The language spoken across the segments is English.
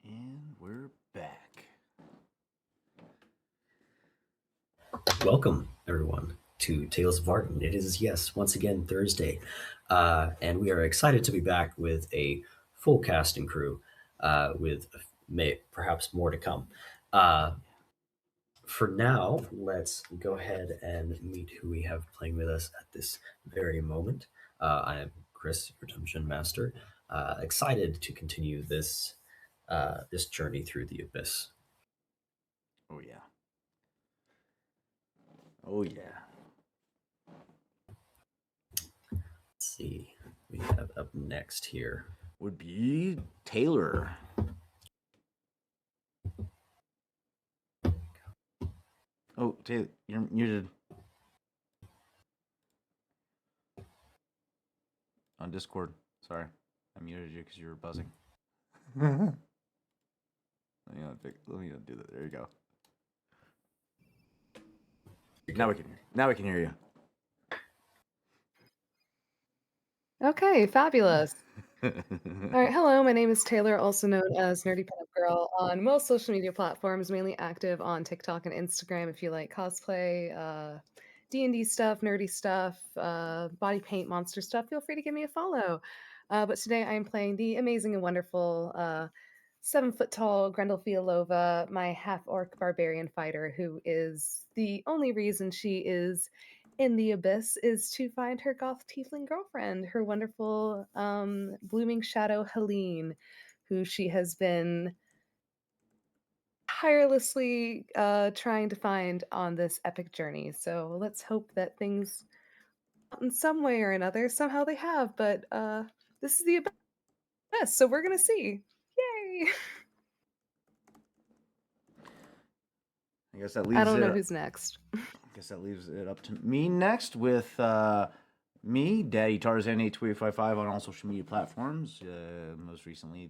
And we're back. Welcome, everyone, to Tales of Vardin. It is, yes, once again Thursday, and we are excited to be back with a full cast and crew, with perhaps more to come. Uh, for now, let's go ahead and meet who we have playing with us at this very moment. I am Chris, your Dungeon Master, excited to continue this journey through the abyss. Oh yeah. Oh yeah. Let's see, we have up next here. Would be Taylor. Oh, Taylor, you're muted on Discord. Sorry, I muted you because you were buzzing. Let me do that. There you go. Now we can. Now we can hear you. Okay, fabulous. All right, hello, my name is Taylor, also known as Nerdy Pinup Girl on most social media platforms, mainly active on TikTok and Instagram if you like cosplay, D&D stuff, nerdy stuff, body paint, monster stuff, feel free to give me a follow. But today I am playing the amazing and wonderful 7-foot-tall Grendel Fialova, my half-orc barbarian fighter, who is the only reason she is in the abyss is to find her goth tiefling girlfriend, her wonderful blooming shadow Helene, who she has been tirelessly trying to find on this epic journey. So let's hope that things, in some way or another, somehow they have. But this is the abyss, so we're gonna see. Yay! I guess that leaves. I don't know who's next. I guess that leaves it up to me next with me, Daddy Tarzan 8255 on all social media platforms. Most recently,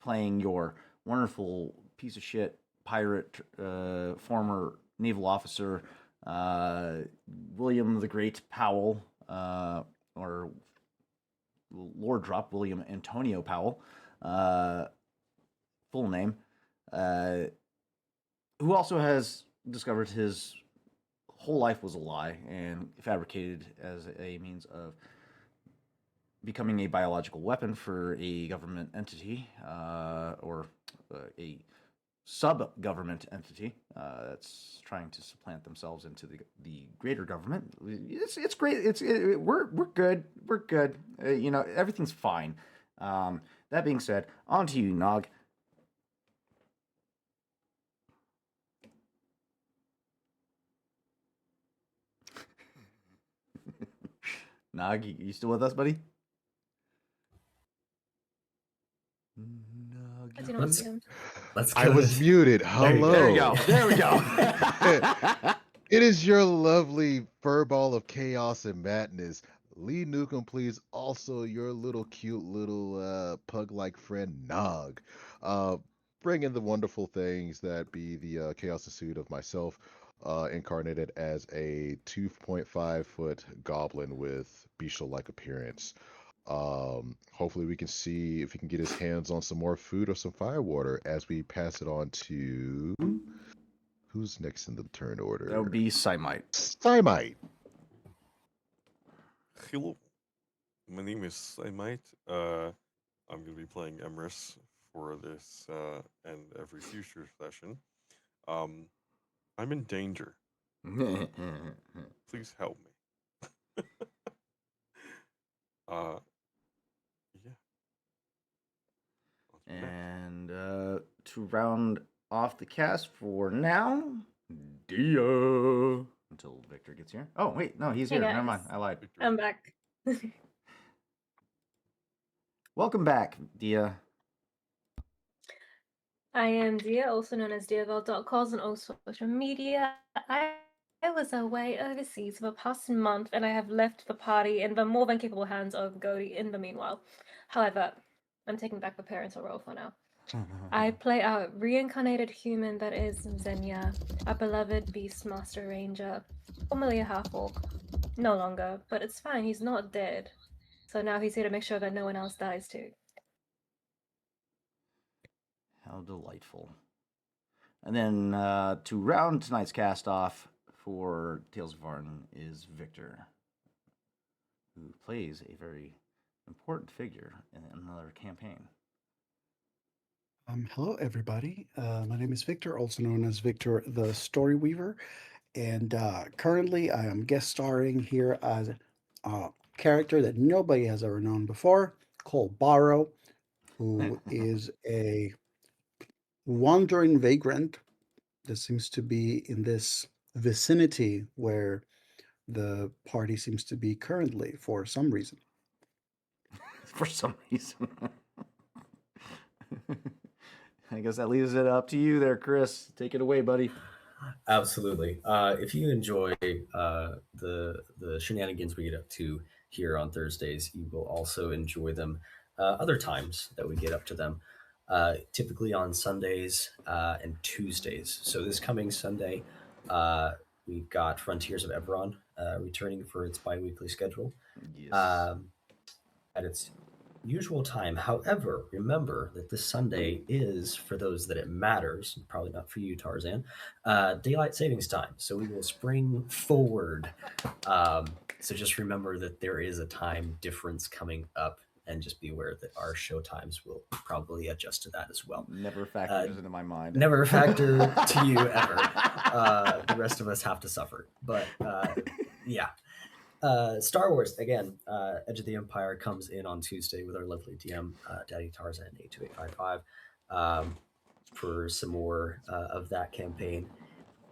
playing your wonderful piece of shit pirate, former naval officer, William the Great Powell, or Lord Drop William Antonio Powell, full name, uh, who also has discovered his whole life was a lie and fabricated as a means of becoming a biological weapon for a government entity, or a sub-government entity that's trying to supplant themselves into the greater government. It's great. We're good. We're good. Everything's fine. That being said, on to you, Nog. Nog, you still with us, buddy? I do not Let's- see him. Let's I go was to- muted. Hello. There you go. There we go. It is your lovely furball of chaos and madness, Lee Newcomb, please. Also, your little cute little pug-like friend Nog. Bring in the wonderful things that be the chaos suit of myself, incarnated as a 2.5-foot goblin with beetle-like appearance. Hopefully we can see if he can get his hands on some more food or some firewater as we pass it on to who's next in the turn order. That would be Simite. Stymite. Hello, my name is Simite. I'm going to be playing Emrys for this and every future session. I'm in danger. Please help me. Yeah. And to round off the cast for now, Dia. Until Victor gets here. Oh, wait, no, he's Hey, here. Never mind. guys. I lied. I'm back. Welcome back, Dia. I am Dia, also known as DiaVel.cos on all social media. I was away overseas for the past month and I have left the party in the more than capable hands of Godi in the meanwhile. However, I'm taking back the parental role for now. I play a reincarnated human that is Xenia, a beloved Beastmaster Ranger, formerly a half-orc. No longer, but it's fine, he's not dead. So now he's here to make sure that no one else dies too. How delightful. And then to round tonight's cast off for Tales of Vardin is Victor, who plays a very important figure in another campaign. Hello, everybody. My name is Victor, also known as Victor the Story Weaver, and currently I am guest starring here as a character that nobody has ever known before, called Barrow, who is a wandering vagrant that seems to be in this vicinity where the party seems to be currently for some reason. For some reason. I guess that leaves it up to you there, Chris. Take it away, buddy. Absolutely. If you enjoy the shenanigans we get up to here on Thursdays, you will also enjoy them other times that we get up to them. Typically on Sundays and Tuesdays. So this coming Sunday, we've got Frontiers of Eberron returning for its bi-weekly schedule. Yes. At its usual time. However, remember that this Sunday is, for those that it matters, probably not for you, Tarzan, daylight savings time. So we will spring forward. So just remember that there is a time difference coming up, and just be aware that our show times will probably adjust to that as well. Never factors into my mind. Never a factor to you ever. The rest of us have to suffer. But yeah. Star Wars, again, Edge of the Empire comes in on Tuesday with our lovely DM, Daddy Tarzan 82855, for some more of that campaign.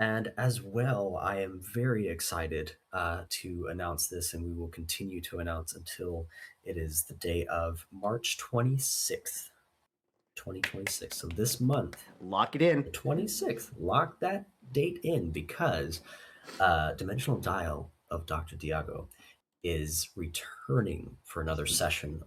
And as well, I am very excited to announce this, and we will continue to announce until it is the day of March 26th, 2026. So this month. Lock it in. The 26th. Lock that date in, because Dimensional Dial of Dr. Diago is returning for another session.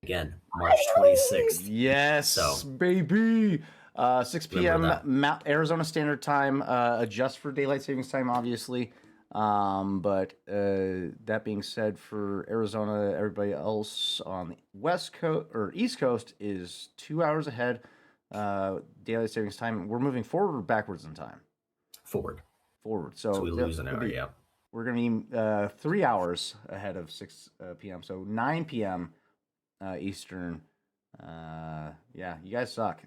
Again, March 26th. Yes, So- baby. 6 Remember p.m. that. Arizona Standard Time. Adjust for daylight savings time, obviously. But that being said, for Arizona, everybody else on the West Coast or East Coast is 2 hours ahead. Daylight savings time. We're moving forward or backwards in time? Forward. Forward. So So we lose an hour, yeah. we're going to be 3 hours ahead of 6 p.m. So 9 p.m. Eastern. Yeah, you guys suck.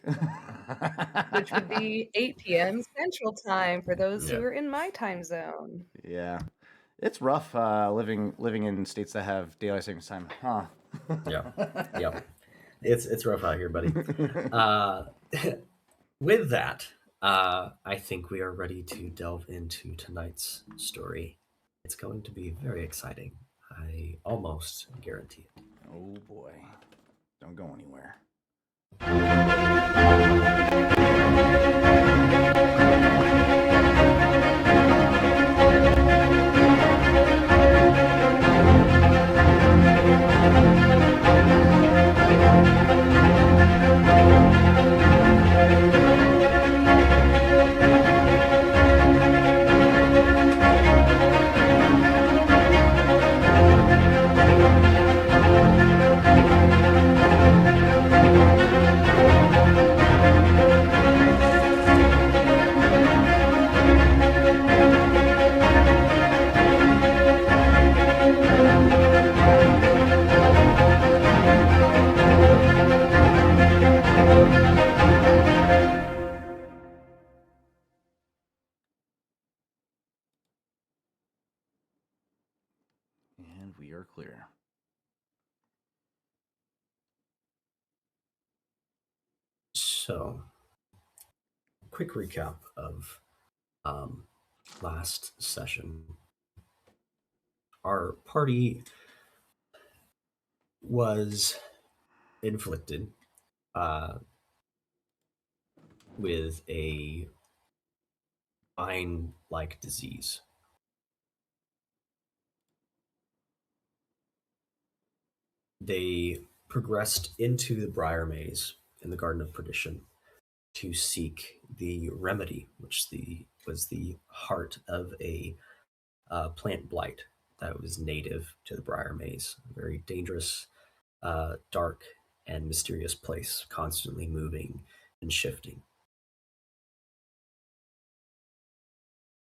Which would be 8 p.m. Central Time for those Yeah. who are in my time zone. Yeah, it's rough living in states that have daylight savings time, huh? Yeah. It's rough out here, buddy. With that, I think we are ready to delve into tonight's story. It's going to be very exciting. I almost guarantee it. Oh boy, don't go anywhere. And we are clear. So, quick recap of last session. Our party was inflicted with a vine-like disease. They progressed into the Briar Maze in the Garden of Perdition to seek the remedy, which was the heart of a plant blight that was native to the Briar Maze. A very dangerous, dark, and mysterious place, constantly moving and shifting.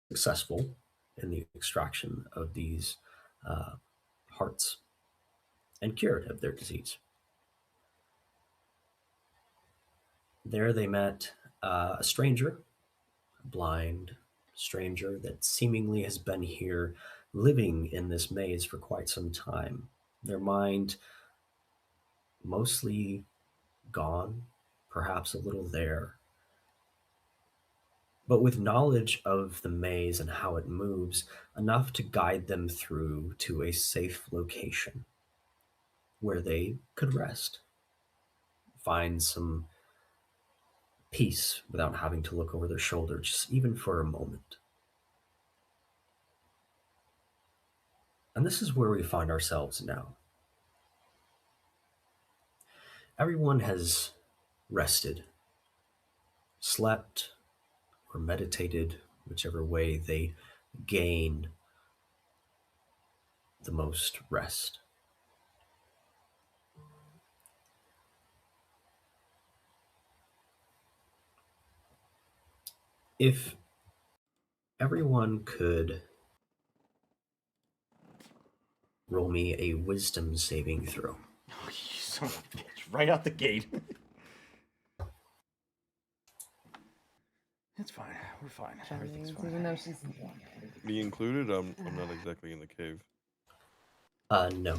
Successful in the extraction of these hearts and cured of their disease. There they met a stranger, a blind stranger that seemingly has been here living in this maze for quite some time. Their mind mostly gone, perhaps a little there, but with knowledge of the maze and how it moves, enough to guide them through to a safe location where they could rest, find some peace without having to look over their shoulder, just even for a moment. And this is where we find ourselves now. Everyone has rested, slept, or meditated, whichever way they gain the most rest. If everyone could roll me a wisdom saving throw. Oh, you son of a bitch! Right out the gate. It's fine. We're fine. Everything's fine. Even though she's Me included. I'm not exactly in the cave. No.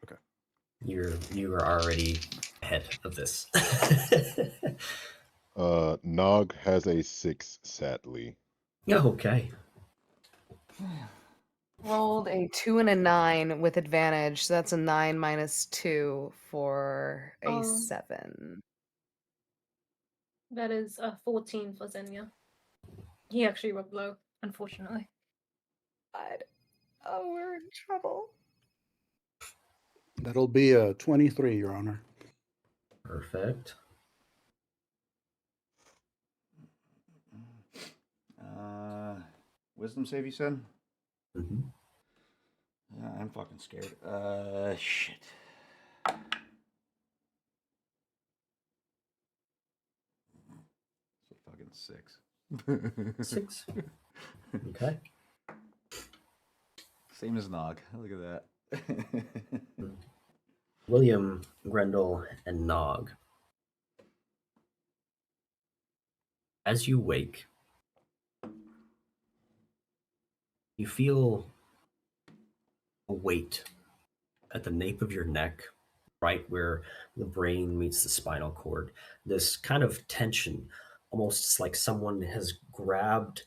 Okay. You are already ahead of this. Nog has a 6, sadly. Okay. rolled a 2 and a 9 with advantage, so that's a 9 minus 2 for a Oh. 7. That is a 14 for Xenia. He actually rolled low, unfortunately. God. Oh, we're in trouble. That'll be a 23, Your Honor. Perfect. Wisdom save, you said? Mm-hmm. I'm fucking scared. Shit. So fucking 6. 6. Okay. Same as Nog. Look at that. William, Grendel, and Nog. As you wake, you feel a weight at the nape of your neck, right where the brain meets the spinal cord. This kind of tension, almost like someone has grabbed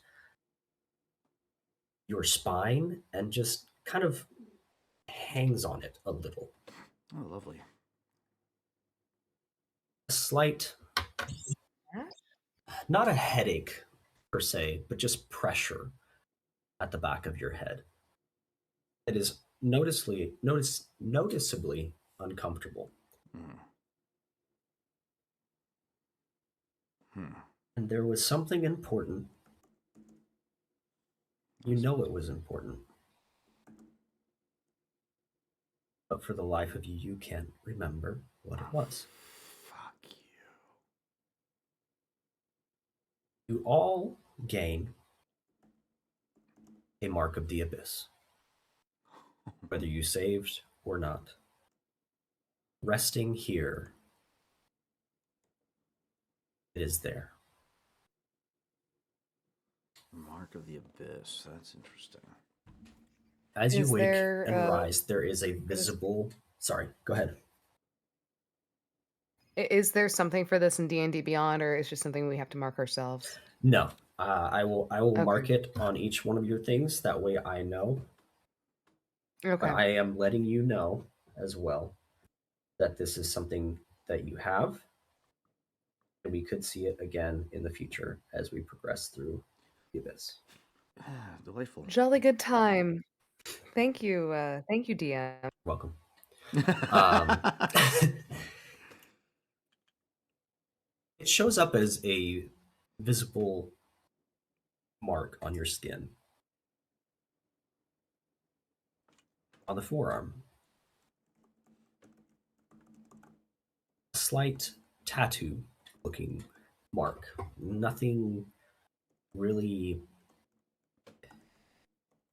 your spine and just kind of hangs on it a little. Oh, lovely. A slight, not a headache per se, but just pressure at the back of your head. It is noticeably uncomfortable. Hmm. Hmm. And there was something important. You know it was important. But for the life of you, you can't remember what it was. Fuck You all gain a mark of the abyss, you. whether you saved or not. Resting here, it is there. Mark of the Abyss. That's interesting. As you Is wake there, and rise, there is a visible. Sorry, go ahead. Is there something for this in D&D Beyond, or is it just something we have to mark ourselves? No, I will Okay. mark it on each one of your things. That way I know. Okay. But I am letting you know as well that this is something that you have, and we could see it again in the future as we progress through the abyss. Delightful. Jolly good time. Thank you, DM. Welcome. It shows up as a visible mark on your skin, on the forearm. A slight tattoo looking mark. Nothing really,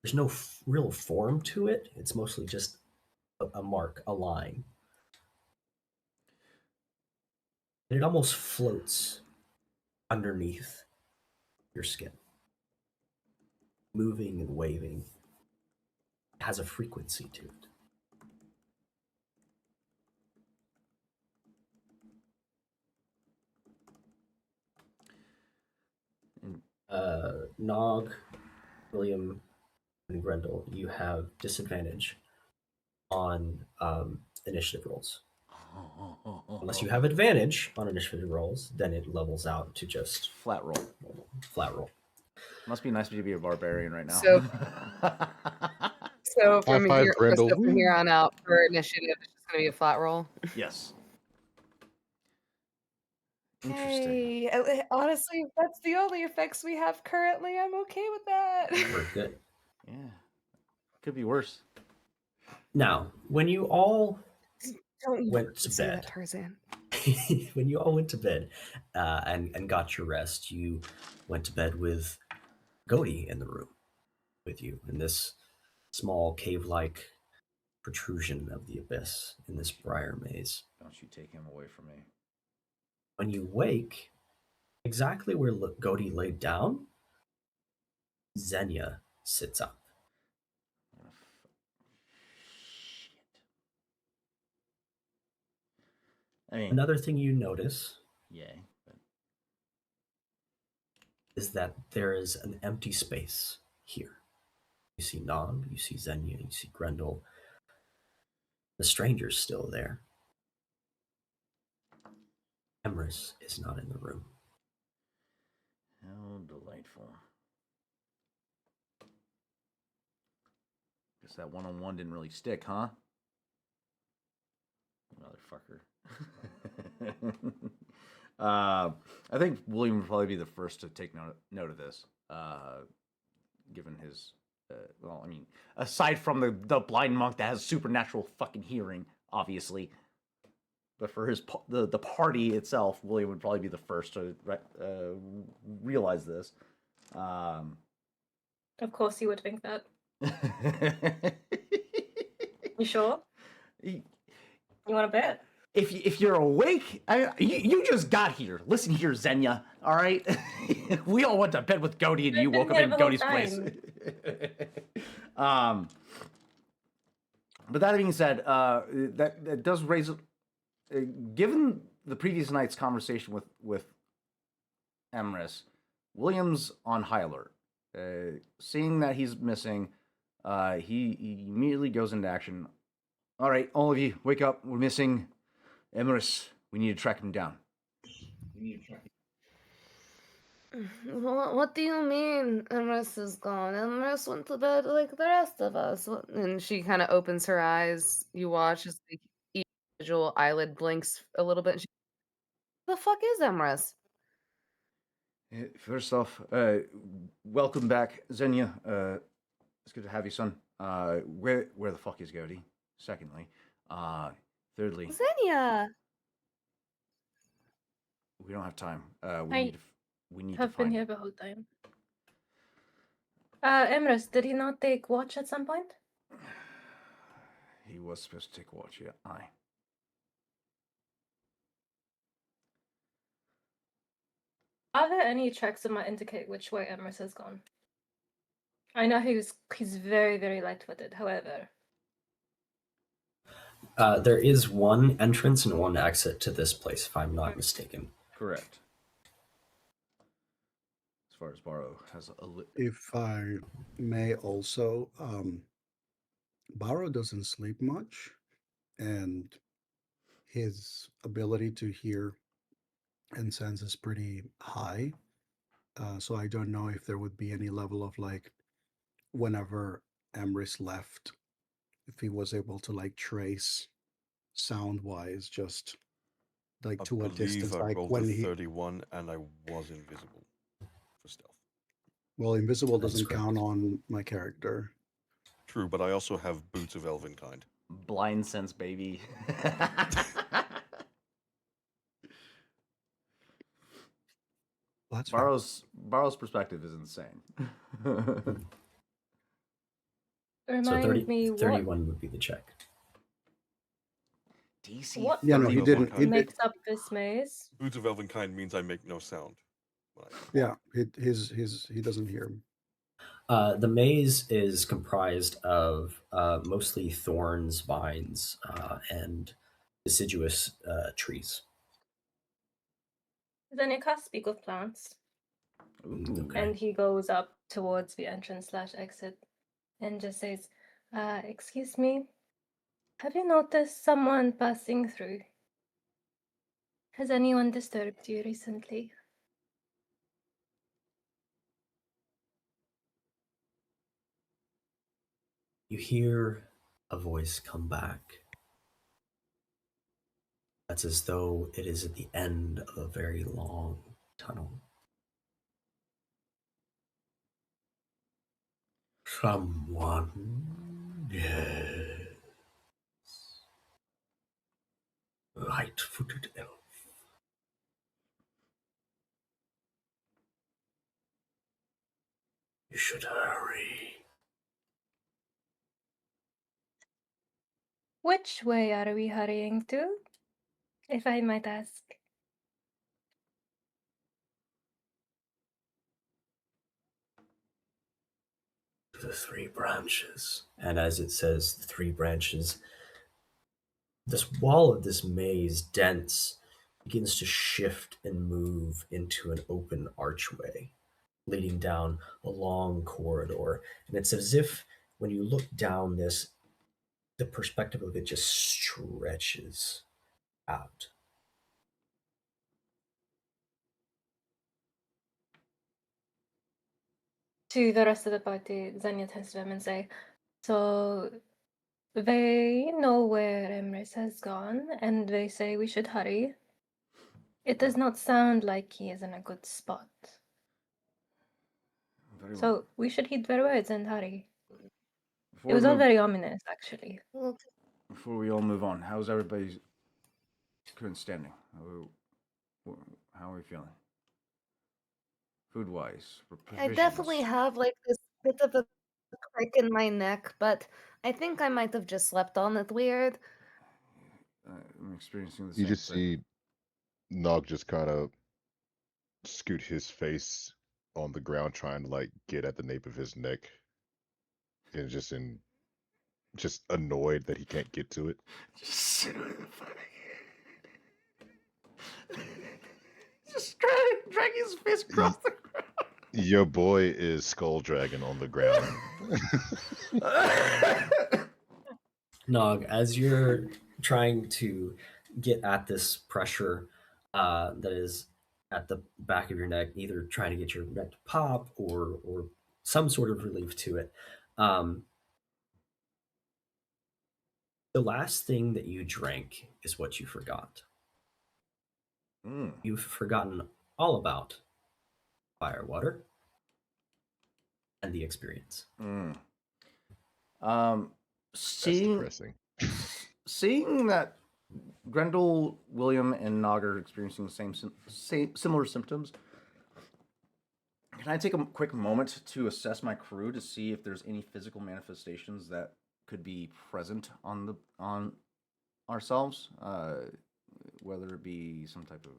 there's no real form to it. It's mostly just a mark, a line. And it almost floats underneath your skin, moving and waving. It has a frequency to it. Nog, William, and Grendel, you have disadvantage on initiative rolls. Unless you have advantage on initiative rolls, then it levels out to just Flat roll. flat roll. Must be nice to be a barbarian right now. So from High five, here, Grendel. so from here on out for initiative, it's just going to be a flat roll. Yes. Interesting. Hey, honestly, that's the only effects we have currently. I'm okay with that. We're good. Yeah. Could be worse. Now, when you all Don't you went to say bed, that, Tarzan. when you all went to bed and got your rest, you went to bed with Godi in the room with you in this small cave-like protrusion of the abyss in this briar maze. Don't you take him away from me. When you wake, exactly where Godi laid down, Xenia sits up. Shit. I mean, Another thing you notice yay. But is that there is an empty space here. You see Nog, you see Xenia, you see Grendel. The stranger's still there. Emrys is not in the room. how delightful. Guess that one-on-one didn't really stick, huh? Motherfucker. I think William would probably be the first to take note of this. given his, well, I mean, aside from the blind monk that has supernatural fucking hearing, obviously. But for the party itself, William would probably be the first to realize this. Of course, you would think that. You sure? You want to bet? If you're awake, you just got here. Listen here, Xenia. All right, we all went to bed with Goaty, and you woke up in Goaty's place. But that being said, that does raise, given the previous night's conversation with Emrys, William's on high alert. Seeing that he's missing, he immediately goes into action. All right, all of you, wake up. We're missing Emrys. We need to track him down. What do you mean Emrys is gone? Emrys went to bed like the rest of us. And she kind of opens her eyes. You watch as each individual eyelid blinks a little bit. And the fuck is Emrys? First off, welcome back, Xenia. It's good to have you, son. Where the fuck is Goaty? Secondly, thirdly, Xenia. we don't have time. We need have to been find here the whole time. Emrys, did he not take watch at some point? He was supposed to take watch, yeah. Aye. Are there any tracks that might indicate which way Emrys has gone? I know he's very, very light-footed, however. There is one entrance and one exit to this place, if I'm not mistaken. Correct. As far as Barrow has If I may also, Barrow doesn't sleep much, and his ability to hear and sense is pretty high. So I don't know if there would be any level of like, whenever Emrys left, if he was able to like trace sound-wise, just like I to a distance, believe I like rolled when a he. 31 and I was invisible for stealth. Well, invisible That is doesn't count correct. on my character. True, but I also have boots of elven kind. blind sense, baby. Well, that's fair. Barrow's perspective is insane. So Remind me 31 would be the check. DC. What Yeah, no, he Boots of didn't. elven He kind. did. makes up this maze? Boots of elven kind means I make no sound. when I Yeah, he doesn't hear him. The maze is comprised of mostly thorns, vines, and deciduous trees. Then you can't speak with plants. Ooh. Okay. And he goes up towards the entrance/exit and just says, excuse me, have you noticed someone passing through? Has anyone disturbed you recently? You hear a voice come back. That's as though it is at the end of a very long tunnel. Someone, yes. Light-footed elf. You should hurry. Which way are we hurrying to, if I might ask? The 3 branches. And as it says, the 3 branches, this wall of this maze, dense, begins to shift and move into an open archway leading down a long corridor. And it's as if when you look down this, the perspective of it just stretches out. To the rest of the party, Xenia turns to them and say, so they know where Emrys has gone, and they say we should hurry. It does not sound like he is in a good spot. Very well. So we should heed their words and hurry. Before It was we all move, very ominous, actually. before we all move on, how's everybody's current standing? How are we feeling? Food wise, I definitely have like this bit of a crick in my neck, but I think I might have just slept on it weird. I'm experiencing the You same just thing. see Nog just kind of scoot his face on the ground, trying to like get at the nape of his neck, and just annoyed that he can't get to it. Just dragging his face across the Your boy is skull dragging on the ground. ground. Nog, as you're trying to get at this pressure that is at the back of your neck, either trying to get your neck to pop or some sort of relief to it, um, the last thing that you drank is what you forgot. You've forgotten all about fire, water, and the experience. That's Seeing depressing. seeing that Grendel, William, and Nog are experiencing the similar symptoms. Can I take a quick moment to assess my crew to see if there's any physical manifestations that could be present on ourselves, whether it be some type of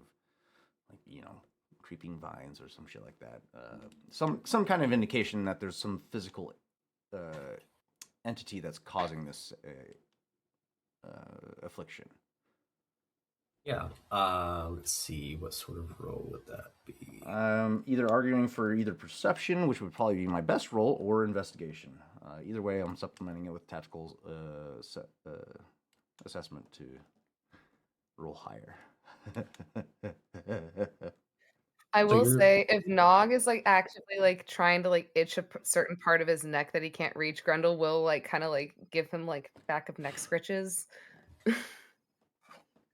creeping vines or some shit like that, some kind of indication that there's some physical entity that's causing this affliction. Yeah. Let's see. What sort of roll would that be? Either arguing for either perception, which would probably be my best roll, or investigation. Either way, I'm supplementing it with tactical assessment to roll higher. I So will you're say, if Nog is like actively like trying to like itch a certain part of his neck that he can't reach, Grendel will like kind of like give him like back of neck scritches.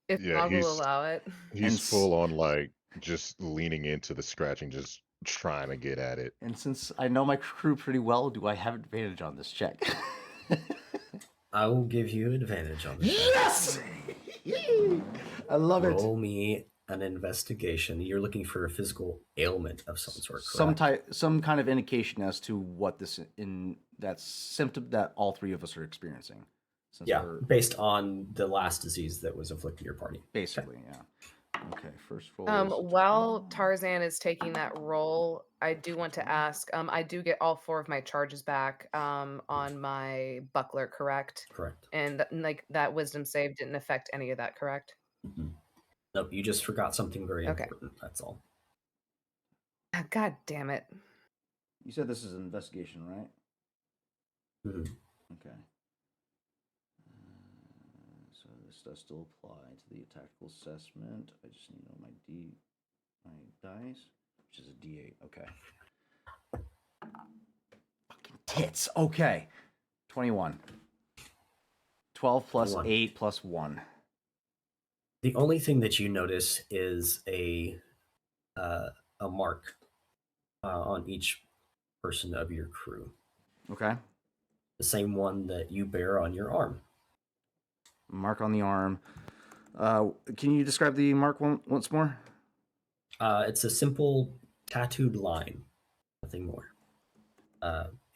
If Yeah, Nog will allow it. he's And full on like just leaning into the scratching, just trying to get at it. And since I know my crew pretty well, do I have advantage on this check? I will give you advantage on this. Yes! I love Roll me an investigation. You're looking for a physical ailment of some sort, correct? Some kind of indication as to what that symptom that all three of us are experiencing. Yeah, based on the last disease that was afflicting your party. Basically, yeah. Okay, first roll. While Tarzan is taking that roll, I do want to ask. I do get all 4 of my charges back on my buckler, correct? Correct. And like that wisdom save didn't affect any of that, correct? Mm-hmm. Nope, you just forgot something very Okay. important. That's all. God damn it. You said this is an investigation, right? Mm-hmm. Okay. So this does still apply to the tactical assessment. I just need to know my dice, which is a D8. Okay. Fucking tits. Okay. 21. 12 plus 21. 8 plus 1. The only thing that you notice is a mark on each person of your crew. Okay. The same one that you bear on your arm. Mark on the arm. Can you describe the mark once more? It's a simple tattooed line, nothing more.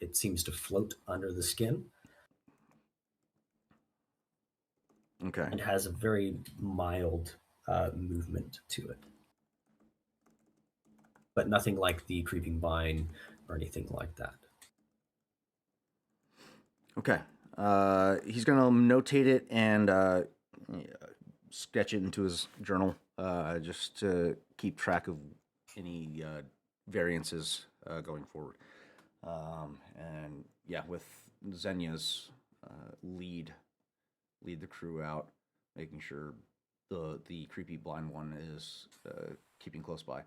It seems to float under the skin. Okay. And has a very mild movement to it. But nothing like the creeping vine or anything like that. Okay. He's going to notate it and sketch it into his journal just to keep track of any variances going forward. And yeah, with Xenia's lead the crew out, making sure the creepy blind one is keeping close by.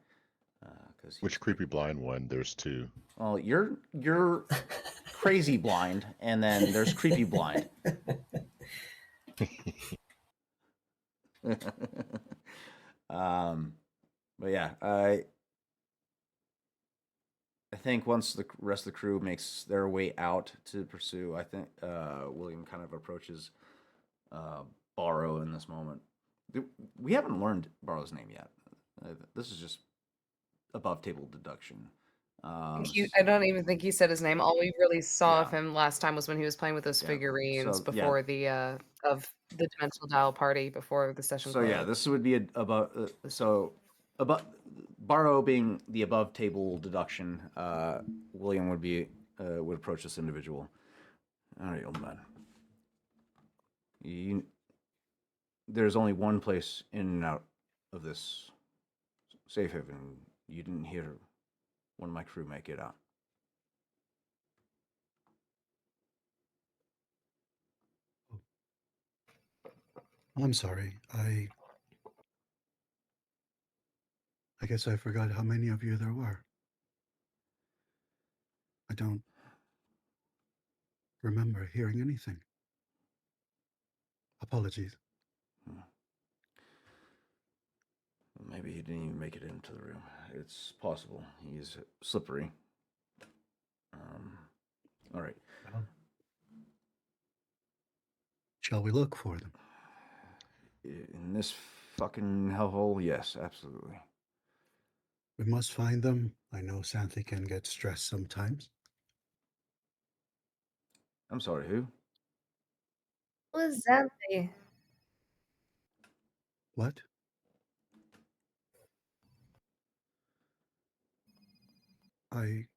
Which creepy blind one? There's 2. Well, you're crazy blind, and then there's creepy blind. But yeah, I think once the rest of the crew makes their way out to pursue, I think William kind of approaches uh, Borrow in this moment. We haven't learned Borrow's name yet. This is just above table deduction. I don't even think he said his name. All we really saw of Yeah. him last time was when he was playing with those Yeah. figurines So, yeah. before the of the dimensional dial party before the session So closed. yeah, this would be above Borrow being the above table deduction. William would approach this individual. All right, old man. There's only one place in and out of this safe haven. You didn't hear one of my crew make it out. I'm sorry. I guess I forgot how many of you there were. I don't remember hearing anything. Apologies. Maybe he didn't even make it into the room. It's possible. He's slippery. All right. Shall we look for them? In this fucking hellhole, yes, absolutely. We must find them. I know Xanthi can get stressed sometimes. I'm sorry, who? Who is Xanthi? What? I'm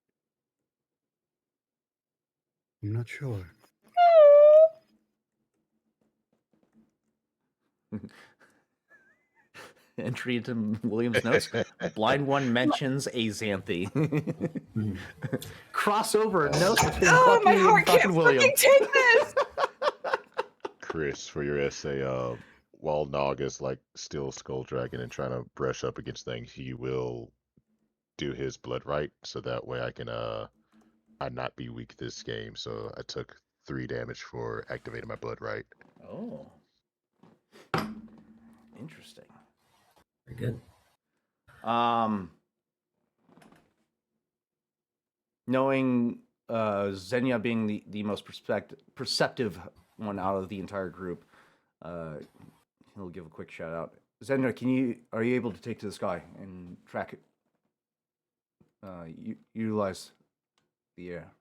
not sure. Entry into William's notes. Blind one mentions a Xanthi. Crossover notes between Oh, my Bucky heart and fucking can't William. fucking take this. Chris, for your essay, while Nog is like still Skull Dragon and trying to brush up against things, he will do his blood right, so that way I can I not be weak this game. So I took 3 damage for activating my blood right. Oh. Interesting. Very good. Knowing Xenia being the most perceptive one out of the entire group, he'll give a quick shout out. Xenia, are you able to take to the sky and track it? Utilize the air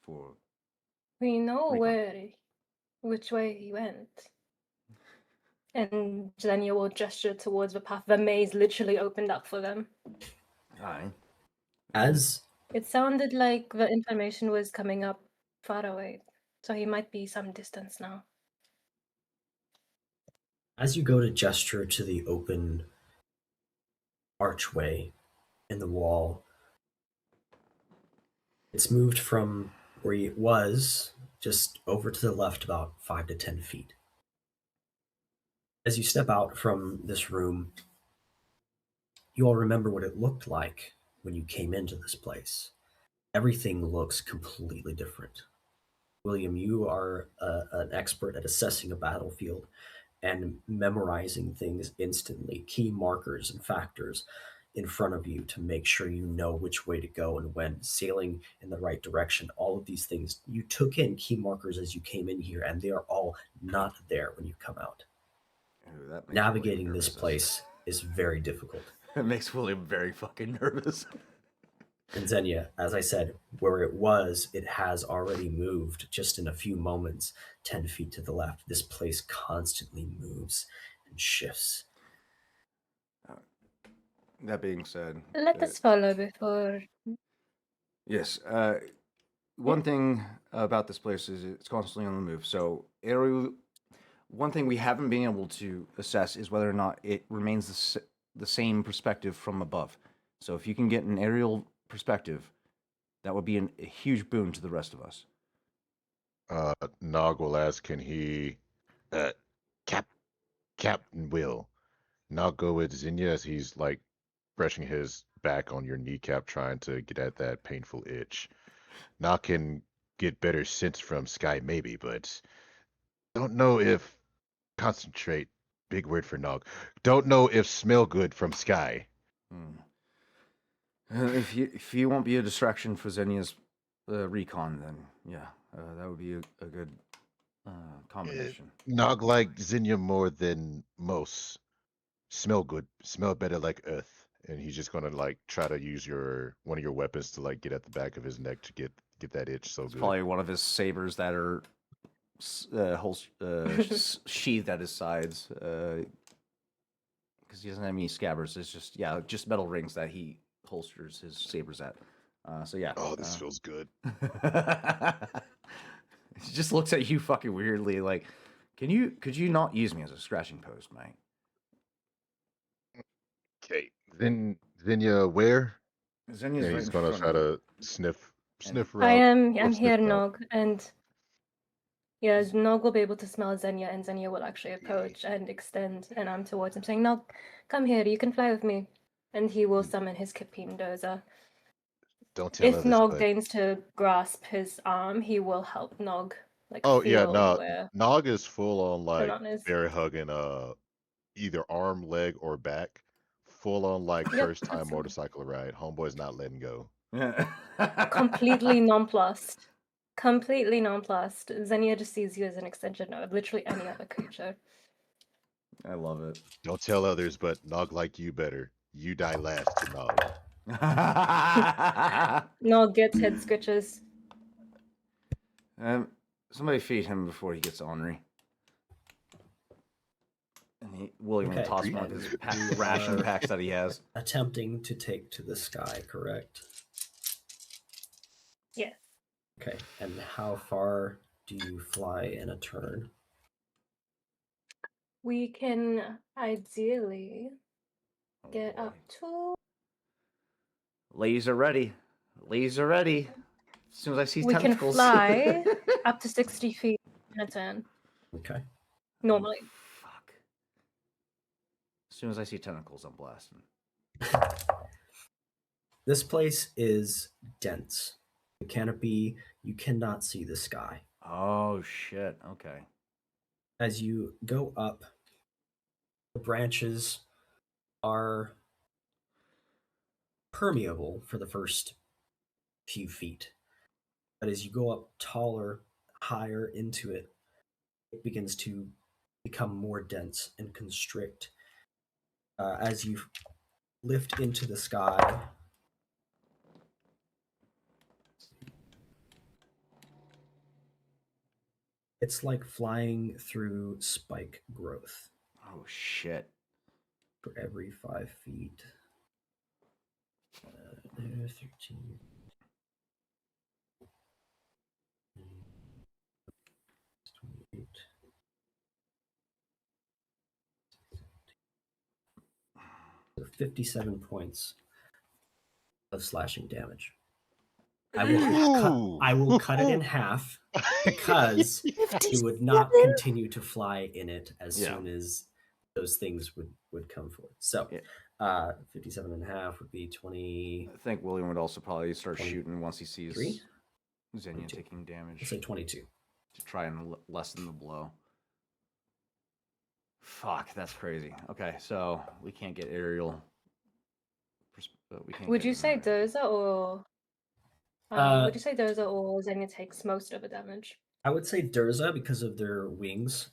for We know recon. which way he went. And Xenia will gesture towards the path. The maze literally opened up for them. Aye. As It sounded like the information was coming up far away, so he might be some distance now. as you go to gesture to the open archway in the wall, it's moved from where it was just over to the left about 5 to 10 feet. As you step out from this room, you all remember what it looked like when you came into this place. Everything looks completely different. William, you are an expert at assessing a battlefield and memorizing things instantly, key markers and factors in front of you to make sure you know which way to go and when, sailing in the right direction. All of these things, you took in key markers as you came in here, and they are all not there when you come out. Ooh, that makes Navigating William this nervous. place is very difficult. It makes William very fucking nervous. And Xenia, as I said, where it was, it has already moved just in a few moments, 10 feet to the left. This place constantly moves and shifts. That being said, Let us follow before. yes. One thing about this place is it's constantly on the move. So, one thing we haven't been able to assess is whether or not it remains the same perspective from above. So, if you can get an aerial perspective, that would be a huge boon to the rest of us. Nog will ask, can he, Captain Will, Nog go with Xenia as he's like brushing his back on your kneecap, trying to get at that painful itch. Nog can get better sense from Sky, maybe, but don't know if concentrate. Big word for Nog. Don't know if smell good from Sky. If you won't be a distraction for Xenia's recon, then yeah, that would be a good combination. Nog like Zinnia more than most. Smell good, smell better like earth, and he's just gonna like try to use one of your weapons to like get at the back of his neck to get that itch so It's good. probably one of his sabers that are sheathed at his sides, because he doesn't have any scabbards. It's just metal rings that he holsters his sabers at. So yeah. Oh, this feels good. He just looks at you fucking weirdly, like, could you not use me as a scratching post, mate? Okay, then Zinnia where? Xenia's And right he's in gonna front try of you. to sniff I around. am. Well, I'm sniff here, him out. Nog, and yeah, Nog will be able to smell Xenia, and Xenia will actually approach and extend an arm towards him, saying, "Nog, come here. You can fly with me." And he will summon his Kipin Dozer. Don't tell If others, Nog but deigns to grasp his arm, he will help Nog oh yeah, feel no, where Nog is full on the like knot is. bear hugging either arm, leg, or back. Full on like Yep, first time absolutely. motorcycle ride. Homeboy's not letting go. Completely nonplussed. Completely nonplussed. Xenia just sees you as an extension of literally any other creature. I love it. Don't tell others, but Nog like you better. You die last to Nog. Nog gets head scratches. Somebody feed him before he gets ornery. And William will Okay. toss one of his You ration are packs that he has. attempting to take to the sky, correct? Yes. Okay. And how far do you fly in a turn? We can ideally Oh, get boy. up to. Ladies are ready. Ladies are ready. As soon as I see We can tentacles. fly up to 60 feet in a turn. Okay. Normally. Fuck. As soon as I see tentacles, I'm blasting. This place is dense. The canopy, you cannot see the sky. Oh, shit. Okay. As you go up, the branches are permeable for the first few feet. But as you go up taller, higher into it, it begins to become more dense and constrict. As you lift into the sky, it's like flying through spike growth Oh, shit. for every 5 feet. 13. So 57 points of slashing damage. I will cut it in half because you would not continue to fly in it as soon as those things would come forth. So 57 and a half would be 20. I think William would also probably start 20 shooting once he sees 3? Xenia 22. taking damage. Let's say 22. To try and lessen the blow. Fuck, that's crazy. Okay, so we can't get aerial. Would you say Dozer or Xenia takes most of the damage? I would say Durza because of their wings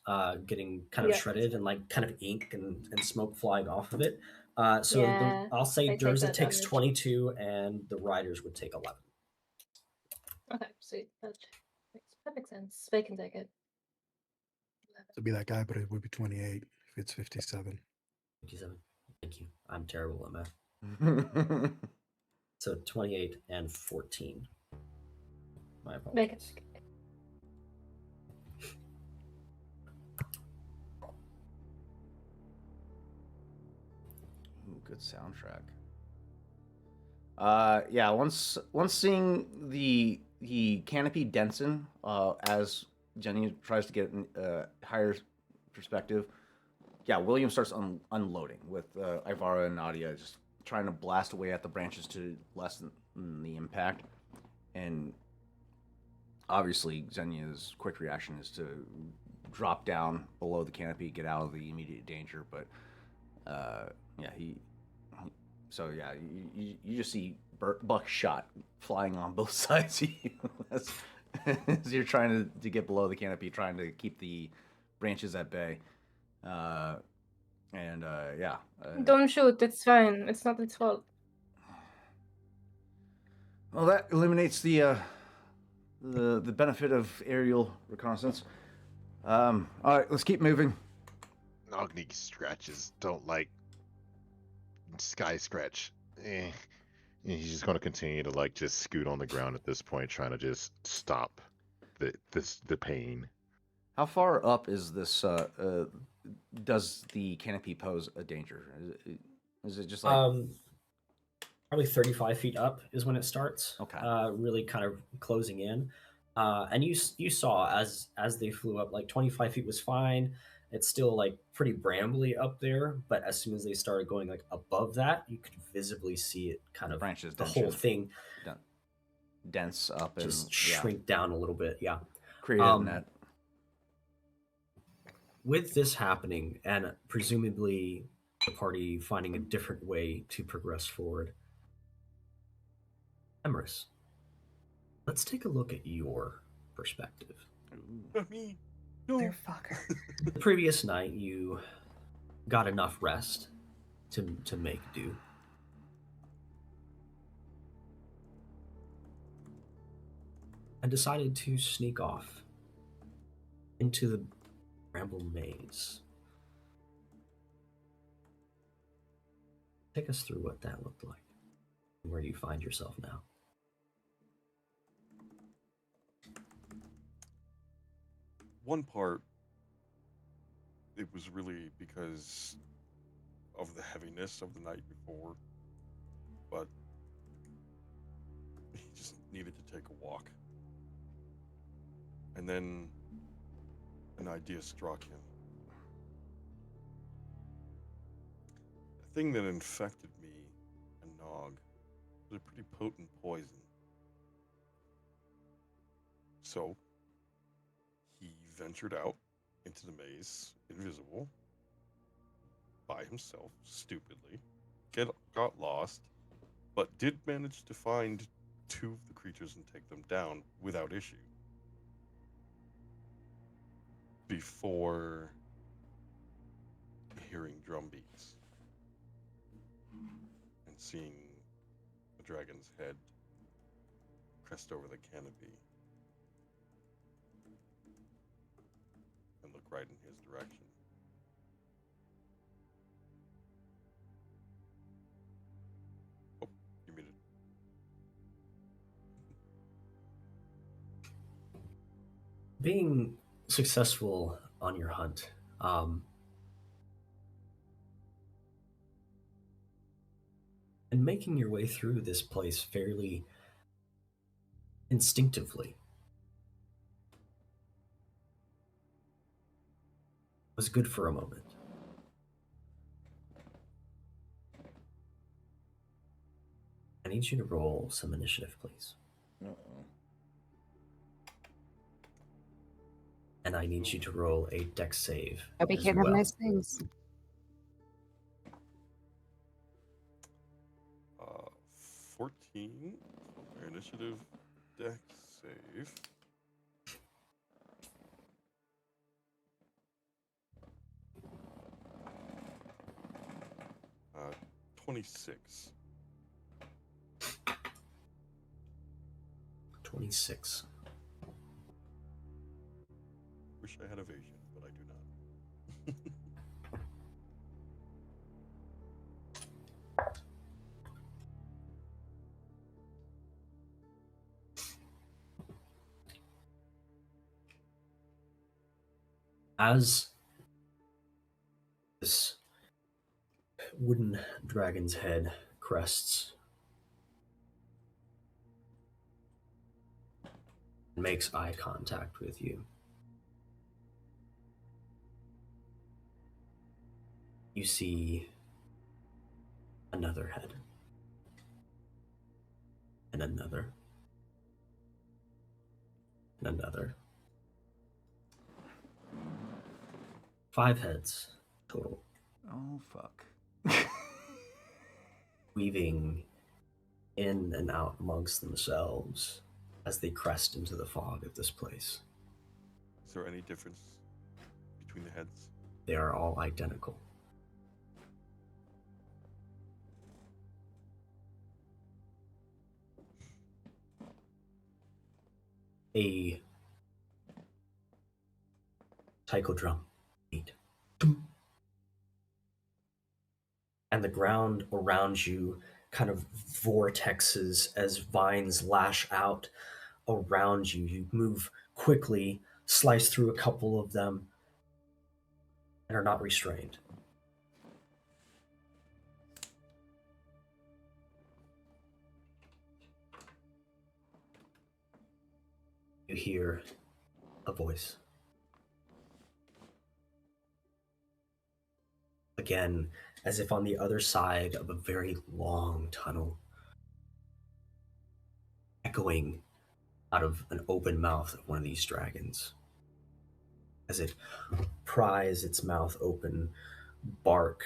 getting kind of Yeah. shredded and like kind of ink and smoke flying off of it. So Yeah, I'll say they take Durza that takes damage. 22 and the riders would take 11. Okay, sweet. That makes perfect sense. They can take it. To be that guy, but it would be 28 if it's 57. 57. Thank you. I'm terrible at math. So 28 and 14. My Make it. apologies. Ooh, good soundtrack. Yeah, once seeing the canopy densen, as Jenny tries to get a higher perspective, yeah, William starts unloading with Ivara and Nadia just trying to blast away at the branches to lessen the impact. And obviously, Xenia's quick reaction is to drop down below the canopy, get out of the immediate danger. But yeah, so yeah, you just see buckshot flying on both sides of you as you're trying to get below the canopy, trying to keep the branches at bay. Yeah. Don't shoot. It's fine. It's not its fault. Well, that eliminates the benefit of aerial reconnaissance. All right, let's keep moving. Nogni scratches don't like sky scratch. He's just going to continue to like just scoot on the ground at this point, trying to just stop the pain. How far up is this? Does the canopy pose a danger? Is it just like Probably 35 feet up is when it starts. Okay. Really kind of closing in. And you saw as they flew up, like 25 feet was fine. It's still like pretty brambly up there, but as soon as they started going like above that, you could visibly see it kind of branches, the whole thing dense up and just shrink down a little bit. Yeah. create a net. With this happening, and presumably the party finding a different way to progress forward, Emrys, let's take a look at your perspective. Not me. No. Motherfucker. The previous night, you got enough rest to make do. And decided to sneak off into the Bramble Maze. Take us through what that looked like and where you find yourself now. One part, it was really because of the heaviness of the night before, but he just needed to take a walk. And then an idea struck him. The thing that infected me and Nog was a pretty potent poison. So he ventured out into the maze, invisible, by himself, stupidly, got lost, but did manage to find two of the creatures and take them down without issue. Before hearing drum beats and seeing a dragon's head crest over the canopy and look right in his direction. Oh, you muted. Being successful on your hunt, and making your way through this place fairly instinctively was good for a moment. I need you to roll some initiative, please. And I need you to roll a dex save. Hope you as can't have well. nice things. 14 for my initiative dex save. Uh, 26. 26. Wish I had evasion, but I do not. As this wooden dragon's head crests and makes eye contact with you, you see another head and another and another. 5 heads total, Oh fuck. weaving in and out amongst themselves as they crest into the fog of this place. Is there any difference between the heads? They are all identical. A taiko drum beat. And the ground around you kind of vortexes as vines lash out around you. You move quickly, slice through a couple of them, and are not restrained. You hear a voice. Again, as if on the other side of a very long tunnel, echoing out of an open mouth of one of these dragons. As it pries its mouth open, bark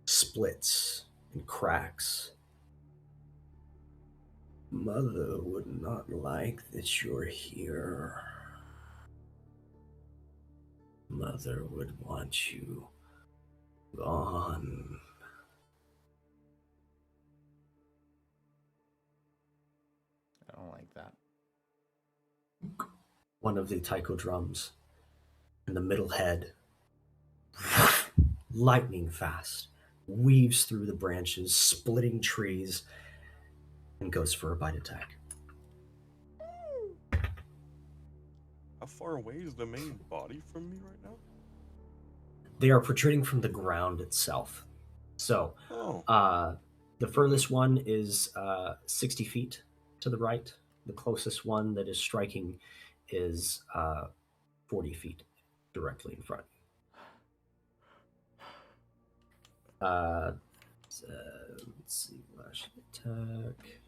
splits and cracks. Mother would not like that you're here. Mother would want you gone. I don't like that. One of the taiko drums in the middle head, lightning fast, weaves through the branches, splitting trees, and goes for a bite attack. How far away is the main body from me right now? They are protruding from the ground itself. So, Oh, the furthest one is 60 feet to the right. The closest one that is striking is 40 feet directly in front. Let's see, flash attack.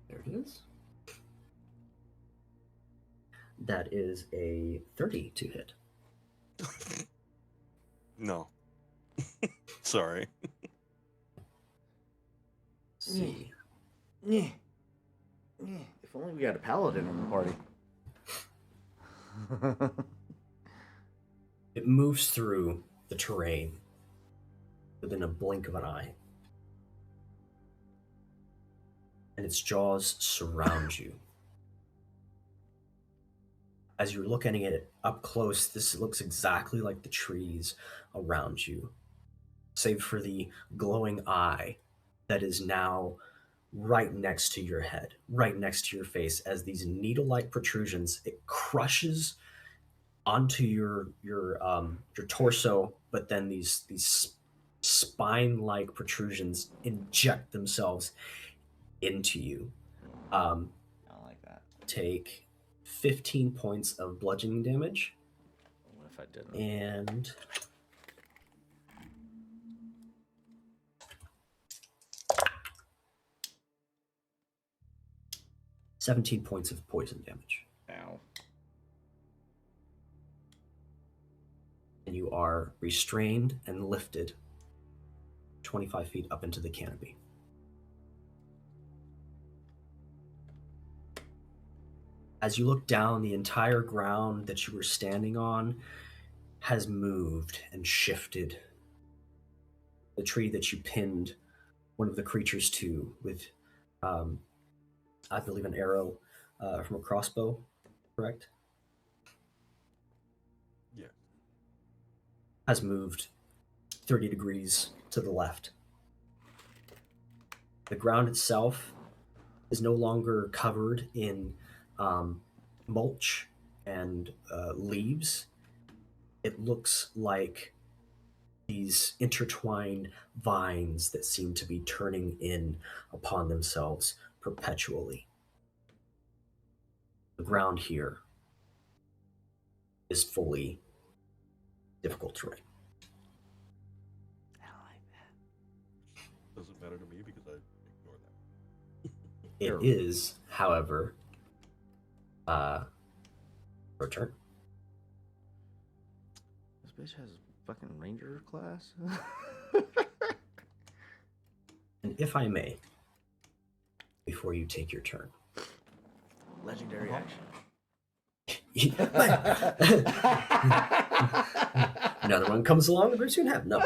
There it is. That is a 30 to hit. no. Sorry. Let's see. Yeah. If only we had a paladin in the party. It moves through the terrain within a blink of an eye. And its jaws surround you. As you're looking at it up close, this looks exactly like the trees around you, save for the glowing eye that is now right next to your head, right next to your face, as these needle-like protrusions, it crushes onto your torso, but then these spine-like protrusions inject themselves into you. I don't like that. Take 15 points of bludgeoning damage, What if I didn't? and $17 points of poison damage. Ow. And you are restrained and lifted 25 feet up into the canopy. As you look down, the entire ground that you were standing on has moved and shifted. The tree that you pinned one of the creatures to with, I believe, an arrow from a crossbow, correct? Yeah. Has moved 30 degrees to the left. The ground itself is no longer covered in mulch and leaves. It looks like these intertwined vines that seem to be turning in upon themselves perpetually. The ground here is fully difficult terrain. I don't like that. Doesn't matter to me because I ignore that. It Sure. is, however, your turn. bitch has fucking ranger class. And if I may, before you take your turn, Legendary action. another one comes along and we're soon have no.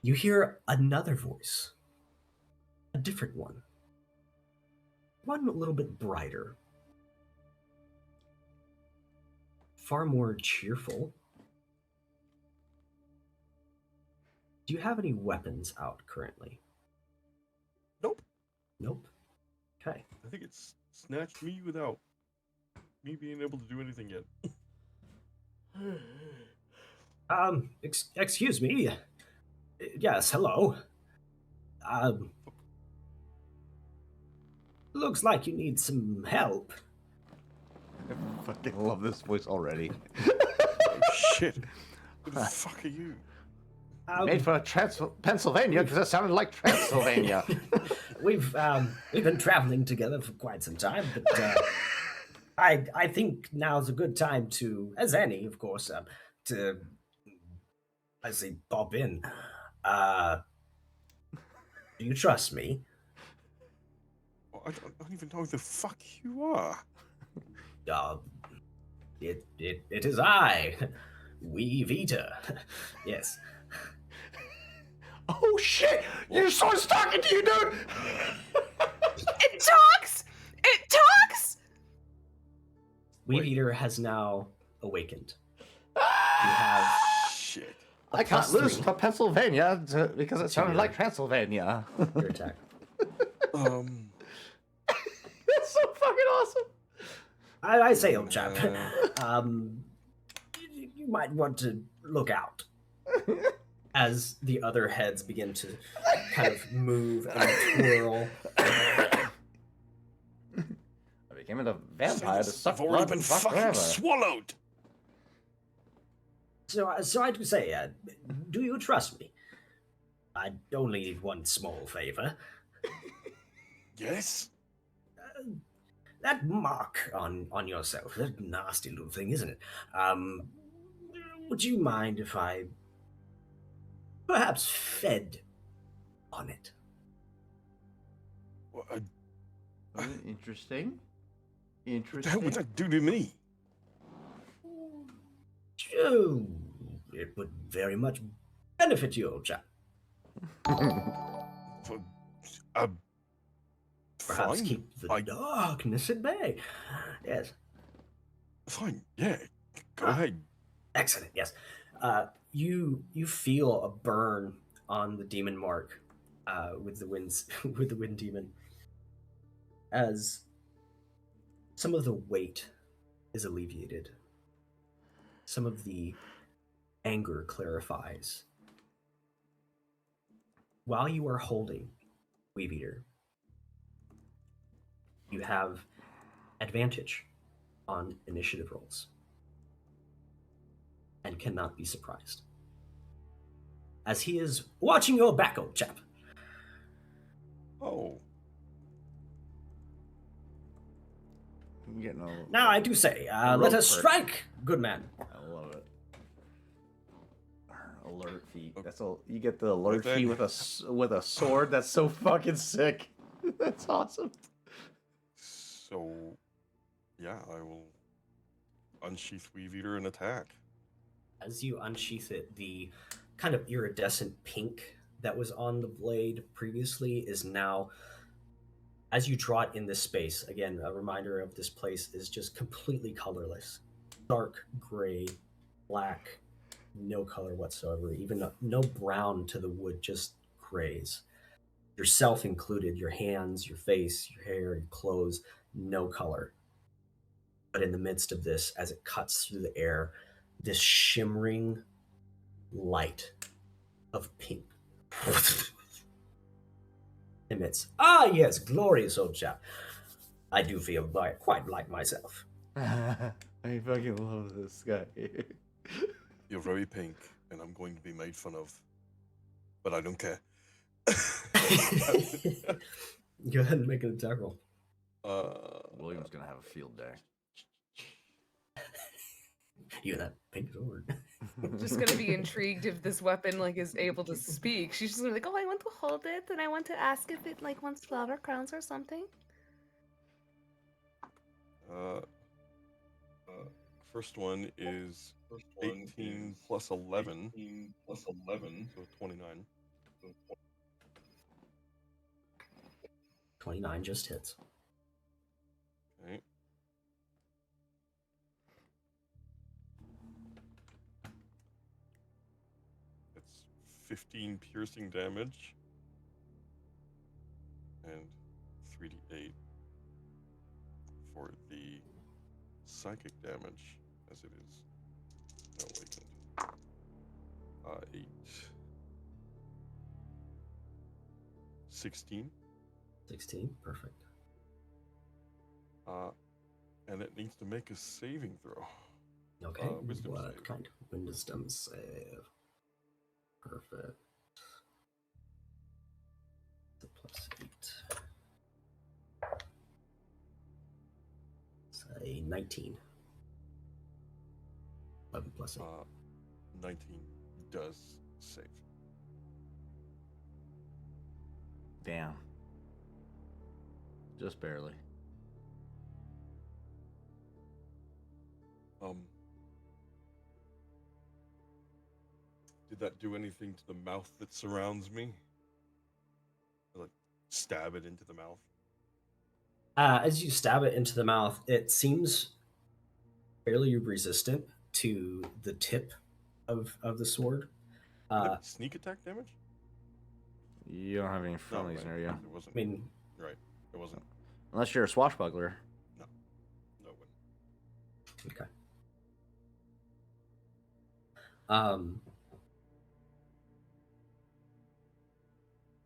You hear another voice, a different one a little bit brighter, far more cheerful. Do you have any weapons out currently? Nope. Nope. Okay. I think it's snatched me without me being able to do anything yet. Excuse me. Yes, hello. Looks like you need some help. I fucking love this voice already. Oh shit! Who the fuck are you? Made for Pennsylvania because it sounded like Transylvania. We've been traveling together for quite some time, but I think now's a good time to, as any, of course, to I say pop in. Do you trust me? Oh, I don't even know who the fuck you are. It is I, Weave Eater. Yes. Oh shit! Your sword's talking to you, dude! It talks! It talks! Weave Eater has now awakened. You have Shit. I can't plus lose 3 to Pennsylvania because it sounded your- like Transylvania. your attack. That's so fucking awesome. I say, old chap, you might want to look out as the other heads begin to kind of move and twirl. I became a vampire to suck I've already blood been and fuck fucking forever. swallowed. So I do say, do you trust me? I only need one small favor. Yes. That mark on yourself, that nasty little thing, isn't it? Would you mind if I perhaps fed on it? What Interesting. the hell Interesting. would that do to me? Oh, it would very much benefit you, old chap. Perhaps Fine. keep the I- darkness at bay. Yes. Fine. Yeah. Go Ah. ahead. Excellent. Yes. You feel a burn on the demon mark with the winds with the wind demon as some of the weight is alleviated. Some of the anger clarifies. While you are holding Weave Eater, you have advantage on initiative rolls and cannot be surprised, as he is watching your back, old chap. Oh. I'm getting a, Now I do say, let rope us perk. strike, good man. I love it. Alert feat. That's all. You get the alert then- feat with a sword. That's so fucking sick. That's awesome. So, yeah, I will unsheath Weave Eater and attack. As you unsheath it, the kind of iridescent pink that was on the blade previously is now, as you draw it in this space, again, a reminder of this place is just completely colorless. Dark gray, black, no color whatsoever, even no brown to the wood, just grays. Yourself included, your hands, your face, your hair, your clothes, no color. But in the midst of this, as it cuts through the air, this shimmering light of pink emits. Ah, yes, glorious old chap. I do feel quite like myself. I fucking love this guy. You're very pink, and I'm going to be made fun of. But I don't care. Go ahead and make an attack roll. William's gonna have a field day. You and that pink sword. Just gonna be intrigued if this weapon like is able to speak. She's just gonna be like, oh, I want to hold it and I want to ask if it like wants flower crowns or something. First one is 18 plus 11. So 29. 29 just hits. Okay. It's 15 piercing damage. And 3d8 for the psychic damage, as it is now awakened. 8. 16. 16, perfect. And it needs to make a saving throw. Okay, wisdom what save. kind? Wisdom save. Perfect. The plus 8. Say 19. 11 plus 8. 19 does save. Damn. Just barely. Did that do anything to the mouth that surrounds me? Like, stab it into the mouth? As you stab it into the mouth, it seems fairly resistant to the tip of the sword. Sneak attack damage? You don't have any friendlies near you. It wasn't. I mean, right. It wasn't. Unless you're a swashbuckler. No, it wouldn't. Okay.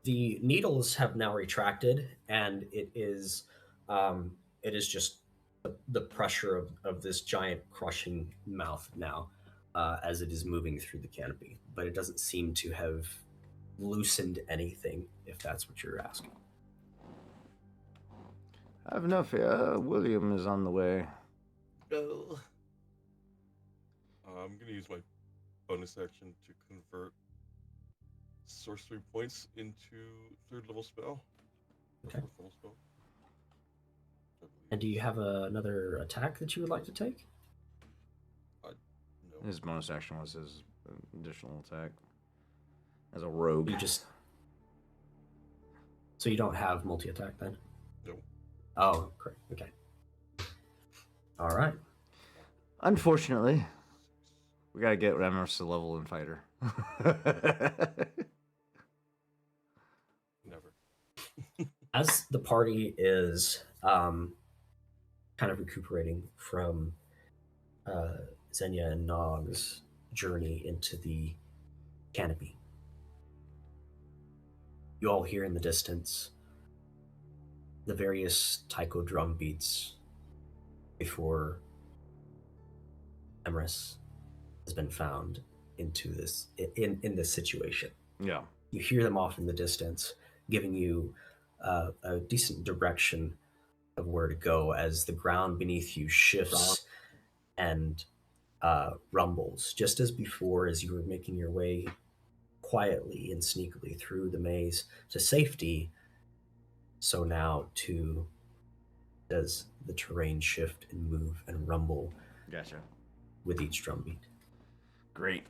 The needles have now retracted, and it is just the pressure of this giant crushing mouth now as it is moving through the canopy. But it doesn't seem to have loosened anything, if that's what you're asking. Have no fear. William is on the way. No. I'm going to use my bonus action to convert sorcery points into 3rd level spell. Okay. 4th level spell. And do you have another attack that you would like to take? No. His bonus action was his additional attack. As a rogue. So you don't have multi-attack then? No. Oh, great. Okay. All right. Unfortunately, we gotta get Ramos to level in fighter. Never. As the party is kind of recuperating from Xenia and Nog's journey into the canopy, you all hear in the distance the various taiko drum beats before Emrys has been found into this in this situation. Yeah. You hear them off in the distance, giving you a decent direction of where to go as the ground beneath you shifts and rumbles. Just as before, as you were making your way quietly and sneakily through the maze to safety, so now too does the terrain shift and move and rumble. Gotcha. With each drumbeat. Great.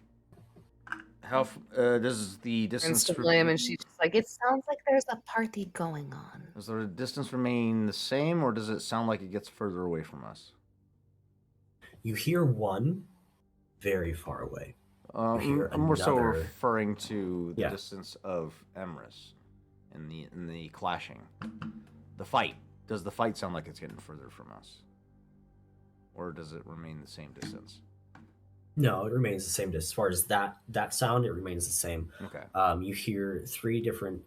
How does the distance? And she's just like, it sounds like there's a party going on. Does the distance remain the same, or does it sound like it gets further away from us? You hear one very far away. I'm more so referring to the distance of Emrys in the clashing. The fight. Does the fight sound like it's getting further from us? Or does it remain the same distance? No, it remains the same. As far as that sound, it remains the same. Okay. You hear 3 different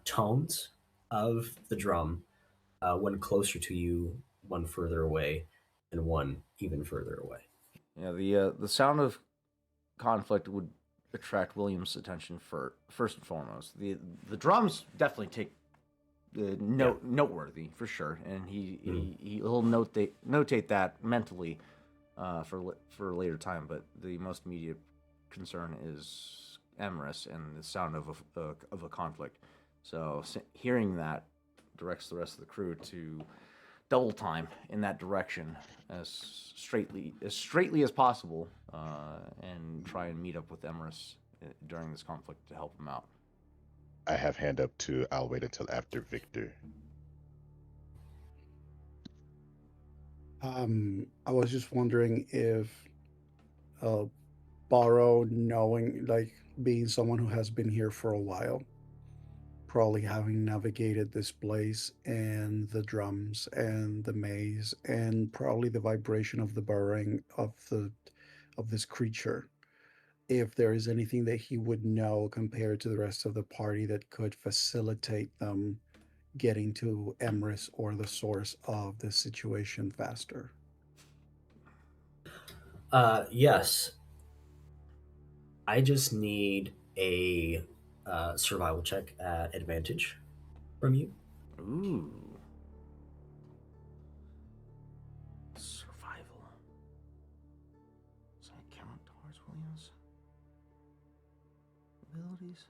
tones of the drum, one closer to you, one further away, and one even further away. Yeah, the sound of conflict would attract William's attention first and foremost. The drums definitely take noteworthy for sure, and he'll notate that mentally. for a later time. But the most immediate concern is Emrys and the sound of a conflict. So hearing that directs the rest of the crew to double time in that direction as straightly as possible, and try and meet up with Emrys during this conflict to help him out. I have hand up too. I'll wait until after Victor. I was just wondering if uh, Borrow, knowing, like, being someone who has been here for a while, probably having navigated this place and the drums and the maze and probably the vibration of the burrowing of this creature, if there is anything that he would know compared to the rest of the party that could facilitate them getting to Emrys or the source of this situation faster. Yes, I just need a survival check at advantage from you. Ooh, survival. Does that count towards Williams' abilities?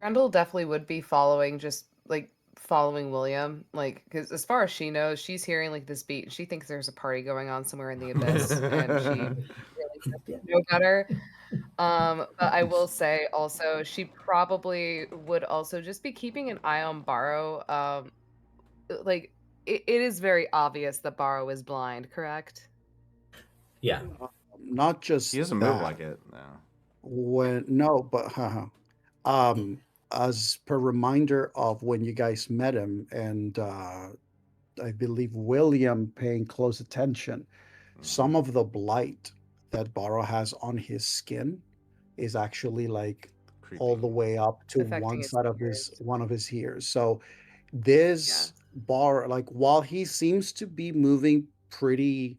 Grendel definitely would be following, just like following William, like because as far as she knows, she's hearing like this beat, and she thinks there's a party going on somewhere in the abyss, and she really Yeah. doesn't know better. But I will say also, she probably would also just be keeping an eye on Borrow. Like it is very obvious that Borrow is blind, correct? Yeah. Not just He doesn't move that. like it. No. When no, but as per reminder of when you guys met him, and I believe William paying close attention, some of the blight that Borrow has on his skin is actually like all Creepy. the way up to Affecting one his side of ears. his ears. So Yeah. this bar, like, while he seems to be moving pretty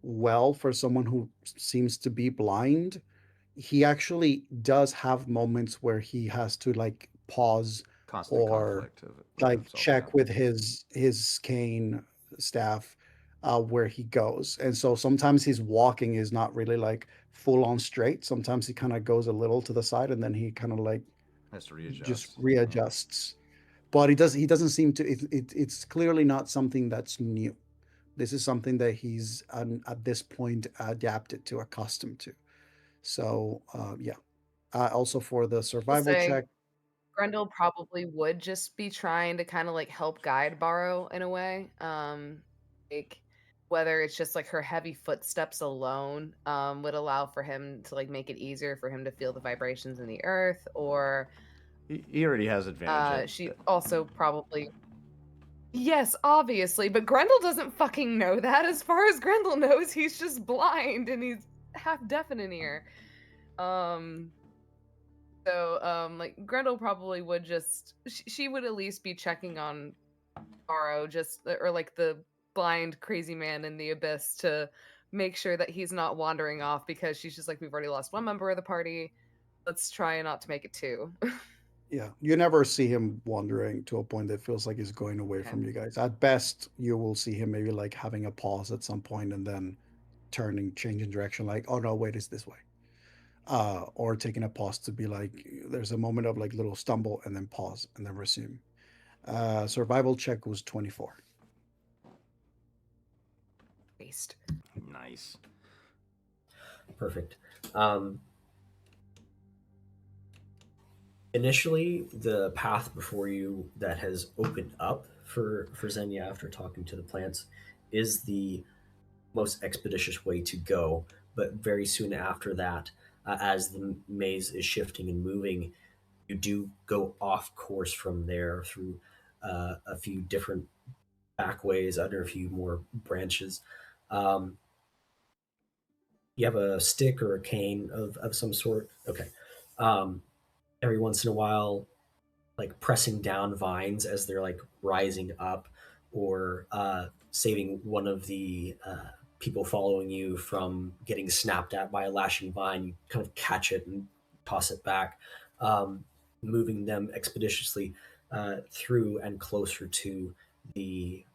well for someone who seems to be blind, he actually does have moments where he has to like pause Constant or conflict with like himself. Yeah. check with his cane staff where he goes. And so sometimes his walking is not really like full on straight. Sometimes he kind of goes a little to the side and then he kind of like Has to just readjust. Yeah. readjusts. But he doesn't seem to it's clearly not something that's new. This is something that he's at this point adapted to, accustomed to. So yeah. Also for the I'll survival say check, Grendel probably would just be trying to kind of like help guide Borrow in a way. Like whether it's just like her heavy footsteps alone would allow for him to like make it easier for him to feel the vibrations in the earth, or He already has advantage she also probably. Yes, obviously, but Grendel doesn't fucking know that. As far as Grendel knows, he's just blind and he's half deaf in an ear. Um, like Grendel probably would just she would at least be checking on Borrow, just or like the blind crazy man in the abyss, to make sure that he's not wandering off, because she's just like, we've already lost one member of the party. Let's try not to make it two. yeah, you never see him wandering to a point that feels like he's going away Okay. from you guys. At best, you will see him maybe like having a pause at some point and then changing direction, like, oh no, wait, it's this way. Or taking a pause to be like, there's a moment of like little stumble and then pause and then resume. Survival check was 24. Waste. Nice. Perfect. Initially, the path before you that has opened up for Xenia after talking to the plants is the most expeditious way to go. But very soon after that, as the maze is shifting and moving, you do go off course from there through a few different back ways, under a few more branches. Um, you have a stick or a cane of some sort. Okay. Um, every once in a while, like pressing down vines as they're like rising up, or saving one of the people following you from getting snapped at by a lashing vine. You kind of catch it and toss it back, moving them expeditiously through and closer to the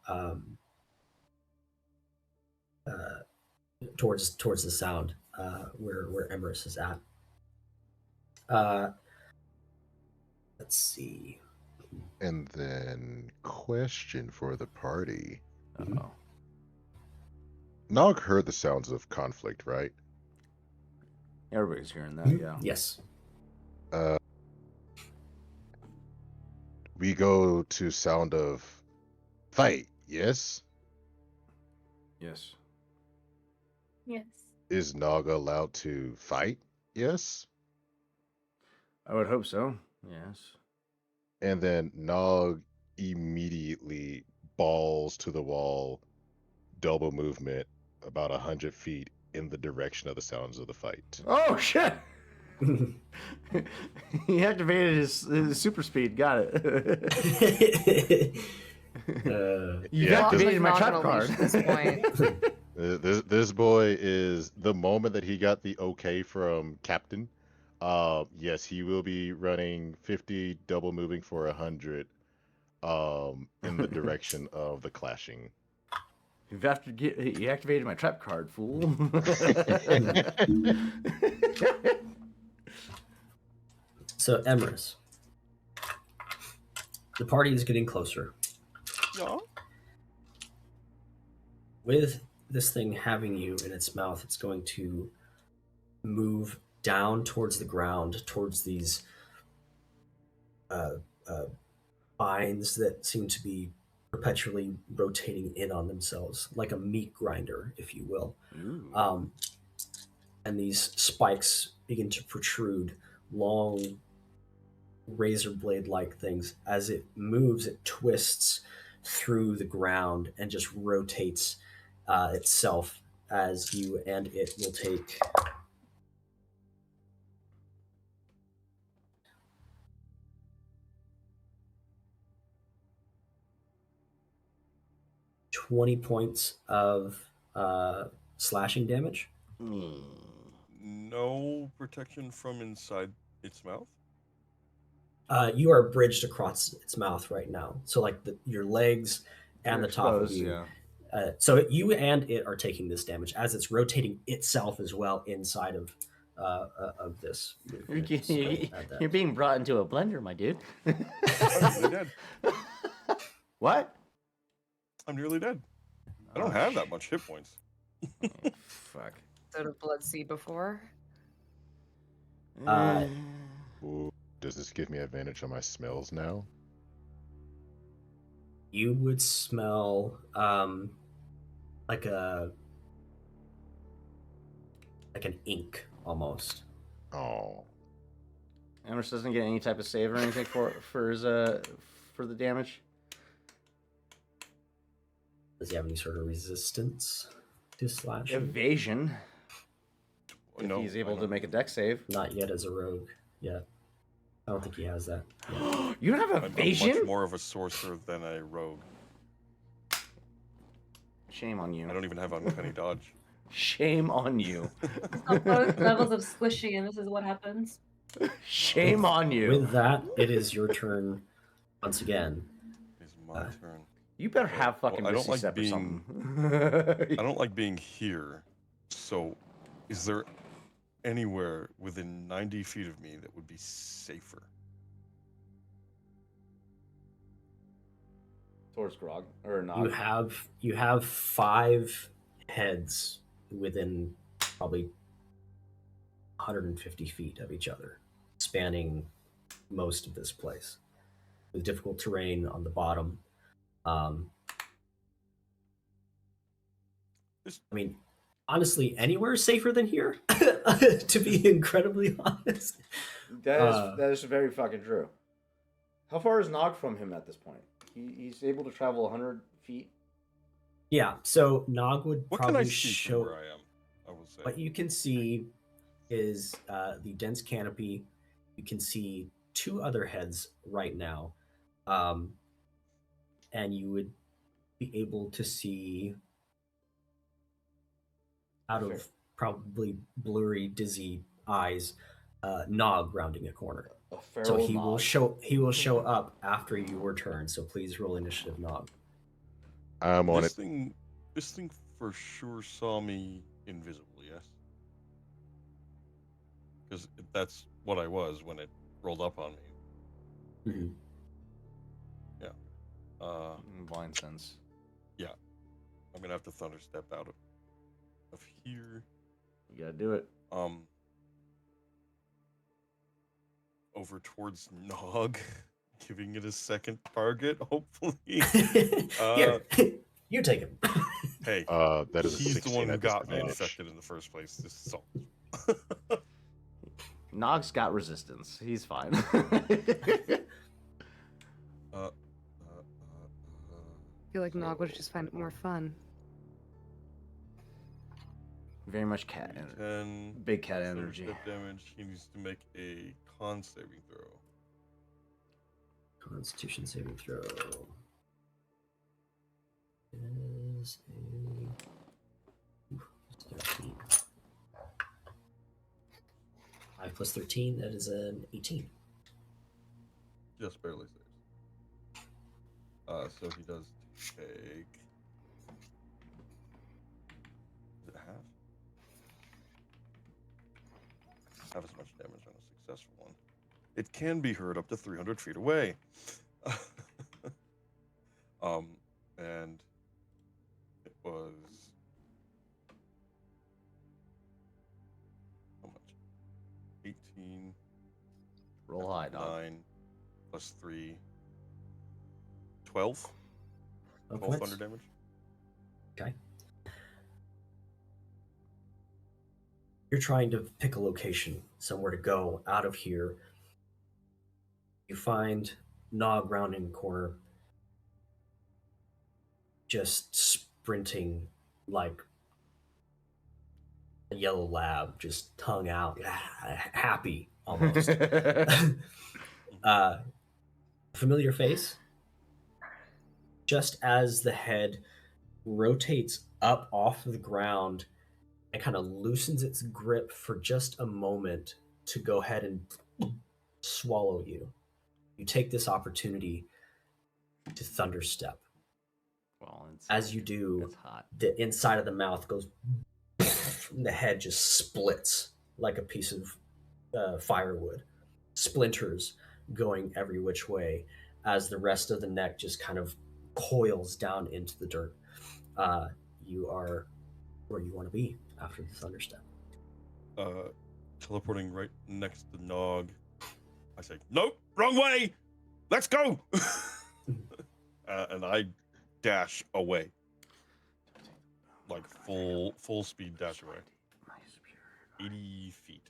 towards the sound where Emerus is at. Let's see. And then, question for the party. Uh-oh. Nog heard the sounds of conflict, right? Everybody's hearing that, yeah. Yes. We go to sound of fight, yes? Yes. Yes. Is Nog allowed to fight? Yes? I would hope so. Yes. And then Nog immediately balls to the wall, double movement, about 100 feet in the direction of the sounds of the fight. Oh shit! He activated his super speed. Got it. You Yeah, activated my Not trap gonna card. leash at this point. This boy is, the moment that he got the okay from Captain, yes, he will be running 50, double moving for 100, in the direction of the clashing. You activated my trap card, fool. So, Emerus, the party is getting closer. Yeah. With this thing having you in its mouth, it's going to move down towards the ground, towards these vines that seem to be perpetually rotating in on themselves, like a meat grinder, if you will. And these spikes begin to protrude, long razor blade like things. As it moves, it twists through the ground and just rotates itself, as you and it will take 20 points of slashing damage. No protection from inside its mouth? You are bridged across its mouth right now. So, like, your legs and You're the top of exposed, you. yeah. So you and it are taking this damage as it's rotating itself as well inside of this. You're being brought into a blender, my dude. I'm nearly dead. What? I'm nearly dead. I don't have that much hit points. Fuck. Sort of blood sea before. Ooh, does this give me advantage on my smells now? You would smell like an ink almost. Oh. Emerson doesn't get any type of save or anything for his for the damage. Does he have any sort of resistance to slashing? Evasion. If No, he's I able to don't. make a deck save. Not yet as a rogue. Yet. I don't think he has that. You don't have I'm evasion? much more of a sorcerer than a rogue. Shame on you. I don't even have uncanny dodge. Shame on you. Got both levels of squishy, and this is what happens. Shame on you. With that, it is your turn once again. It's my turn. You better have fucking I don't Misty like Step or being- something. I don't like being here. So, is there anywhere within 90 feet of me that would be safer? Towards Grog or not? You have 5 heads within probably 150 feet of each other, spanning most of this place, with difficult terrain on the bottom. I mean, honestly, anywhere is safer than here. To be incredibly honest, That is very fucking true. How far is Nog from him at this point? He's able to travel 100 feet. yeah. So Nog would What can probably I see from show. where I am? I will say. What you can see is the dense canopy. You can see 2 other heads right now, and you would be able to see out Fair. of probably blurry, dizzy eyes, Nog rounding a corner. A feral So he Nog. will show up after your turn. So please roll initiative, Nog. I'm on this it. thing for sure saw me invisible, yes. Because that's what I was when it rolled up on me. Mhm. Yeah. Blind sense. Yeah. I'm gonna have to thunder step out of here. You gotta do it. Over towards Nog, giving it a second target, hopefully. Here, you take him. Hey, That is a he's the 16 one who at got me disadvantage. infected in the first place. This is all. Nog's got resistance. He's fine. I feel like Nog would just find it more fun. Very much cat energy. 10 Big cat thunder energy. step damage. He needs to make a con saving throw. Constitution saving throw. Is a 13. 5 plus 13, that is an 18. Just barely saves. So he does take. Is it half? Half as much damage on a successful one. It can be heard up to 300 feet away. And it was how much? 18 Roll high, Nog. 9 plus 3 12. 12 points. thunder damage. Okay. You're trying to pick a location, somewhere to go out of here. You find Nog rounding the corner, just sprinting like a yellow lab, just tongue out, happy almost. Familiar face. Just as the head rotates up off the ground and kind of loosens its grip for just a moment to go ahead and swallow you, you take this opportunity to thunderstep. Well, it's, As you do, it's hot. the inside of the mouth goes, and the head just splits like a piece of firewood, splinters going every which way, as the rest of the neck just kind of coils down into the dirt. You are where you want to be after the thunderstep. Teleporting right next to Nog. I say, nope, wrong way. Let's go. And I dash away, like full speed dash away. 80 feet.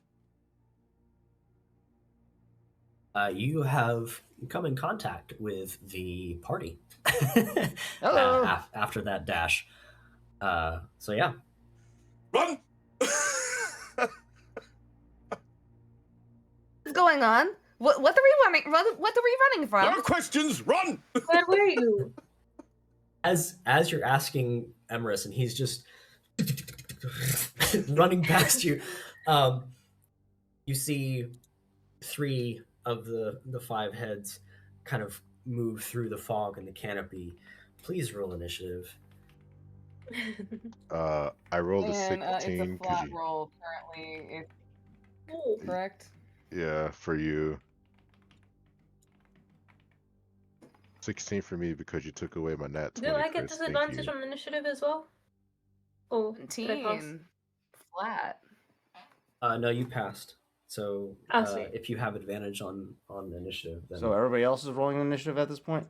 You have come in contact with the party. Hello. After that dash. So yeah. Run! What's going on? What are we running? What are we running from? No questions, run! Where were you? As you're asking Emerus, and he's just running past you, you see 3 of the 5 heads kind of move through the fog and the canopy. Please roll initiative. I rolled a And 16. it's a 'cause flat you- roll currently. It's Oh, correct. Yeah, for you. 16 for me because you took away my nat 20. do I get Chris. Thank disadvantage you. on initiative as well? Oh, did I pass? 17. Flat. No, you passed. So Oh, sweet. if you have advantage on initiative, then So everybody else is rolling initiative at this point?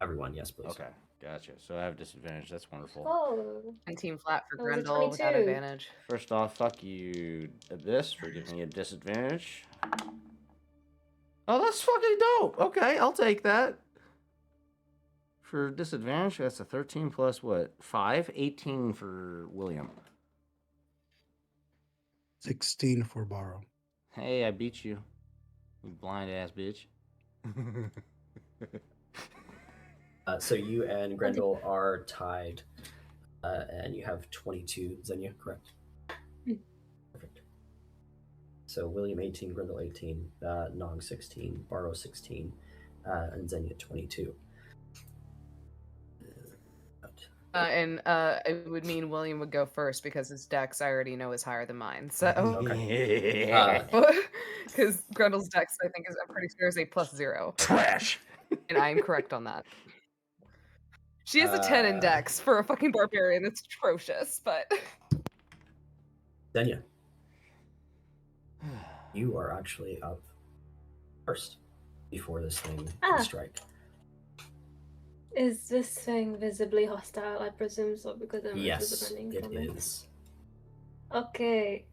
everyone, yes, please. Okay, gotcha. So I have disadvantage. That's wonderful. Oh, 19 flat for That was a Grendel without 22. advantage. First off, fuck you, Abyss, for giving me a disadvantage. Oh, that's fucking dope. Okay, I'll take that. For disadvantage, that's a 13 plus what? 5? 18 for William. 16 for Borrow. Hey, I beat you. You blind ass bitch. So you and Grendel are tied, and you have 22. Xenia, correct? Mm. Perfect. So William 18, Grendel 18, Nog 16, Barrow 16, and Xenia 22. And it would mean William would go first because his dex I already know is higher than mine. So, because Grendel's dex I think I'm pretty sure is a +0, Trash. and I am correct on that. She has a 10 in dex for a fucking barbarian. That's atrocious, but Denya, you are actually up first before this thing can strike. Is this thing visibly hostile, I presume so, because Emrys is Yes, running it from it? is. Okay,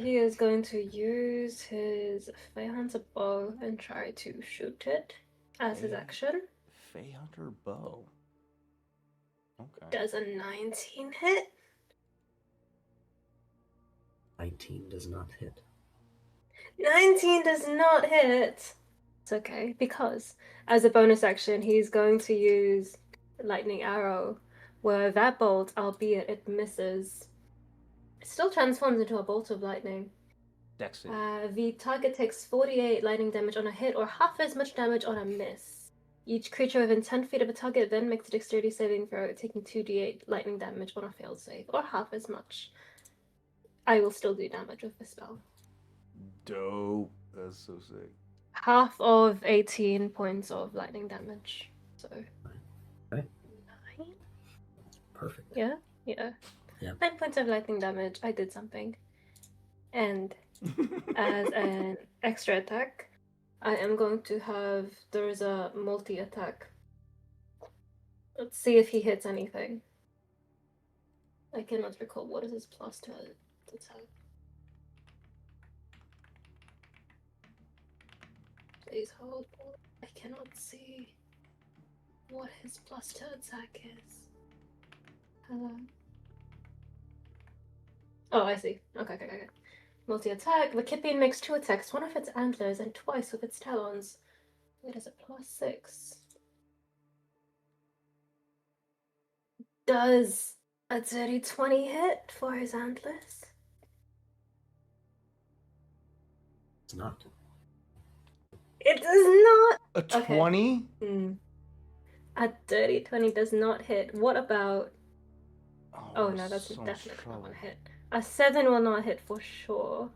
he is going to use his Fey Hunter bow and try to shoot it as his Fey- action. Fey Hunter bow. Okay. Does a 19 hit? 19 does not hit. 19 does not hit! It's okay, because as a bonus action, he's going to use Lightning Arrow, where that bolt, albeit it misses, still transforms into a bolt of lightning. Dex it. The target takes 48 lightning damage on a hit or half as much damage on a miss. Each creature within 10 feet of a target then makes a dexterity saving throw, taking 2d8 lightning damage on a failed save, or half as much. I will still do damage with the spell. Dope. That's so sick. Half of 18 points of lightning damage. So. Okay. 9? Perfect. Yeah? Yeah. 9 points of lightning damage. I did something. And as an extra attack, I am going to have. There's a multi attack. Let's see if he hits anything. I cannot recall what is his plus to attack. Please hold. I cannot see what his plus to attack is. Hello. Oh, I see. Okay. Multi attack. The Kipian makes 2 attacks, one with its antlers and twice with its talons. It is a +6. Does a dirty 20 hit for his antlers? It's not. It does not. A 20? A dirty 20 does not hit. What about? Oh no, that's so definitely not trouble. gonna hit. A 7 will not hit for sure.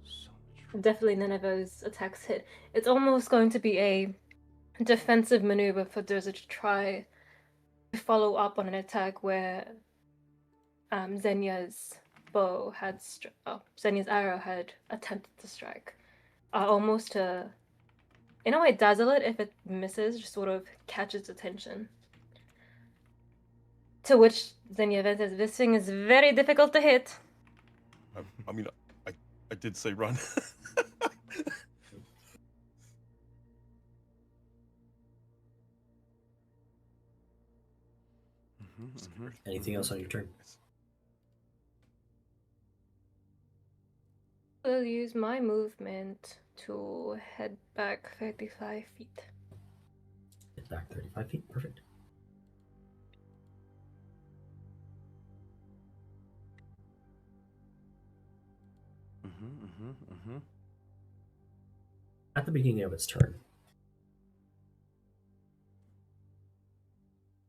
So much trouble. Definitely none of those attacks hit. It's almost going to be a defensive maneuver for Durza to try to follow up on an attack where Zenya's bow had Zenya's arrow had attempted to strike. Almost to, in a way, dazzle it if it misses, just sort of catches attention. To which Zenya then says, "This thing is very difficult to hit." I mean, I did say run. Anything else on your turn? I'll use my movement to head back 35 feet. Get back 35 feet. Perfect. At the beginning of its turn,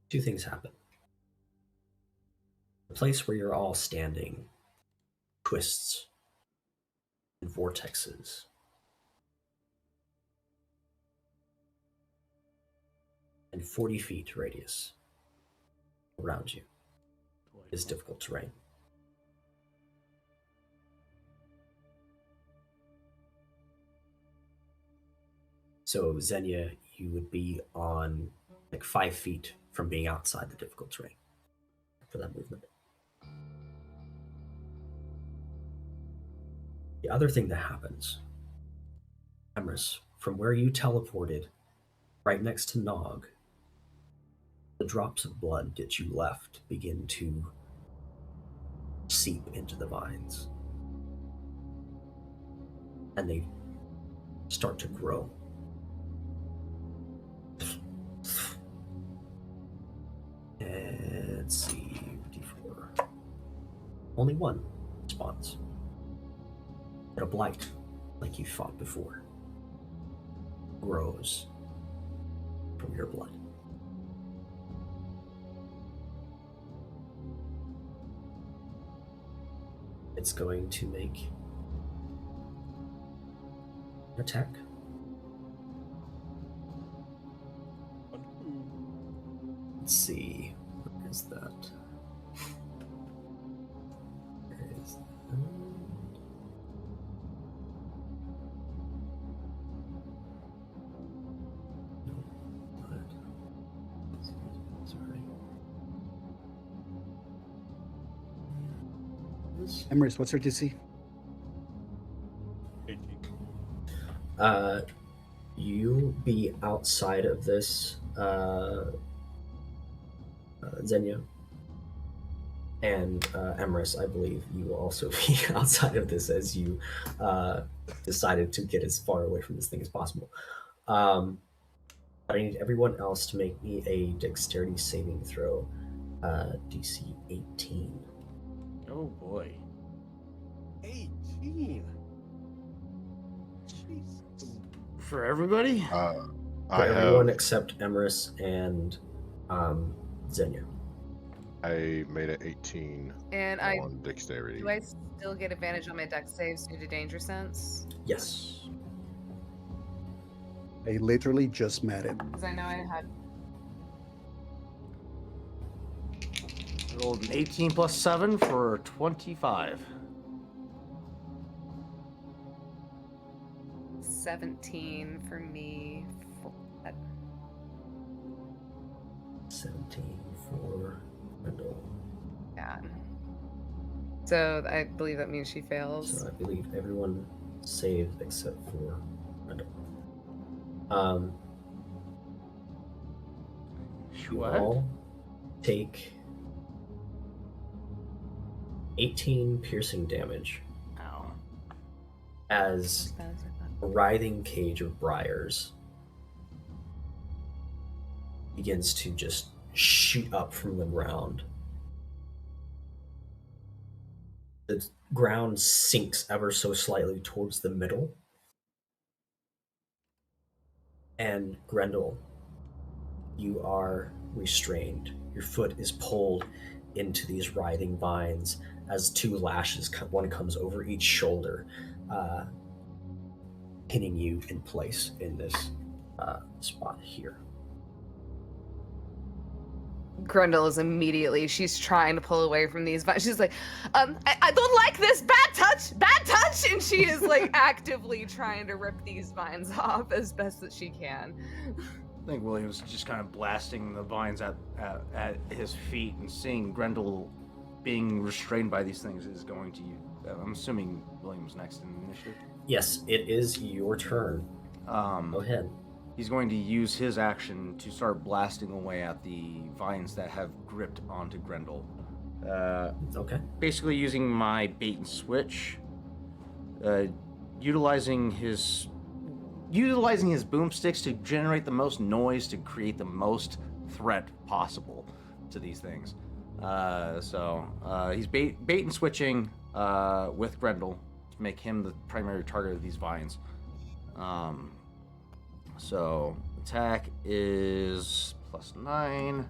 2 things happen. The place where you're all standing twists and vortexes. And 40 feet radius around you is difficult terrain. So Xenia, you would be on like 5 feet from being outside the difficult terrain for that movement. The other thing that happens, Emrys, from where you teleported, right next to Nog, the drops of blood that you left begin to seep into the vines. And they start to grow. And let's see, D4. Only one spawns. But a blight, like you fought before, grows from your blood. it's going to make an attack. Let's see. Where is that? Where is that? No, what? Sorry. Emrys, what's her DC? 18. You'll be outside of this, Xenia. And Emrys, I believe you will also be outside of this as you decided to get as far away from this thing as possible. But I need everyone else to make me a dexterity saving throw, DC 18. Oh boy. 18. Jesus. For everybody? For I everyone have. except Emrys and Xenia. I made an 18 And on dexterity. do I still get advantage on my dex saves due to danger sense? Yes. I literally just met it. Because I know I had. Rolled an 18 plus 7 for 25. 17 for me. For that. 17 for Grendel. Yeah. So I believe that means she fails. So I believe everyone saved except for Grendel. You What? all take 18 piercing damage Ow. as a writhing cage of briars begins to just shoot up from the ground. The ground sinks ever so slightly towards the middle. And Grendel, you are restrained. Your foot is pulled into these writhing vines as two lashes, one comes over each shoulder, pinning you in place in this spot here. Grendel is immediately, she's trying to pull away from these vines. She's like, I don't like this, bad touch, and she is like actively trying to rip these vines off as best that she can. I think William's just kind of blasting the vines at his feet, and seeing Grendel being restrained by these things is going to. I'm assuming William's next in initiative. Yes, it is your turn. Go ahead. He's going to use his action to start blasting away at the vines that have gripped onto Grendel. Okay. Basically using my bait and switch, utilizing his boomsticks to generate the most noise to create the most threat possible to these things. So he's bait and switching with Grendel to make him the primary target of these vines. So attack is +9.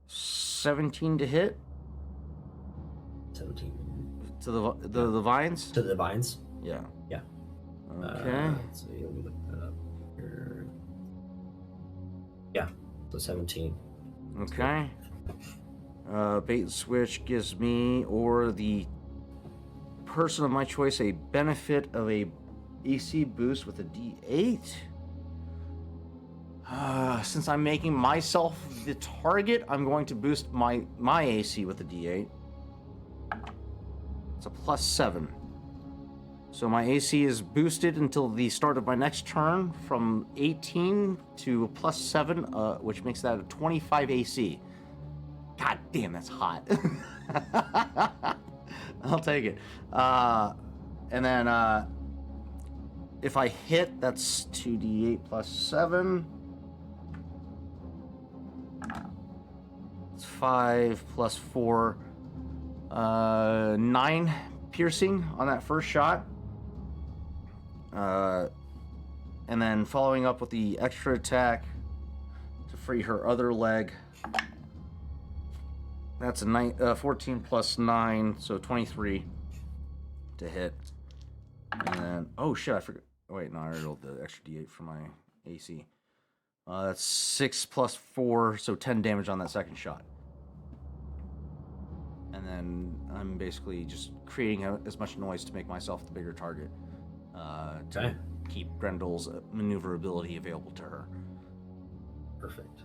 17 to hit 17. to the vines. To the vines? Yeah. Yeah. Okay. Let's see, let me look that up here. Yeah, so 17. Okay. Bait and switch gives me or the person of my choice a benefit of a AC boost with a D8. Since I'm making myself the target, I'm going to boost my AC with a D8. It's a +7. So my AC is boosted until the start of my next turn from 18 to a +7, which makes that a 25 AC. God damn, that's hot. I'll take it. And then if I hit, that's 2d8 +7. It's 5 + 4. 9 piercing on that first shot. And then following up with the extra attack free her other leg. That's a 14 plus 9, so 23 to hit. And then, oh shit, I forgot. Oh, wait, no, I already rolled the extra d8 for my AC. That's 6 plus 4, so 10 damage on that second shot. And then I'm basically just creating as much noise to make myself the bigger target. To keep Grendel's maneuverability available to her. Perfect.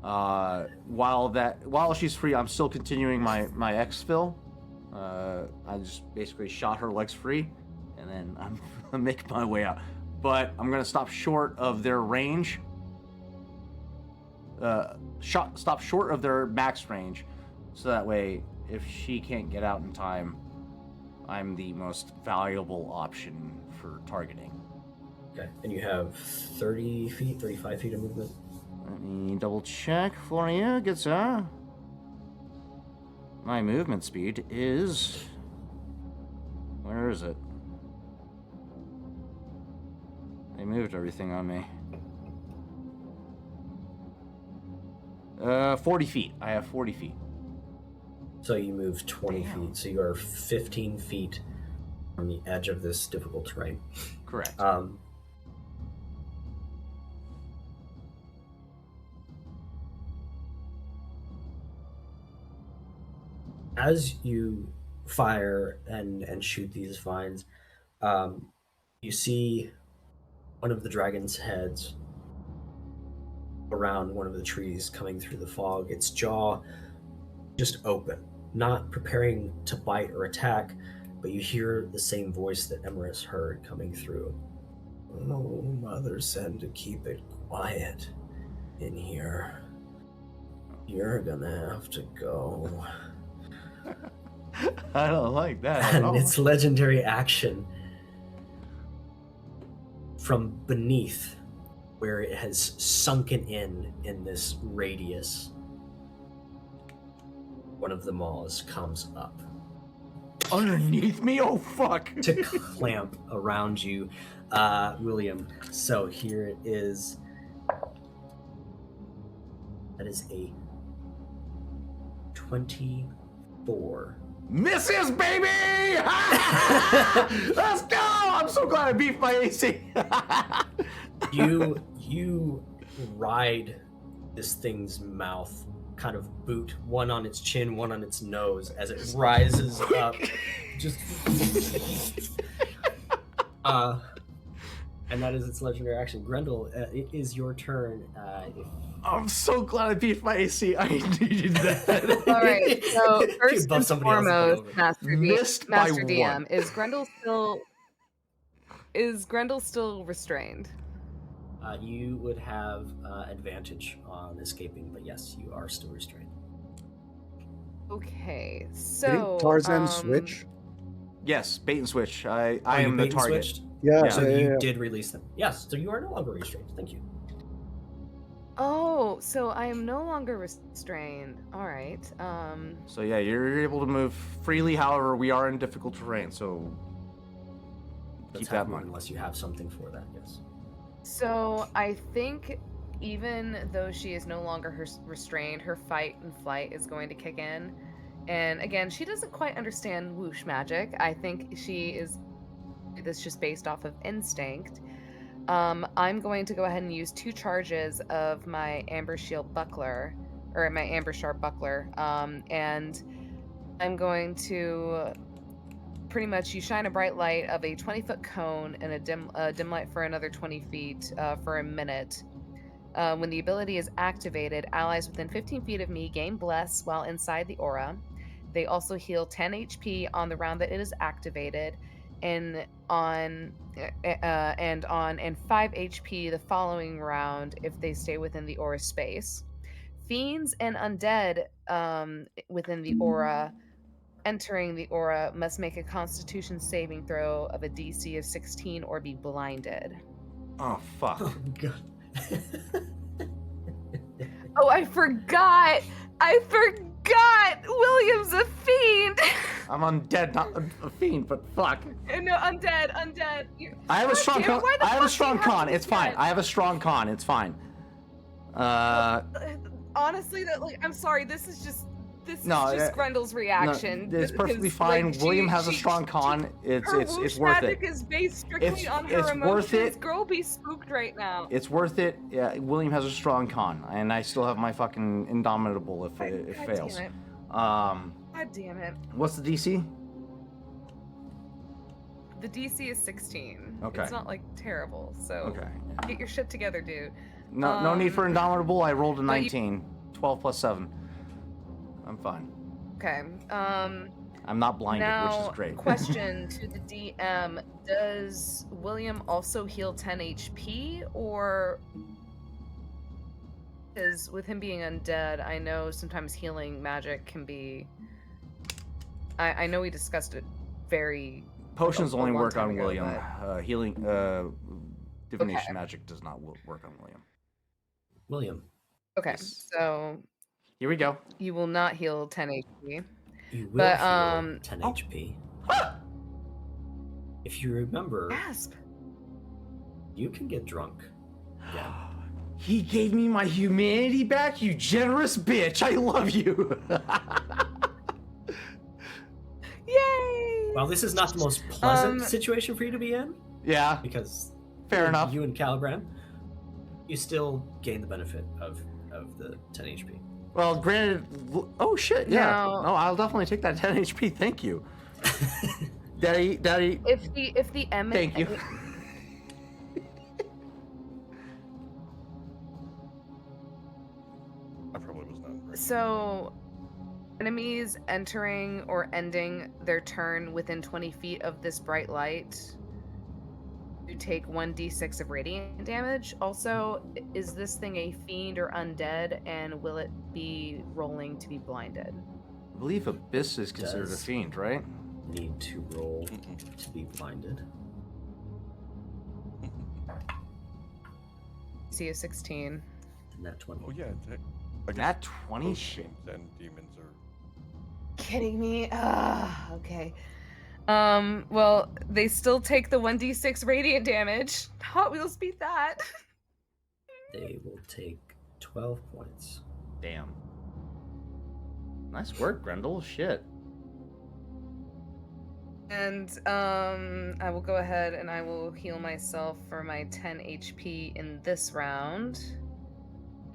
While she's free, I'm still continuing my exfil. I just basically shot her legs free, and then I'm making my way out. But I'm gonna stop short of their range. Stop short of their max range, so that way, if she can't get out in time, I'm the most valuable option for targeting. Okay, and you have 30 feet, 35 feet of movement. Let me double check for you, good sir. My movement speed is... Where is it? They moved everything on me. 40 feet. I have 40 feet. So you move 20 Damn. feet, so you are 15 feet from the edge of this difficult terrain. Correct. As you fire and shoot these vines, you see one of the dragon's heads around one of the trees coming through the fog, its jaw just open, not preparing to bite or attack, but you hear the same voice that Emerus heard coming through. Oh, Mother said to keep it quiet in here. You're gonna have to go. I don't like that at And all. its legendary action from beneath, where it has sunken in this radius, one of the maws comes up Underneath me? Oh, fuck. to clamp around you, William. So here it is. That is a 24. Misses, baby! Let's go! I'm so glad I beat my AC. You ride this thing's mouth, kind of boot, one on its chin, one on its nose, as it rises up. Just and that is its legendary action. Grendel, it is your turn. I'm so glad I beat my AC. I needed that. All right. So first buff and somebody else and get foremost, over it. Missed by Master DM, one. is Grendel still restrained? You would have advantage on escaping, but yes, you are still restrained. Okay. Didn't So Tarzan switch? Yes, bait and switch. I You am the bait and target. switched? Yeah, So yeah, you yeah. did release them. Yes, so you are no longer restrained. Thank you. Oh, so I am no longer restrained. All right. So yeah, you're able to move freely. However, we are in difficult terrain, so That's keep that half in move mind. unless you have something for that, yes. So I think even though she is no longer restrained, her fight and flight is going to kick in. And again, she doesn't quite understand whoosh magic. I think she is this just based off of instinct. I'm going to go ahead and use 2 charges of my Amber Shield Buckler, or my Amber Sharp Buckler, and I'm going to pretty much you shine a bright light of a 20-foot cone and a dim light for another 20 feet for a minute. When the ability is activated, allies within 15 feet of me gain Bless while inside the aura. They also heal 10 HP on the round that it is activated, and 5 HP the following round if they stay within the aura space. Fiends and undead within the aura entering the aura must make a Constitution saving throw of a DC of 16 or be blinded. Oh fuck. Oh, God. Oh, I forgot! William's a fiend! I'm undead, not a fiend, but fuck. No, undead. I have a strong con. Why the I have a fuck strong do you have con. to be It's fine. dead? I have a strong con. It's fine. Honestly, that I'm sorry. This is just No, Grendel's reaction. it's perfectly fine. William has a strong con. It's worth it. Magic is based strictly on her it's emotions. worth it. Girl, be spooked right now. It's worth it. Yeah, William has a strong con, and I still have my fucking indomitable if it God fails. Damn it. God damn it. What's the DC? The DC is 16. Okay. It's not terrible. So Okay. Yeah. get your shit together, dude. No need for indomitable. I rolled a but you- 19. 12 plus 7. I'm fine. Okay. I'm not blinded, Now, which is great. question to the DM: does William also heal 10 HP, or because with him being undead, I know sometimes healing magic can be. I know we discussed it very. Potions a only long work time on ago, William. but- Healing, divination Okay. magic does not work on William. William, Okay, Yes. so Here we go. you will not heal 10 HP. you will But, heal 10 oh. HP. If you remember, Gasp! you can get drunk. Yeah. He gave me my humanity back, you generous bitch. I love you. Yay! Well, this is not the most pleasant Um, situation for you to be in, Yeah, because fair enough. you and Caliban, you still gain the benefit of the 10 HP. Well, granted. Oh shit. Yeah. Now- No, I'll definitely take that 10 HP. Thank you, Daddy. If the M. Thank you. I probably was not ready. So, enemies entering or ending their turn within 20 feet of this bright light to take 1d6 of radiant damage. Also, is this thing a fiend or undead, and will it be rolling to be blinded? I believe Abyss is considered a Does- fiend, right? Need to roll Mm-mm. to be blinded. See a 16. And that 20. Oh yeah, I guess Nat 20 both shit. fiends and demons are. Kidding me? Ah, okay. Well, they still take the 1d6 radiant damage. Hot Wheels beat that. They will take 12 points. Damn. Nice work, Grendel. Shit. And I will go ahead and I will heal myself for my 10 HP in this round.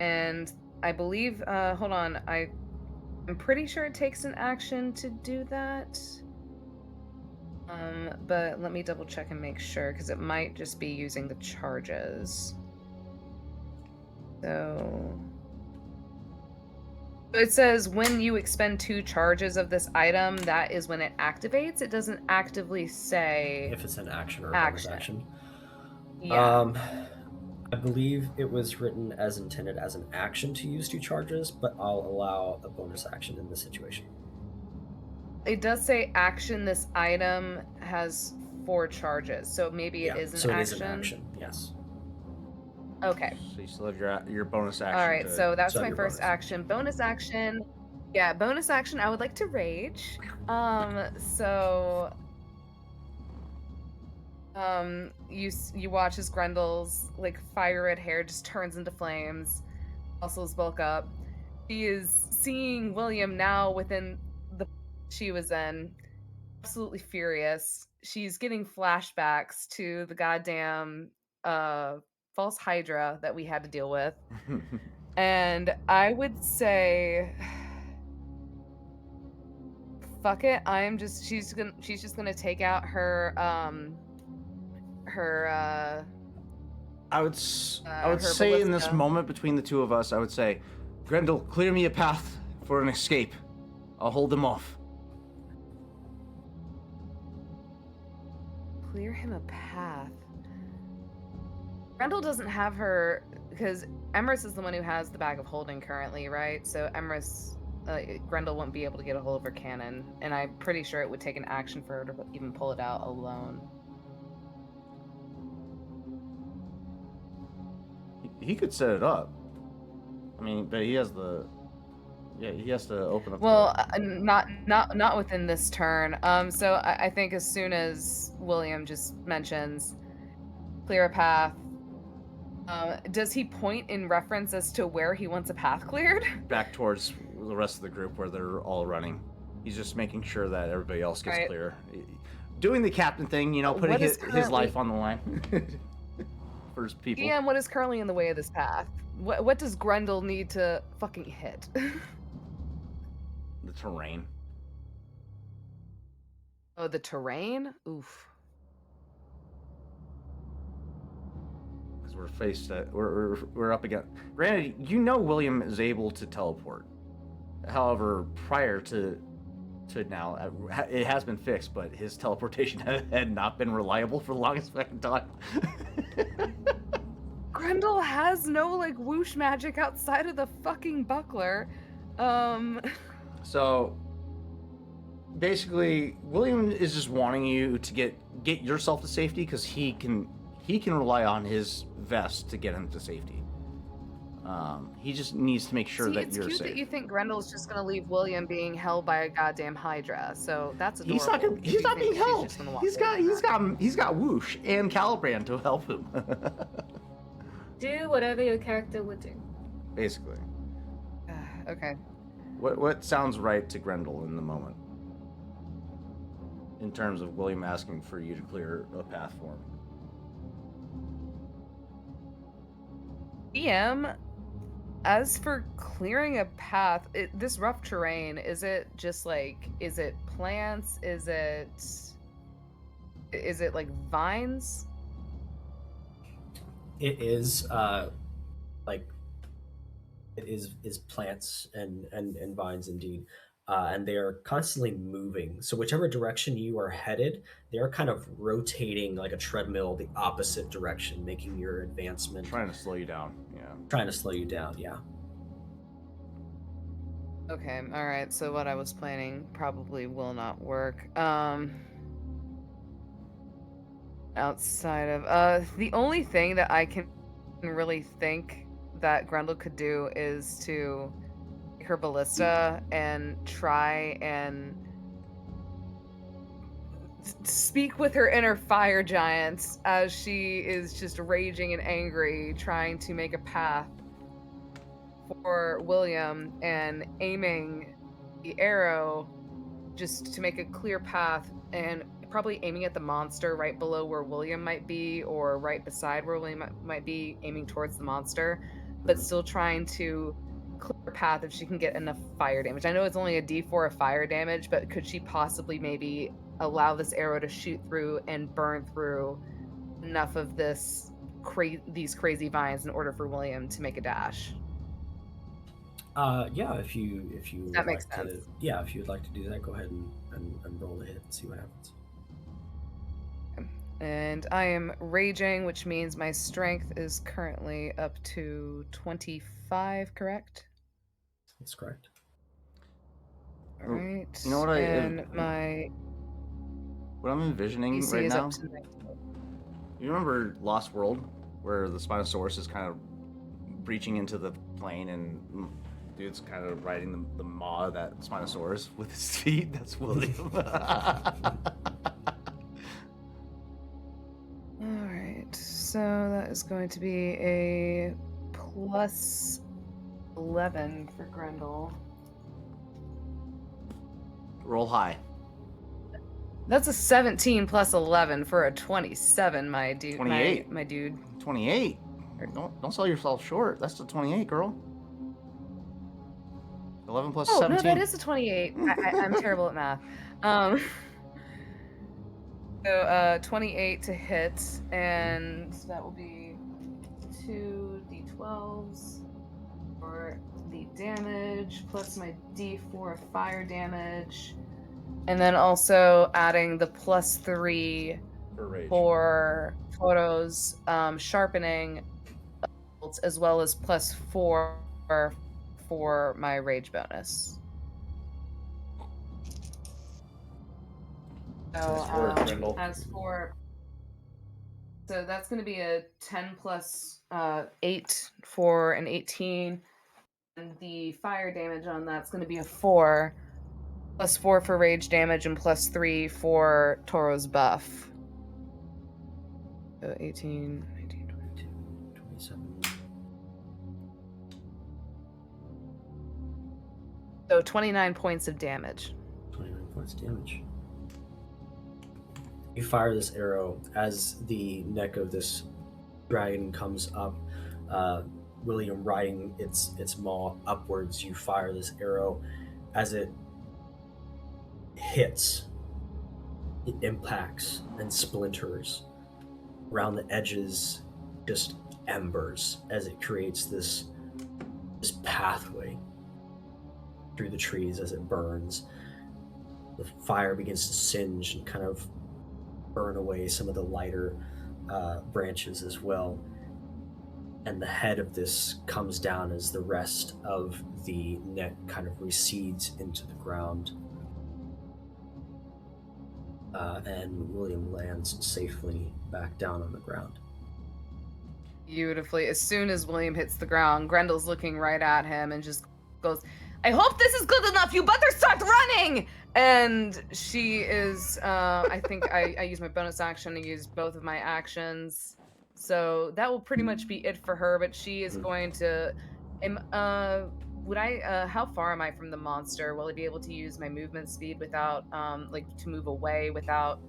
And I believe, hold on, I'm pretty sure it takes an action to do that. But let me double check and make sure, because it might just be using the charges. So it says when you expend 2 charges of this item, that is when it activates. It doesn't actively say. If it's an action or a bonus Action. action. Yeah. I believe it was written as intended as an action to use 2 charges, but I'll allow a bonus action in this situation. It does say action. This item has 4 charges, so maybe it is an so action. it is an action, yes. Okay. So you still have your bonus action. All right. So that's so my your first bonus. action. Bonus action. Yeah, bonus action. I would like to rage. So. You watch as Grendel's fire red hair just turns into flames. Muscles bulk up. She is seeing William now within the she was in. Absolutely furious. She's getting flashbacks to the goddamn false Hydra that we had to deal with. And I would say fuck it. She's just gonna take out her I would her say in this ballista. moment between the two of us, I would say, Grendel, clear me a path for an escape. I'll hold them off. Clear him a path. Grendel doesn't have her, because Emrys is the one who has the bag of holding currently, right? So Emrys, Grendel won't be able to get a hold of her cannon, and I'm pretty sure it would take an action for her to even pull it out alone. He could set it up. I mean, but he has the. Yeah, he has to open up. Well, not within this turn. So I think as soon as William just mentions clear a path, Does he point in reference as to where he wants a path cleared? Back towards the rest of the group where they're all running. He's just making sure that everybody else gets Right. clear. Doing the captain thing, you know, putting What is his life on the line for his people. DM, what is currently in the way of this path? What does Grendel need to fucking hit? The terrain. Oh, the terrain? Oof. Because we're faced at, we're up against. Granted, you know William is able to teleport. However, prior to now, it has been fixed, but his teleportation had not been reliable for the longest fucking time. Grendel has no like whoosh magic outside of the fucking buckler. So basically, William is just wanting you to get yourself to safety because he can rely on his vest to get him to safety. He just needs to make sure that it's you're cute safe. that you think Grendel's just gonna leave William being held by a goddamn Hydra. So that's adorable. He's not being held. Just gonna walk He's got Whoosh and Calibrand to help him. Do whatever your character would do. Basically. Okay. What sounds right to Grendel in the moment? In terms of William asking for you to clear a path for him. DM, as for clearing a path, this rough terrain, is it just like, is it plants? Is it like vines? It is like it is plants and vines indeed, and they are constantly moving. So whichever direction you are headed, they are kind of rotating like a treadmill the opposite direction, making your advancement. Trying to slow you down. Yeah. Trying to slow you down. Yeah. Okay, all right. So what I was planning probably will not work. Outside of the only thing that I can really think that Grendel could do is to take her ballista and try and speak with her inner fire giants as she is just raging and angry, trying to make a path for William and aiming the arrow just to make a clear path, and probably aiming at the monster right below where William might be, or right beside where William might be, aiming towards the monster, but still trying to clear a path if she can get enough fire damage. I know it's only a D4 of fire damage, but could she possibly maybe allow this arrow to shoot through and burn through enough of these crazy vines in order for William to make a dash? Yeah, if you That would makes like sense. if you'd like to do that, go ahead and roll the hit and see what happens. And I am raging, which means my strength is currently up to 25, correct? That's correct. All right. You know what what I'm envisioning DC right is now? up to 19. You remember Lost World, where the Spinosaurus is kind of breaching into the plane and dude's kind of riding the maw of that Spinosaurus with his feet? That's William. Alright, so that is going to be a plus 11 for Grendel. Roll high. That's a 17 plus 11 for a 27, my dude. 28. My dude. 28. Don't sell yourself short. That's the 28, girl. 11 plus Oh, 17. no, that is a 28. I'm terrible at math. So 28 to hit, and that will be 2 d12s for the damage, plus my d4 of fire damage, and then also adding the plus 3 for rage. for Photo's sharpening, as well as plus 4 for my rage bonus. So, so that's going to be a 10 plus 8 for an 18. And the fire damage on that's going to be a 4. Plus 4 for rage damage and plus 3 for Toro's buff. So 18, 19, 22, 27, So 29 points of damage. 29 points of damage. You fire this arrow as the neck of this dragon comes up. William riding its maw upwards, you fire this arrow. As it hits, it impacts and splinters. Around the edges, just embers as it creates this pathway through the trees as it burns. The fire begins to singe and kind of burn away some of the lighter branches as well. And the head of this comes down as the rest of the neck kind of recedes into the ground. And William lands safely back down on the ground. Beautifully. As soon as William hits the ground, Grendel's looking right at him and just goes, I hope this is good enough. You better start running. And she is, I think I use my bonus action to use both of my actions. So that will pretty much be it for her, but she is going to, how far am I from the monster? Will I be able to use my movement speed without, to move away without,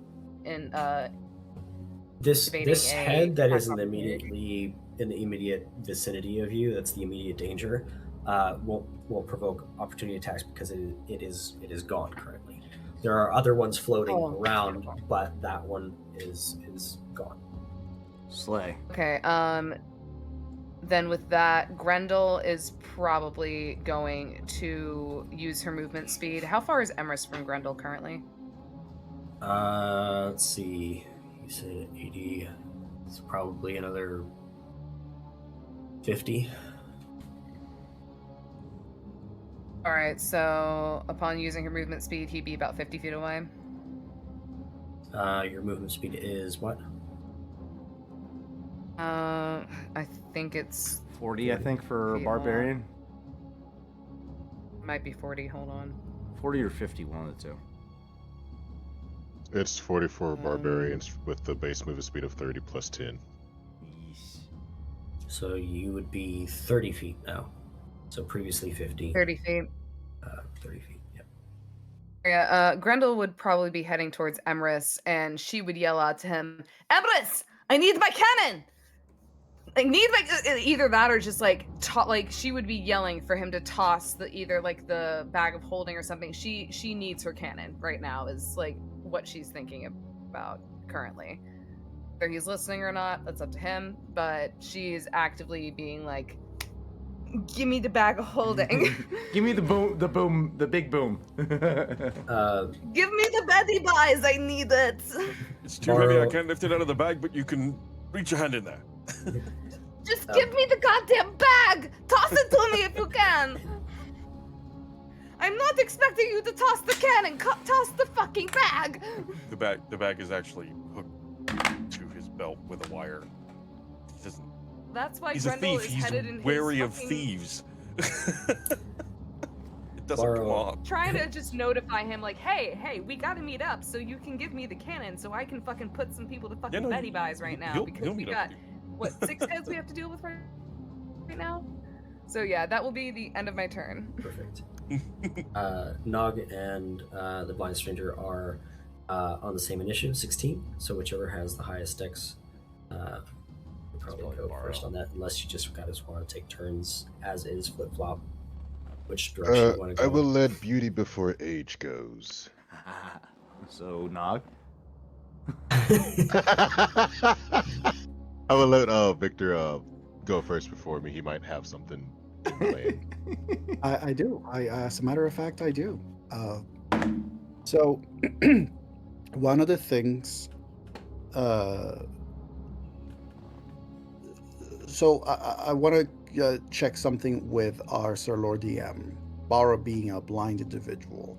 This head that is attack immediately in the immediate vicinity of you, that's the immediate danger, won't provoke opportunity attacks because it is gone currently. There are other ones floating around, but that one is gone. Slay. Okay, then with that, Grendel is probably going to use her movement speed. How far is Emrys from Grendel currently? Let's see. You said 80. It's probably another 50. Alright, so upon using her movement speed, he'd be about 50 feet away. Your movement speed is what? I think it's 40, I think, for feet Barbarian. Might be 40, hold on. 40 or 50, one of the two. It's 44 barbarians with the base movement speed of 30 plus 10. Yeesh. So you would be 30 feet now. So previously 50. 30 feet. 30 feet, yep. Yeah, Grendel would probably be heading towards Emrys, and she would yell out to him, Emrys, I need my cannon! I need my either that or just she would be yelling for him to toss the bag of holding or something. She needs her cannon right now is what she's thinking about currently. Whether he's listening or not, that's up to him. But she's actively being like, "Give me the bag of holding. Give me the big boom. Give me the Betty buys. I need it." It's too heavy. I can't lift it out of the bag, but you can reach your hand in there. Just give me the goddamn bag! Toss it to me if you can! I'm not expecting you to toss the cannon! Toss the fucking bag! The bag is actually hooked to his belt with a wire. He doesn't. That's why He's Grendel a thief. is He's headed in wary his of fucking... thieves. It doesn't come off. Trying to just notify him, like, hey, we gotta meet up so you can give me the cannon so I can fucking put some people to fucking Betty buys right now because we got... What, 6 heads we have to deal with right now? So yeah, that will be the end of my turn. Perfect. Nog and the Blind Stranger are on the same initiative, 16. So whichever has the highest dex will probably go first on that, unless you just guys want to take turns as is flip-flop. Which direction you want to go? I will let beauty before age goes. So, Nog? I will let Victor go first before me. He might have something in plan. I do. As a matter of fact, I do. So, one of the things. So I want to check something with our Sir Lord DM. Bara being a blind individual.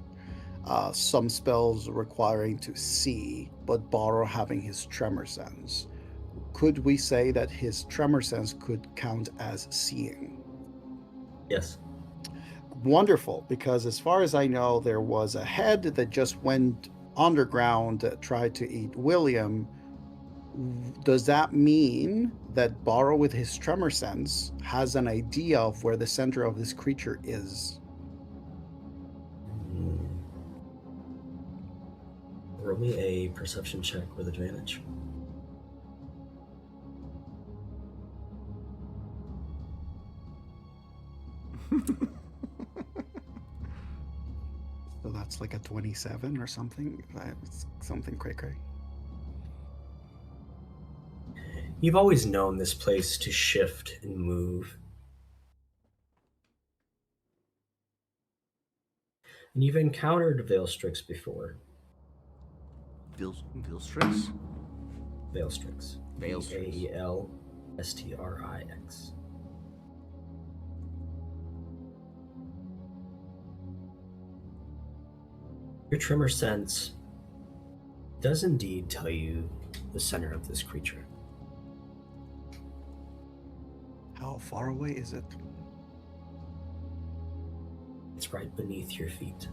Some spells requiring to see, but Bara having his tremor sense. Could we say that his tremor sense could count as seeing? Yes. Wonderful, because as far as I know, there was a head that just went underground, tried to eat William. Does that mean that Bara, with his tremor sense, has an idea of where the center of this creature is? Roll me a perception check with advantage. So that's like a 27 or something. That's something cray-cray. You've always known this place to shift and move. And you've encountered Veilstrix before. Veilstrix? Veilstrix. Veilstrix. Veilstrix. Your tremor sense does indeed tell you the center of this creature. How far away is it? It's right beneath your feet.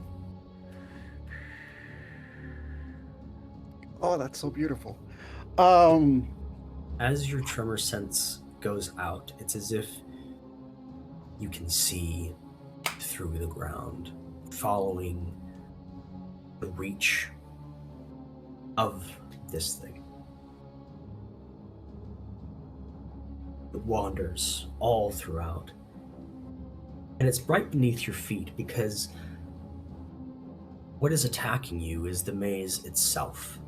Oh, that's so beautiful. As your tremor sense goes out, it's as if you can see through the ground, following the reach of this thing. It wanders all throughout. And it's right beneath your feet because what is attacking you is the maze itself.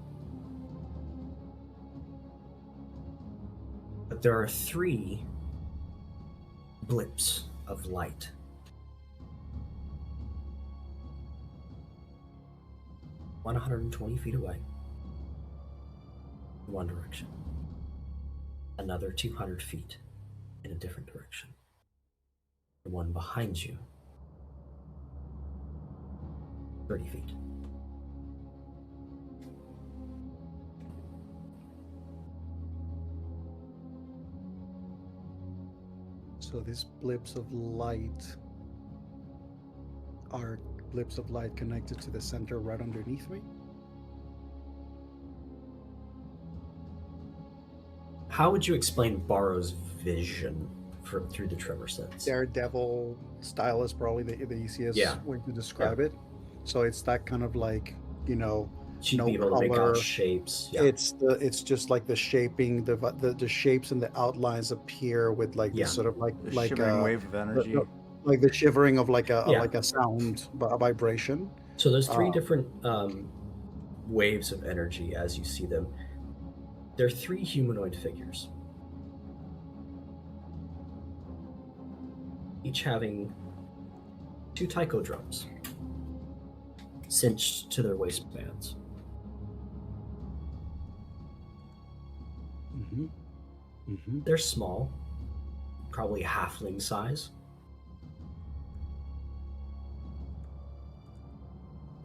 But there are 3 blips of light. One 120 feet away, in one direction. Another 200 feet in a different direction. The one behind you, 30 feet. So these blips of light are blips of light connected to the center right underneath me? How would you explain Barrow's vision through the tremor sense? Daredevil style is probably the easiest Yeah. way to describe it. So it's that kind of like, She'd no be able to make color. out shapes. Yeah. It's just like the shaping, the shapes and the outlines appear with like Yeah. this sort of like The shimmering wave of energy. like the shivering of like a Yeah. like a sound, a vibration. So there's 3 different waves of energy as you see them. They're 3 humanoid figures, each having 2 taiko drums cinched to their waistbands. Mm-hmm. Mm-hmm. They're small, probably halfling size.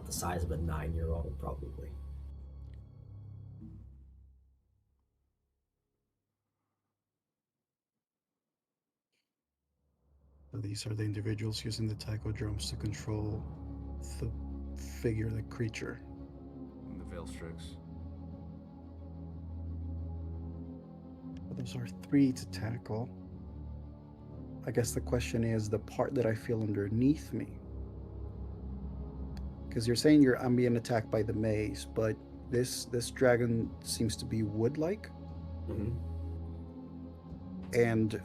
The size of a 9-year-old, probably. So these are the individuals using the taiko drums to control the figure, the creature. The Veilstrix. Those are 3 to tackle. I guess the question is the part that I feel underneath me. Because you're saying I'm being attacked by the maze, but this dragon seems to be wood-like. Mm-hmm. And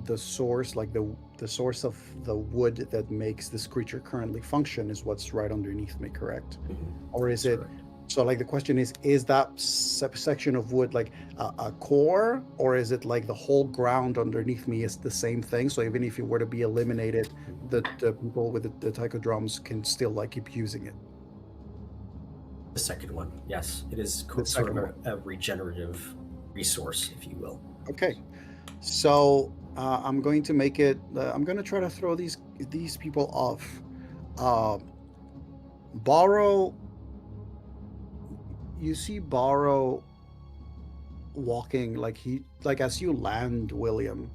the source, like the source of the wood that makes this creature currently function is what's right underneath me, correct? Mm-hmm. Or is That's it correct. so like the question is that section of wood like a core, or is it like the whole ground underneath me is the same thing, so even if it were to be eliminated, the people with the taiko drums can still like keep using it? The second one, yes. It is The sort of second a regenerative resource, if you will. Okay, so I'm going to make it. I'm going to try to throw these people off. Borrow. You see Borrow walking like as you land, William.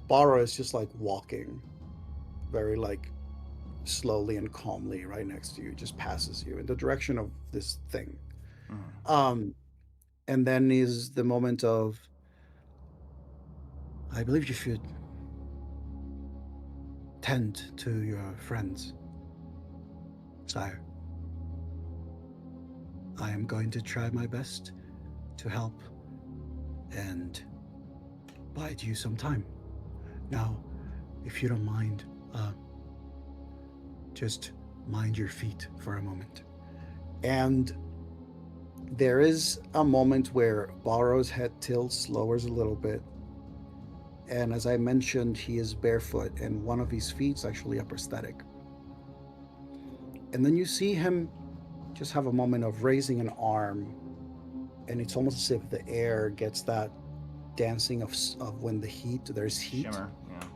Borrow is just like walking, very like slowly and calmly right next to you. Just passes you in the direction of this thing. And then is the moment of. I believe you should tend to your friends, sire. I am going to try my best to help and bide you some time. Now, if you don't mind, just mind your feet for a moment. And there is a moment where Borrow's head tilts, lowers a little bit. And as I mentioned, he is barefoot, and one of his feet is actually a prosthetic. And then you see him just have a moment of raising an arm, and it's almost as if the air gets that dancing of when there's heat. Shimmer. Yeah.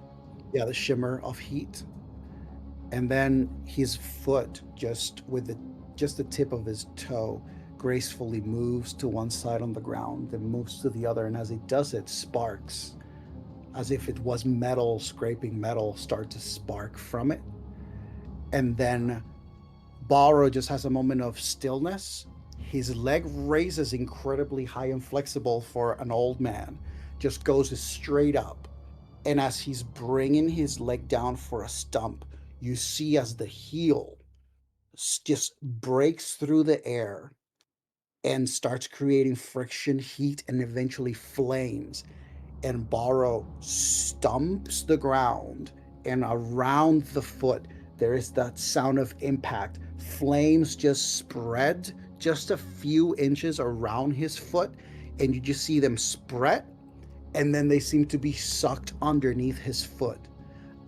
Yeah, the shimmer of heat. And then his foot, just the tip of his toe, gracefully moves to one side on the ground, then moves to the other, and as it does it, sparks, as if it was metal scraping metal, start to spark from it. And then Borrow just has a moment of stillness. His leg raises incredibly high and flexible for an old man, just goes straight up. And as he's bringing his leg down for a stump, you see as the heel just breaks through the air and starts creating friction, heat, and eventually flames. And Borrow stumps the ground, and around the foot, there is that sound of impact. Flames just spread just a few inches around his foot, and you just see them spread, and then they seem to be sucked underneath his foot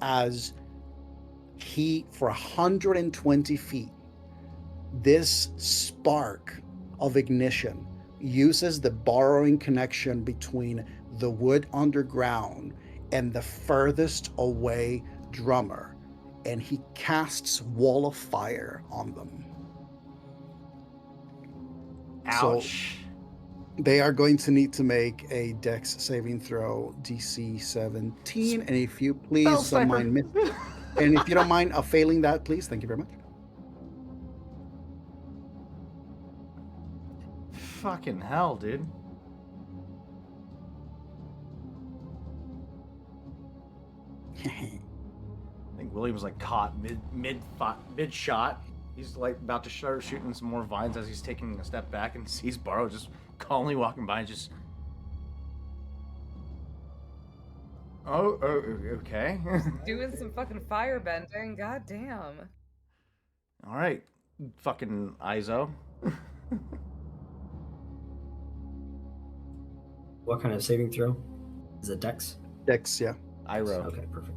as he, for 120 feet, this spark of ignition uses the borrowing connection between the wood underground and the furthest away drummer, and he casts wall of fire on them. Ouch. So they are going to need to make a Dex saving throw, DC 17, and if you Spell please don't sniper. mind and if you don't mind failing that, please, thank you very much. Fucking hell, dude. I think William was like caught mid shot. He's like about to start shooting some more vines as he's taking a step back and sees Barrow just calmly walking by and just. Oh, okay. Doing some fucking fire bending. God damn. All right, fucking Izo. What kind of saving throw? Is it Dex? Dex, yeah. Iro. Okay, perfect.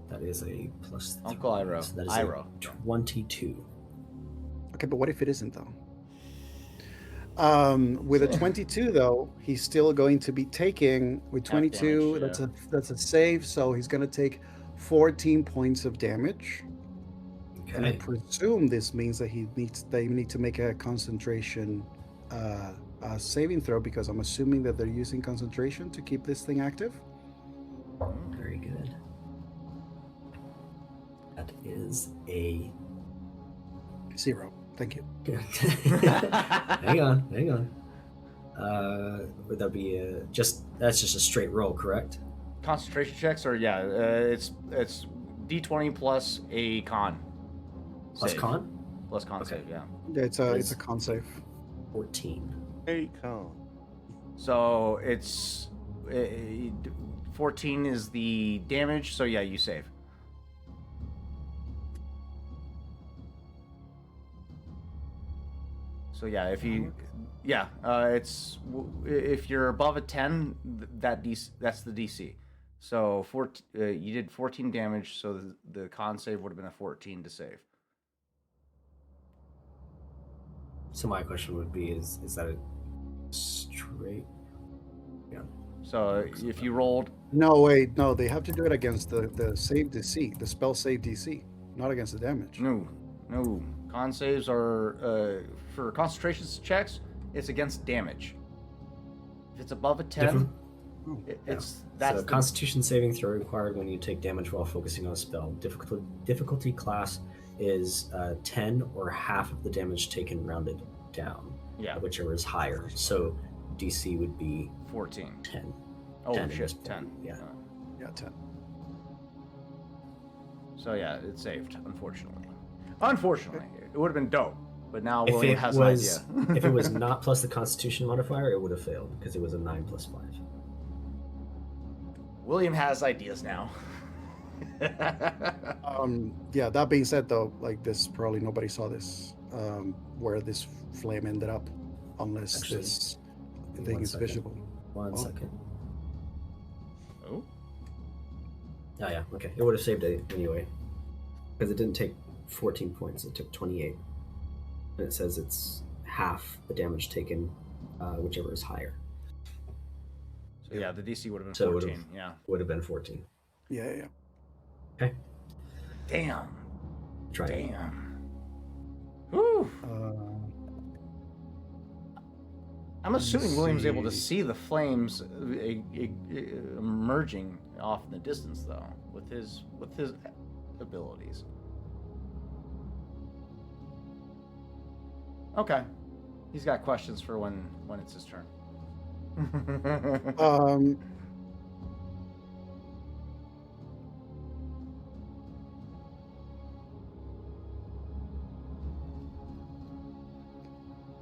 That is a plus Uncle Iro. So that is Iro. a 22. Okay, but what if it isn't though? With a 22 though, he's still going to be taking with 22. damage, yeah. That's a save, so he's going to take 14 points of damage. And I Okay. presume this means that they need to make a concentration saving throw, because I'm assuming that they're using concentration to keep this thing active. Very good. That is a 0. Thank you. hang on. Would that be that's just a straight roll, correct? Concentration checks, or yeah, it's D20 plus a con. Plus save. con? Plus con Okay. save, yeah. It's a con save. 14. Hey, con. So it's 14 is the damage, so yeah, you save. So yeah, if you, it's if you're above a 10, that's the DC. So you did 14 damage, so the con save would have been a 14 to save. So my question would be: Is that a straight? Yeah. So if you rolled, No, wait, no, they have to do it against the save DC, the spell save DC, not against the damage. no, con saves are for concentration checks. It's against damage. If it's above a 10, Different. that's So Constitution saving throw required when you take damage while focusing on a spell. Difficulty class is 10 or half of the damage taken rounded down. Yeah. Whichever is higher. So DC would be 14. 10. Oh 10 at this shit, point, 10. yeah. Yeah, 10. So yeah, it saved. Unfortunately, it would have been dope. But now If William it has was an idea. if it was not plus the Constitution modifier, it would have failed because it was a 9 + 5. William has ideas now. Yeah, that being said, though, like this, probably nobody saw this, where this flame ended up, unless Actually, this give me thing one is second. visible. One Oh. second. Oh, Oh yeah, okay. It would have saved it anyway. Because it didn't take 14 points, it took 28. And it says it's half the damage taken, whichever is higher. so yeah, the DC would have been So it 14. would've- Yeah. Would have been 14. Yeah. Okay. Damn. Try it. Damn. Whew. I'm assuming William's able to see the flames emerging off in the distance, though, with his abilities. Okay, he's got questions for when it's his turn.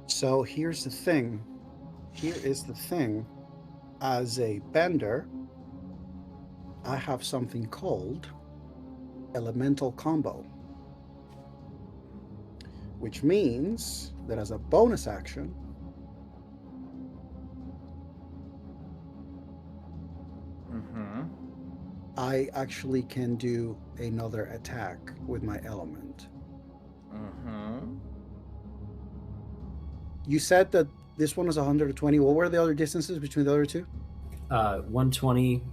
So here's the thing. Here is the thing. As a bender, I have something called elemental combo, which means that as a bonus action, I actually can do another attack with my element. You said that this one was 120. What were the other distances between the other two? 120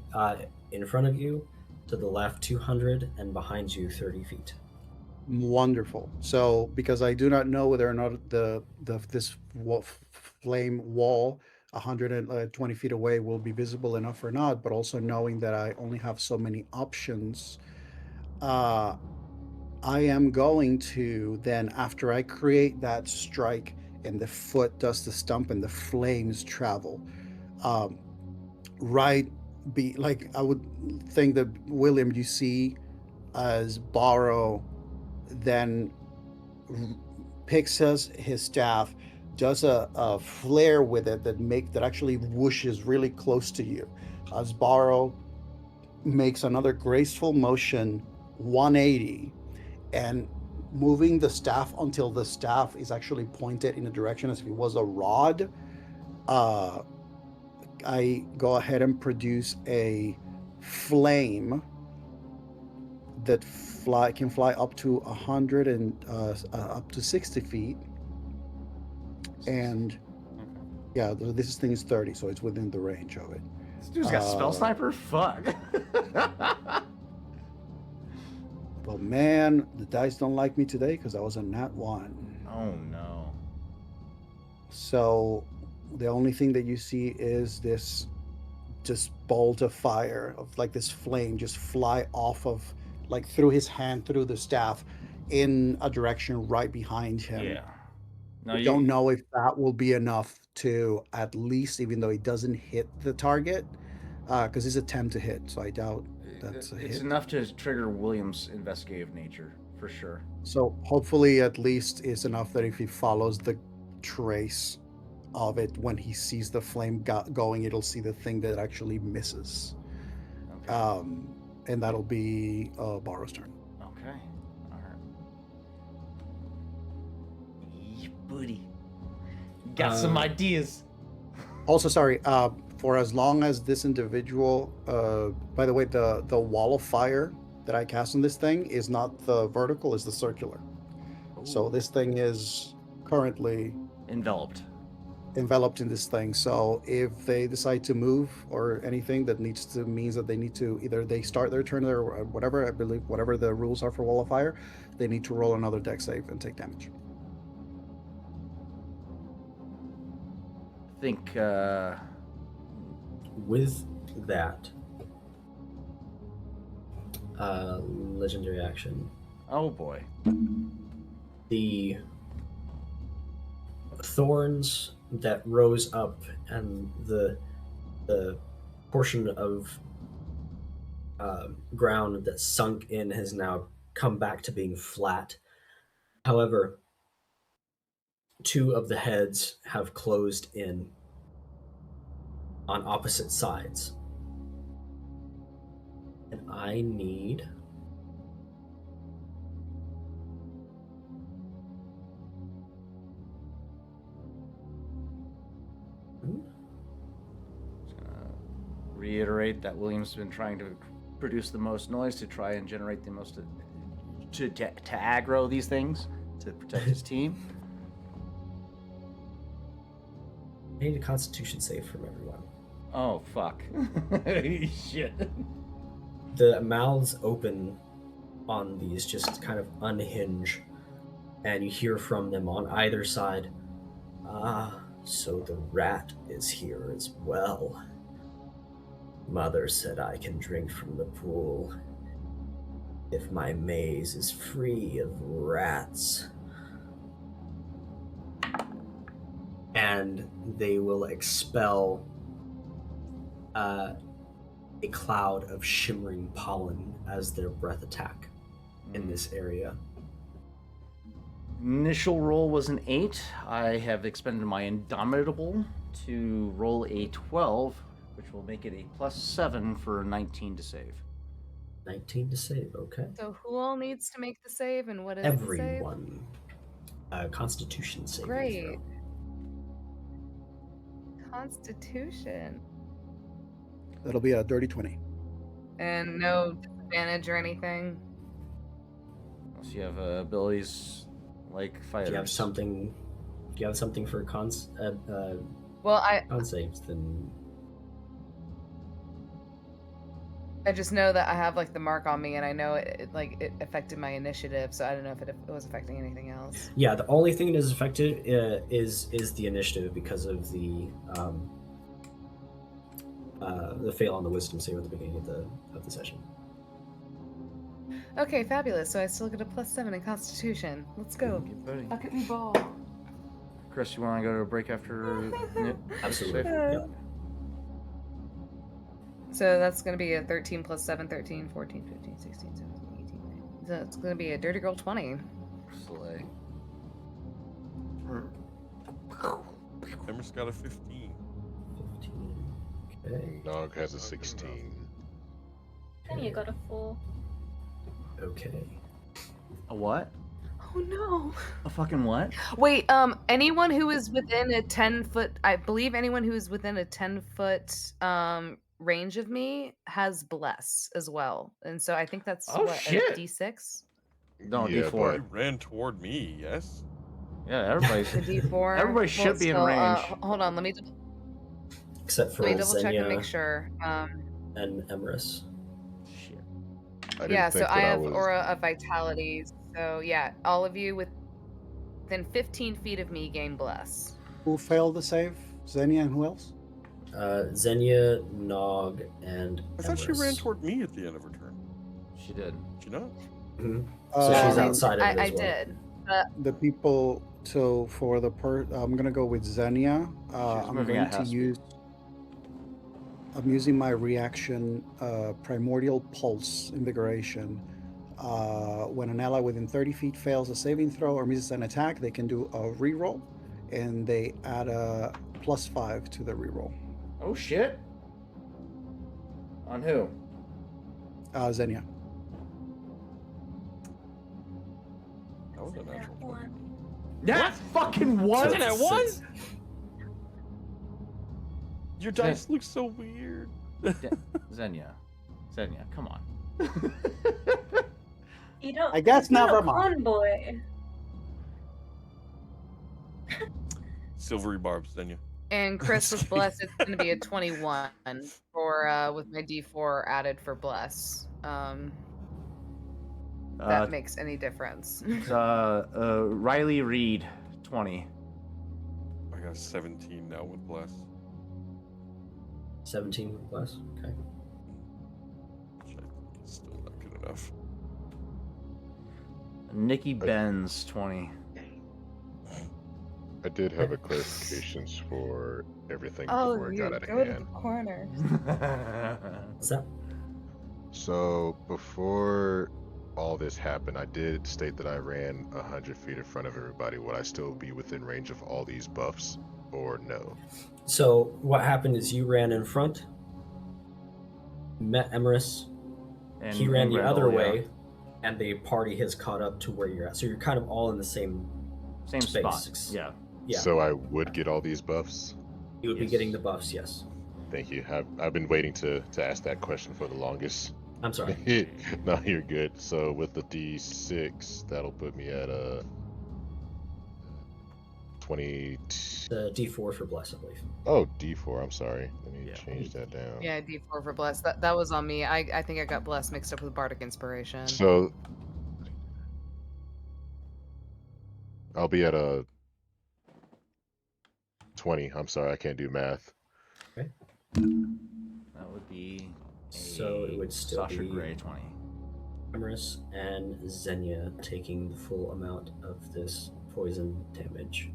in front of you, to the left 200, and behind you 30 feet. Wonderful. So, because I do not know whether or not this flame wall 120 feet away will be visible enough or not, but also knowing that I only have so many options, I am going to then, after I create that strike and the foot does the stump and the flames travel, right, be like, I would think that William, you see as Borrow then picks his staff, does a flare with it that actually whooshes really close to you. As Borrow makes another graceful motion, 180, and moving the staff until the staff is actually pointed in a direction as if it was a rod. I go ahead and produce a flame that can fly up to 100 and up to 60 feet. And yeah, this thing is 30, so it's within the range of it. This dude's got spell sniper? Fuck. But man, the dice don't like me today because I was a nat 1. Oh no. So the only thing that you see is this just bolt of fire, of like this flame just fly off of, like, through his hand, through the staff, in a direction right behind him. Yeah. No, I don't know if that will be enough to, at least, even though he doesn't hit the target, because it's a 10 to hit, so I doubt that's a hit. It's enough to trigger William's investigative nature, for sure. So hopefully at least it's enough that if he follows the trace of it, when he sees the flame going, it'll see the thing that actually misses. Okay. And that'll be Borrow's turn. Okay. All right. Yeah, buddy. Got some ideas. Also, sorry, for as long as this individual, by the way, the wall of fire that I cast on this thing is not the vertical, it's the circular. Ooh. So this thing is currently enveloped in this thing. So if they decide to move or anything, that means that they need to, either they start their turn or whatever, I believe, whatever the rules are for wall of fire, they need to roll another dex save and take damage. I think with that legendary action, oh boy, the thorns that rose up and the portion of ground that sunk in has now come back to being flat. However, two of the heads have closed in on opposite sides. And I need... Reiterate that William's been trying to produce the most noise to try and generate the most to aggro these things to protect his team. I need a Constitution save from everyone. Oh fuck! Shit. The mouths open on these, just kind of unhinge, and you hear from them on either side. Ah, so the rat is here as well. Mother said I can drink from the pool if my maze is free of rats. And they will expel a cloud of shimmering pollen as their breath attack in this area. Initial roll was an 8. I have expended my Indomitable to roll a 12, which will make it a +7 for 19 to save. 19 to save, okay. So who all needs to make the save, and what is the save? Everyone. Constitution saving Great. throw. Constitution. That'll be a dirty 20. And no disadvantage or anything? Unless you have abilities like fighters. If you have something for con saves, then I just know that I have like the mark on me, and I know it affected my initiative, so I don't know if it was affecting anything else. yeah, the only thing that is affected is the initiative because of the fail on the wisdom save at the beginning of the session. Okay, fabulous. So I still get a +7 in Constitution. Let's go. Get buddy. Look at me ball. Chris, you want to go to a break after? Absolutely. Save? Yeah. So that's going to be a 13 + 7, 13, 14, 15, 16, 17, 18, 19. So it's going to be a dirty girl 20. Slay. Emmer's got a 15. 15. Okay. Nog has a 16. And you got a 4. Okay. A what? Oh no. A fucking what? Wait, anyone who is within a 10-foot, I believe anyone who is within a 10-foot range of me has bless as well. And so I think that's Oh, what, shit. a D6? No, Yeah, D4. You ran toward me, yes? Yeah, everybody's. The D4. Everybody should be in range. Hold on, let me Except for double check and Xenia make sure. and Emrys. Shit. I didn't Yeah, think so I that have was... Aura of Vitality. So yeah, all of you within 15 feet of me gain bless. Who failed the save? Xenia and who else? Xenia, Nog, and I thought she ran Emrys. toward me at the end of her turn. She did. Did she not? Mhm. So she's Um, outside of it I as well. did. The people. So for the I'm gonna go with Xenia. I'm moving going at to half speed. use. I'm using my reaction, Primordial Pulse Invigoration. When an ally within 30 feet fails a saving throw or misses an attack, they can do a reroll, and they add a +5 to the reroll. Oh shit. On who? Xenia. That was a natural 20. That fucking what? Isn't it one? Your dice look so weird. Xenia, come on. You don't. I guess you're never not mind. Convoy. Silvery barbs, then you. And Chris with bless, it's going to be a 21 for with my D4 added for bless. That makes any difference. Riley Reed, 20. I got 17 now with bless. 17 with bless. Okay. Which I think is still not good enough. Nikki Benz, 20. I did have a clarifications for everything Oh, before I you got out of go to hand. the corner. What's that? So before all this happened, I did state that I ran 100 feet in front of everybody. Would I still be within range of all these buffs, or no? So what happened is you ran in front, met Emerus, And he ran and the Grendel, other yeah. way, and the party has caught up to where you're at. So you're kind of all in the same Same space. spot. Yeah. Yeah. So I would get all these buffs? You would be Yes. getting the buffs, yes. Thank you. I've been waiting to ask that question for the longest. I'm sorry. No, you're good. So with the D6, that'll put me at 20. The D4 for Bless, I believe. Oh, D4. I'm sorry. Let me Yeah. change that down. Yeah, D4 for Bless. That was on me. I think I got Bless mixed up with Bardic Inspiration. So I'll be at a 20. I'm sorry, I can't do math. Okay. That would be So it would still Sasha be Grey 20. Emerus and Xenia taking the full amount of this poison damage.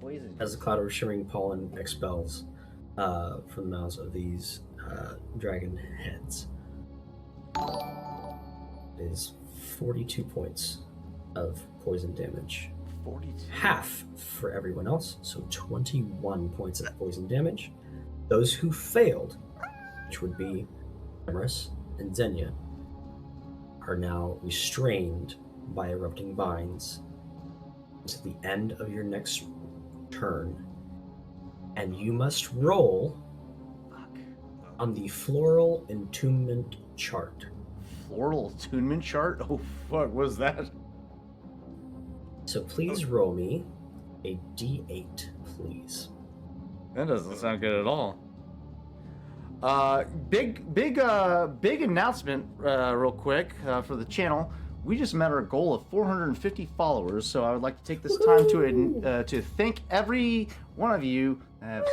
Poison. As the cloud of shimmering pollen expels from the mouths of these dragon heads. It is 42 points of poison damage. 42. Half for everyone else, so 21 points of poison damage. Those who failed, which would be Emerus and Xenia, are now restrained by erupting vines to the end of your next turn. And you must roll Fuck. on the floral entombment chart. Floral attunement chart? Oh, fuck. What is that? So please roll me a d8, please. That doesn't sound good at all. Big announcement, real quick, for the channel. We just met our goal of 450 followers, so I would like to take this time to thank every one of you that have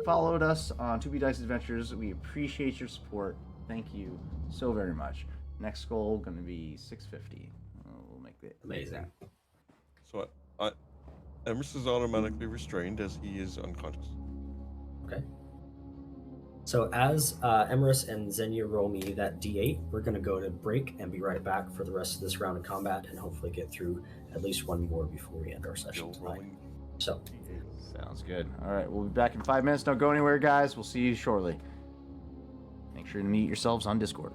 followed us on 2B Dice Adventures. We appreciate your support. Thank you so very much. Next goal going to be 650. We'll make it Amazing. So Emerson is automatically restrained as he is unconscious. Okay. So as Emerus and Xenia roll me that d8, we're going to go to break and be right back for the rest of this round of combat and hopefully get through at least one more before we end our session Still tonight. rolling. So, Sounds good. All right, we'll be back in 5 minutes. Don't go anywhere, guys. We'll see you shortly. Make sure to mute yourselves on Discord.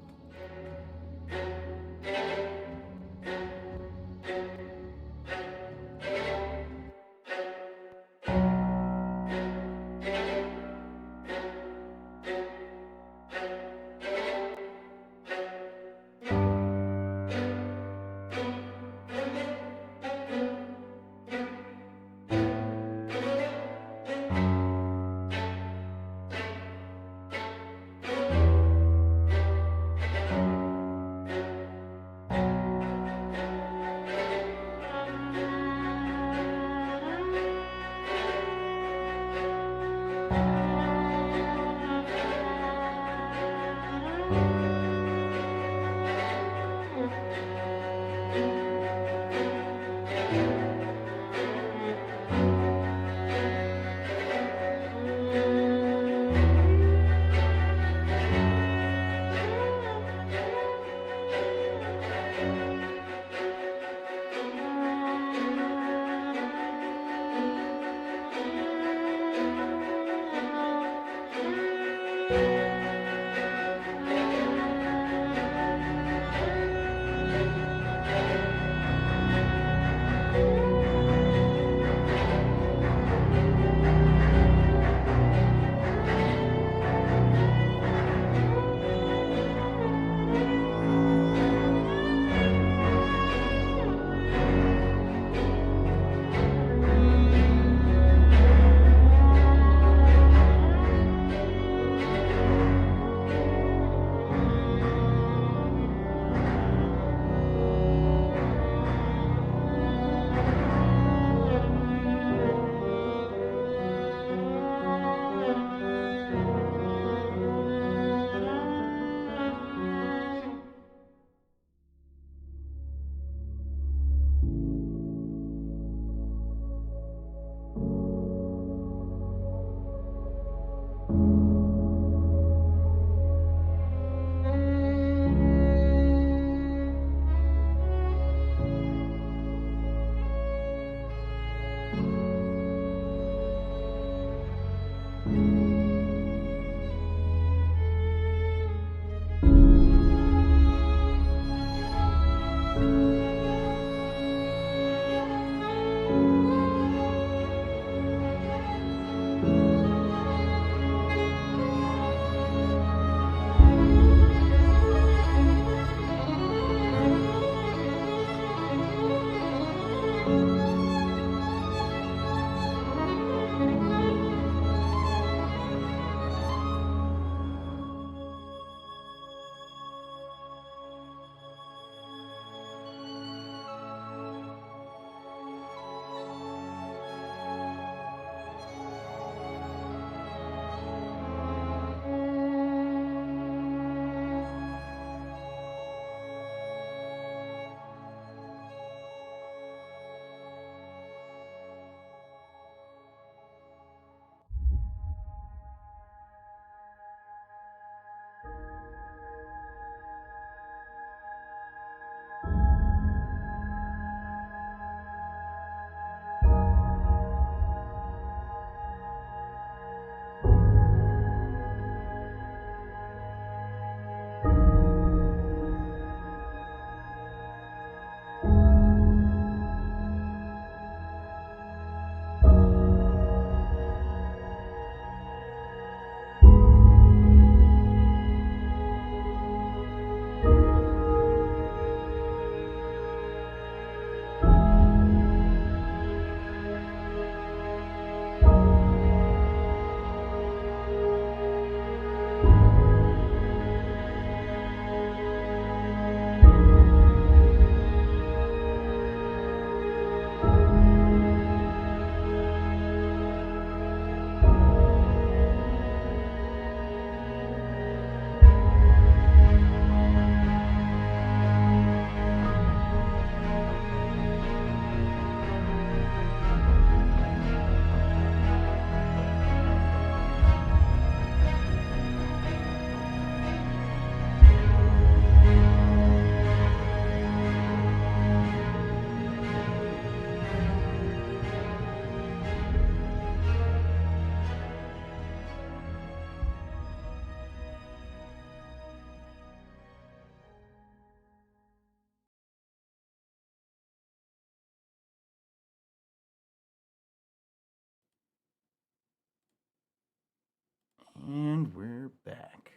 And we're back.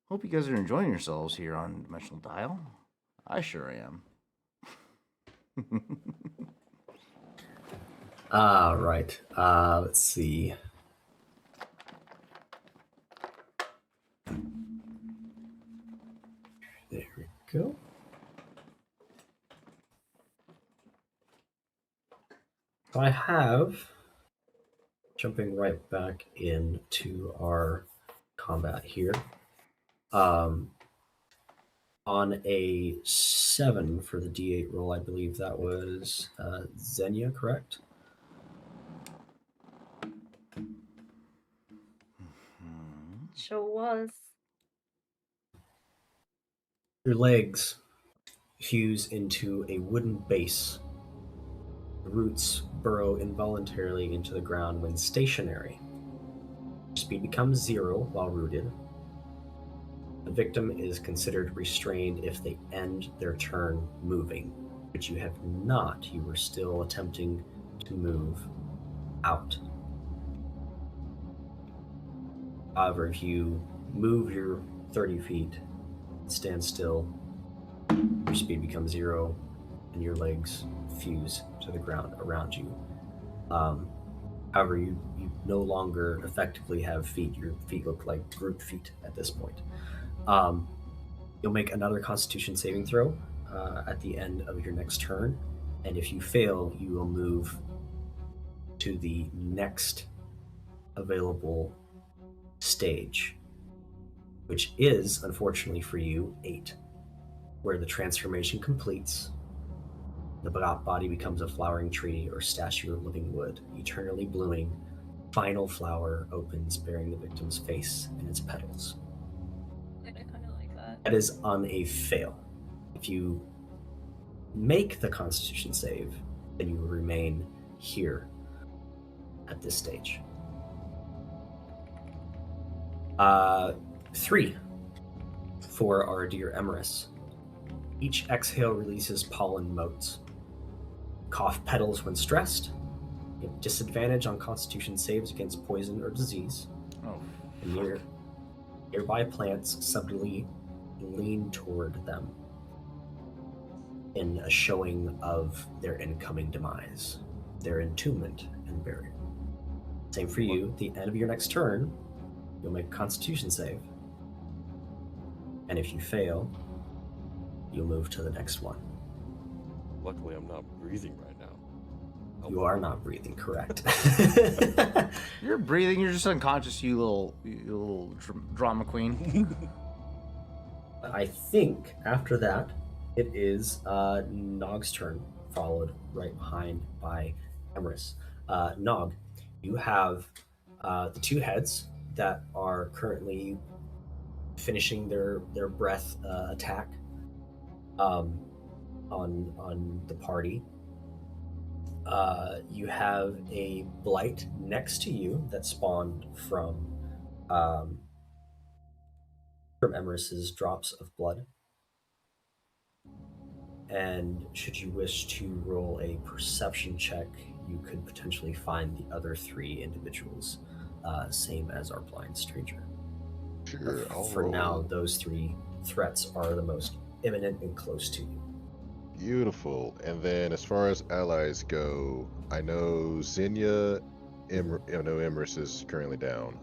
Hope you guys are enjoying yourselves here on Dimensional Dial. I sure am. Right. Let's see. There we go. So I have, jumping right back into our combat here. On a 7 for the D8 roll, I believe that was Xenia, correct? Sure was. Your legs fuse into a wooden base. The roots burrow involuntarily into the ground when stationary. Speed becomes 0 while rooted. The victim is considered restrained if they end their turn moving, which you have not. You were still attempting to move out. However, if you move your 30 feet, stand still, your speed becomes 0, and your legs fuse to the ground around you. However, you no longer effectively have feet. Your feet look like group feet at this point. You'll make another Constitution saving throw at the end of your next turn, and if you fail, you will move to the next available stage, which is, unfortunately for you, 8, where the transformation completes. The body becomes a flowering tree or statue of living wood, eternally blooming. Final flower opens, bearing the victim's face and its petals. I kind of like that. That is on a fail. If you make the Constitution save, then you will remain here at this stage. 3 for our dear Emerus. Each exhale releases pollen motes. Cough petals when stressed. You have disadvantage on Constitution saves against poison or disease. Oh, And nearby plants subtly lean toward them in a showing of their incoming demise, their entombment and burial. Same for you. At the end of your next turn, you'll make a Constitution save. And if you fail, you'll move to the next one. Luckily, I'm not breathing right now. You are not breathing, correct. you're breathing. You're just unconscious, you little drama queen. I think after that, it is Nog's turn, followed right behind by Emerus. Nog, you have the 2 heads that are currently finishing their breath attack on the party. You have a blight next to you that spawned from Emerus's drops of blood. And should you wish to roll a perception check, you could potentially find the other 3 individuals, same as our blind stranger. Sure, I'll For roll. now, those 3 threats are the most imminent and close to you. Beautiful. And then as far as allies go, I know Xenia, I know Emrys is currently down.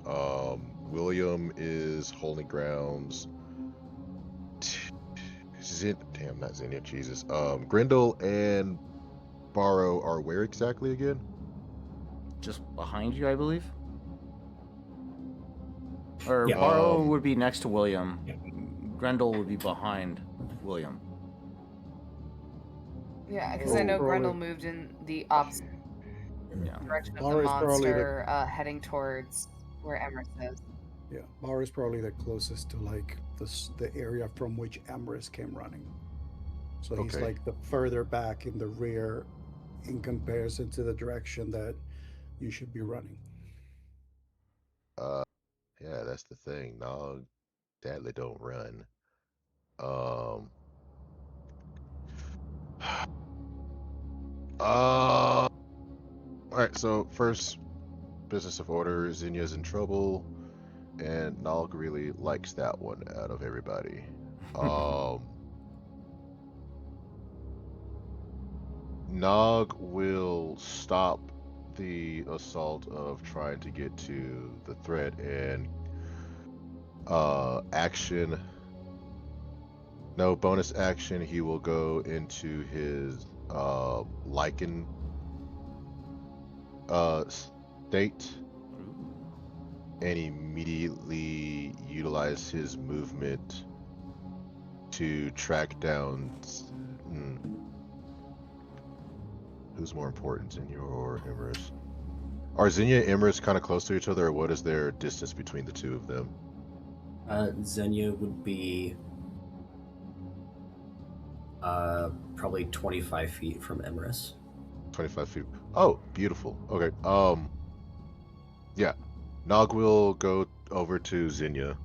William is holding grounds. Not Xenia, Jesus. Grendel and Barrow are where exactly again? Just behind you, I believe. Or Yeah. Barrow would be next to William. Yeah. Grendel would be behind William. Yeah, because I know Probably- Grendel moved in the opposite Yeah. direction of the Barrow is probably the- monster, heading towards where Emerus is. Yeah, Bar is probably the closest to like the area from which Amorous came running. So he's Okay. like the further back in the rear in comparison to the direction that you should be running. Yeah, that's the thing. Nog sadly don't run. Um So first business of order, Zinya's in trouble, and Nog really likes that one out of everybody. Nog will stop the assault of trying to get to the threat and action. No bonus action. He will go into his lichen state and immediately utilize his movement to track down. Who's more important, Zinnia or Emrys? Are Zinnia and Emrys kind of close to each other, or what is their distance between the two of them? Xenia would be probably 25 feet from Emrys. 25 feet. Oh, beautiful. Okay. Yeah. Nog will go over to Zinnia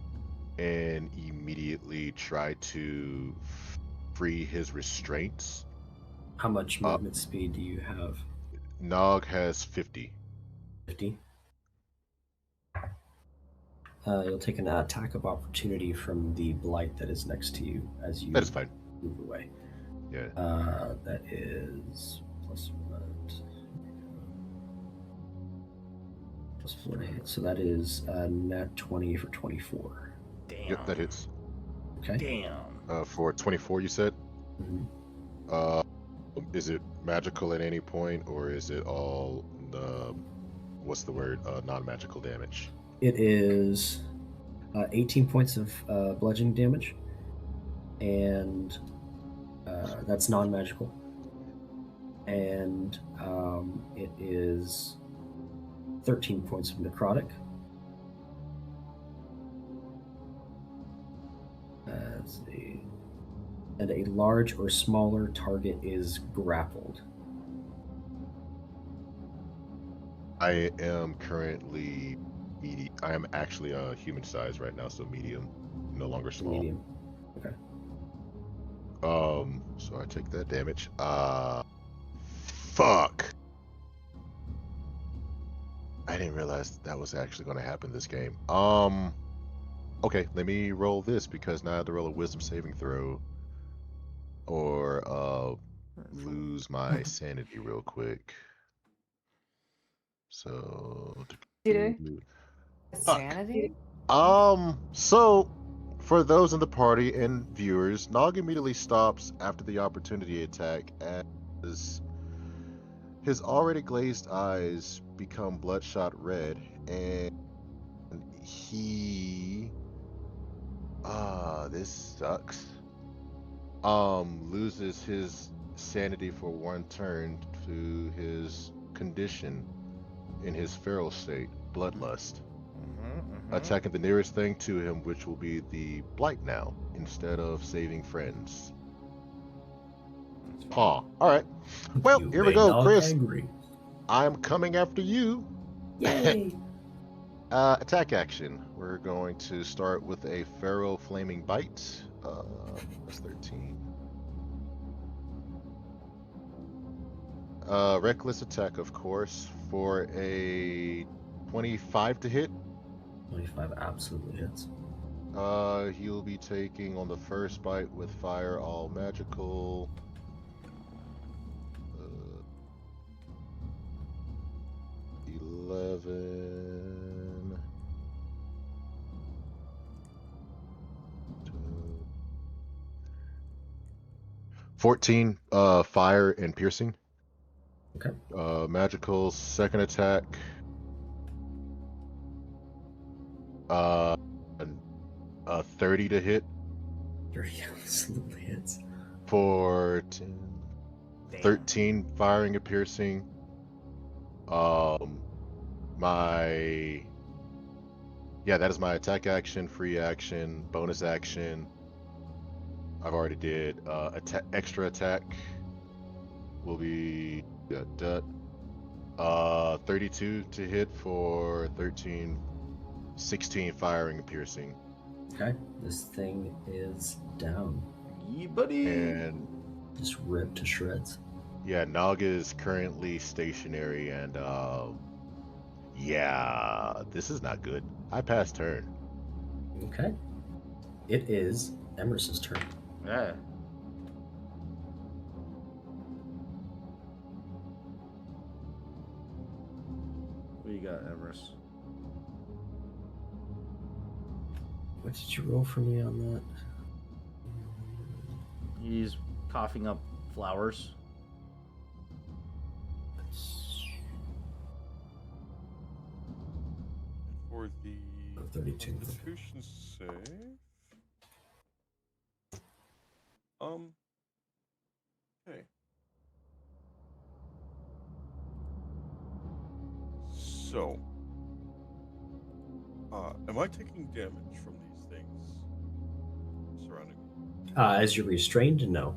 and immediately try to free his restraints. How much movement speed do you have? Nog has 50. 50. You'll take an attack of opportunity from the blight that is next to you as you That is fine. move away. Yeah. That is plus 4 to hit. So that is nat 20 for 24. Damn. Yep, that hits. Okay. Damn. For 24, you said? Mm-hmm. Is it magical at any point, or is it all what's the word? Non-magical damage? It is 18 points of bludgeoning damage, and that's non-magical. And it is 13 points of necrotic. And a large or smaller target is grappled. I am currently I am actually human size right now, so medium, no longer small. Medium. Okay. So I take that damage. Fuck. I didn't realize that was actually going to happen this game. Okay, let me roll this because now I have to roll a wisdom saving throw or lose my sanity real quick. So Sanity? So for those in the party and viewers, Nog immediately stops after the opportunity attack as his already glazed eyes become bloodshot red, and he this sucks. Loses his sanity for one turn to his condition in his feral state, bloodlust. Attacking the nearest thing to him, which will be the blight now, instead of saving friends. Huh. Alright. Well, You here we made go, Nog Chris. angry. I'm coming after you. Yay! Attack action. We're going to start with a feral flaming bite. That's 13. Reckless attack, of course, for a 25 to hit. 25 absolutely hits. He'll be taking on the first bite with fire all magical. 11. 14 fire and piercing. Okay. Magical second attack. 30 to hit 30 absolutely hits. for 10, 13 firing and piercing. That is my attack action, free action, bonus action. I've already did extra attack will be 32 to hit for 13, 16 firing and piercing. Okay, this thing is down. Yeah, buddy. And Just ripped to shreds. Yeah, Nog is currently stationary, and yeah, this is not good. I passed turn. Okay. It is Emerson's turn. Yeah. What you got, Emrys? What did you roll for me on that? He's coughing up flowers. For the 32. Constitution save. Okay. So, am I taking damage from these things surrounding me? As you're restrained, no.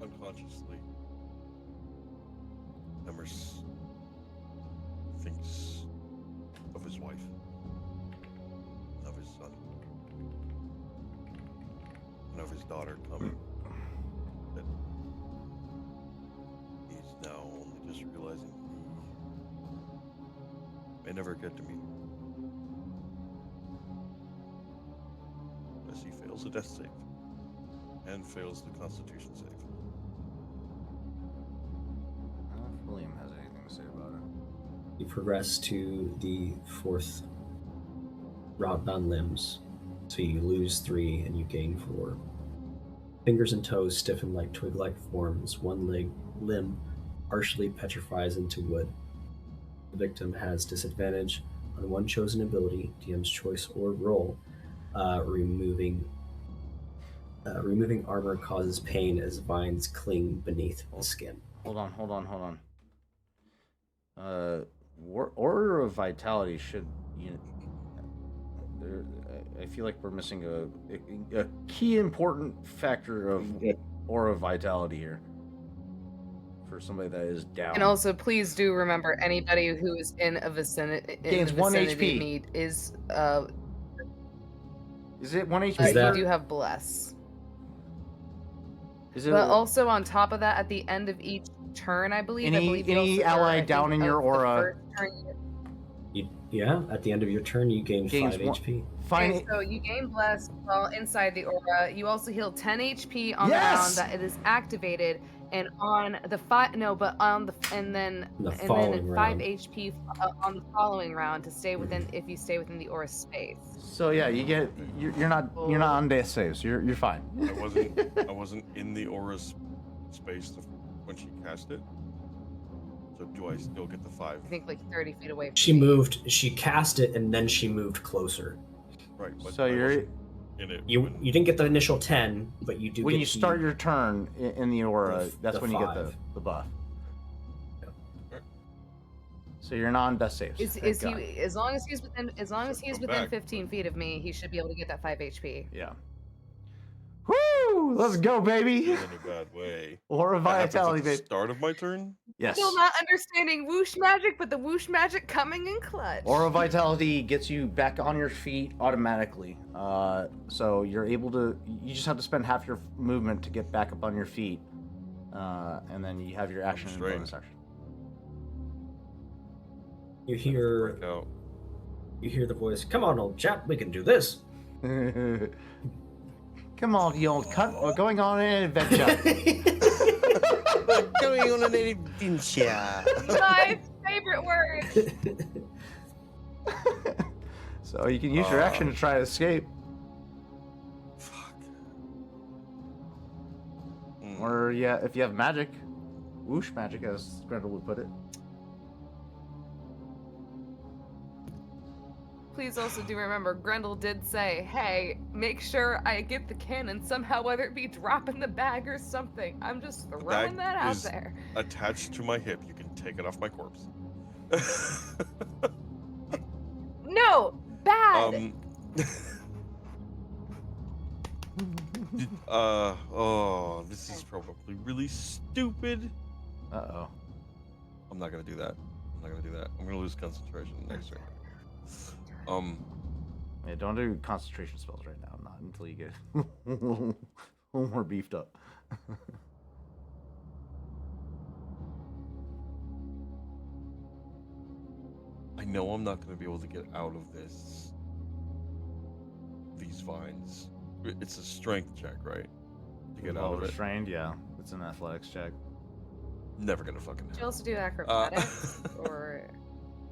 Unconsciously, Emers thinks of his wife, of his son, and of his daughter coming. That he's now only just realizing he may never get to meet her, as he fails a death save and fails the Constitution save. I don't know if William has anything to say about it. You progress to the 4th route bound limbs. So you lose 3 and you gain 4. Fingers and toes stiffen like twig-like forms. One limb partially petrifies into wood. The victim has disadvantage on one chosen ability, DM's choice or roll. Removing armor causes pain as vines cling beneath the skin. Hold on. Order of Vitality should, I feel like we're missing a key important factor of Aura of Vitality here for somebody that is down. And also, please do remember, anybody who is in a vicinity Gains 1 of HP. me is it 1 HP? Is that- you do have bless. Is it But also on top of that, at the end of each turn, I believe. Any you also ally learn, I down think, in your of the aura- first turn Yeah, at the end of your turn, you gain Gains 5 HP. Okay, so you gain bless while inside the aura. You also heal 10 HP on the Yes! round that it is activated, and on the and then following 5 round. HP on the following round to stay within if you stay within the aura space. So yeah, you're not on death saves. You're fine. I wasn't in the aura's space when she cast it. So do I still get the 5? I think like 30 feet away. From She me. moved. She cast it, and then she moved closer. Right. But So I you're wasn't in it. You when- didn't get the initial 10, but you do. when get you start your turn in the aura. That's the when you get 5. the buff. Yeah. So you're not on death saves. Is thank he God. as long as he's within come within back, 15 feet of me, he should be able to get that 5 HP. Yeah. Woo! Let's go, baby. in a bad way. Aura of That happens Vitality, at the baby. start of my turn. Yes. Still not understanding whoosh magic, but the whoosh magic coming in clutch. Aura of Vitality gets you back on your feet automatically. So you're able to. You just have to spend half your movement to get back up on your feet, and then you have your action and restrained. bonus action. You Break hear. out. You hear the voice. Come on, old chap. We can do this. Come on, you old cunt. We're going on an adventure. Going on an adventure. My favorite word. So you can use your action to try to escape, Fuck. or yeah, if you have magic, whoosh magic, as Grendel would put it. Please also do remember, Grendel did say, hey, make sure I get the cannon somehow, whether it be dropping the bag or something. I'm just throwing that out is there. attached to my hip. You can take it off my corpse. No! Bad! This is probably really stupid. Uh-oh. I'm not gonna do that. I'm gonna lose concentration next turn. Yeah, don't do concentration spells right now. Not until you get a little more beefed up. I know I'm not going to be able to get out of these vines. It's a strength check, right? To get out Well of it. restrained, yeah. It's an athletics check. Never gonna fucking Did you happen. also do acrobatics or?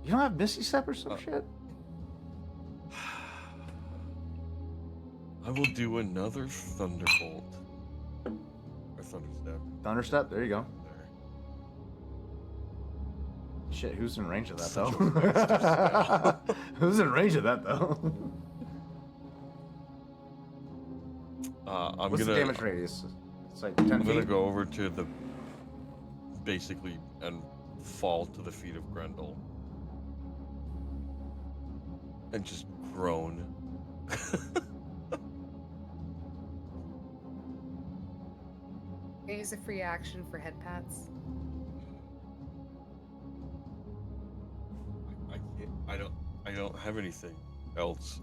You don't have Misty Step or some shit? I will do another Thunderbolt. Or Thunderstep. Thunderstep, there you go. There. Shit, who's in range of that Such a though? waste of spell. Who's in range of that though? I'm What's gonna the damage radius? It's like 10 I'm feet. gonna go over to the basically and fall to the feet of Grendel. And just groan. Use a free action for head pats. I can't I don't have anything else.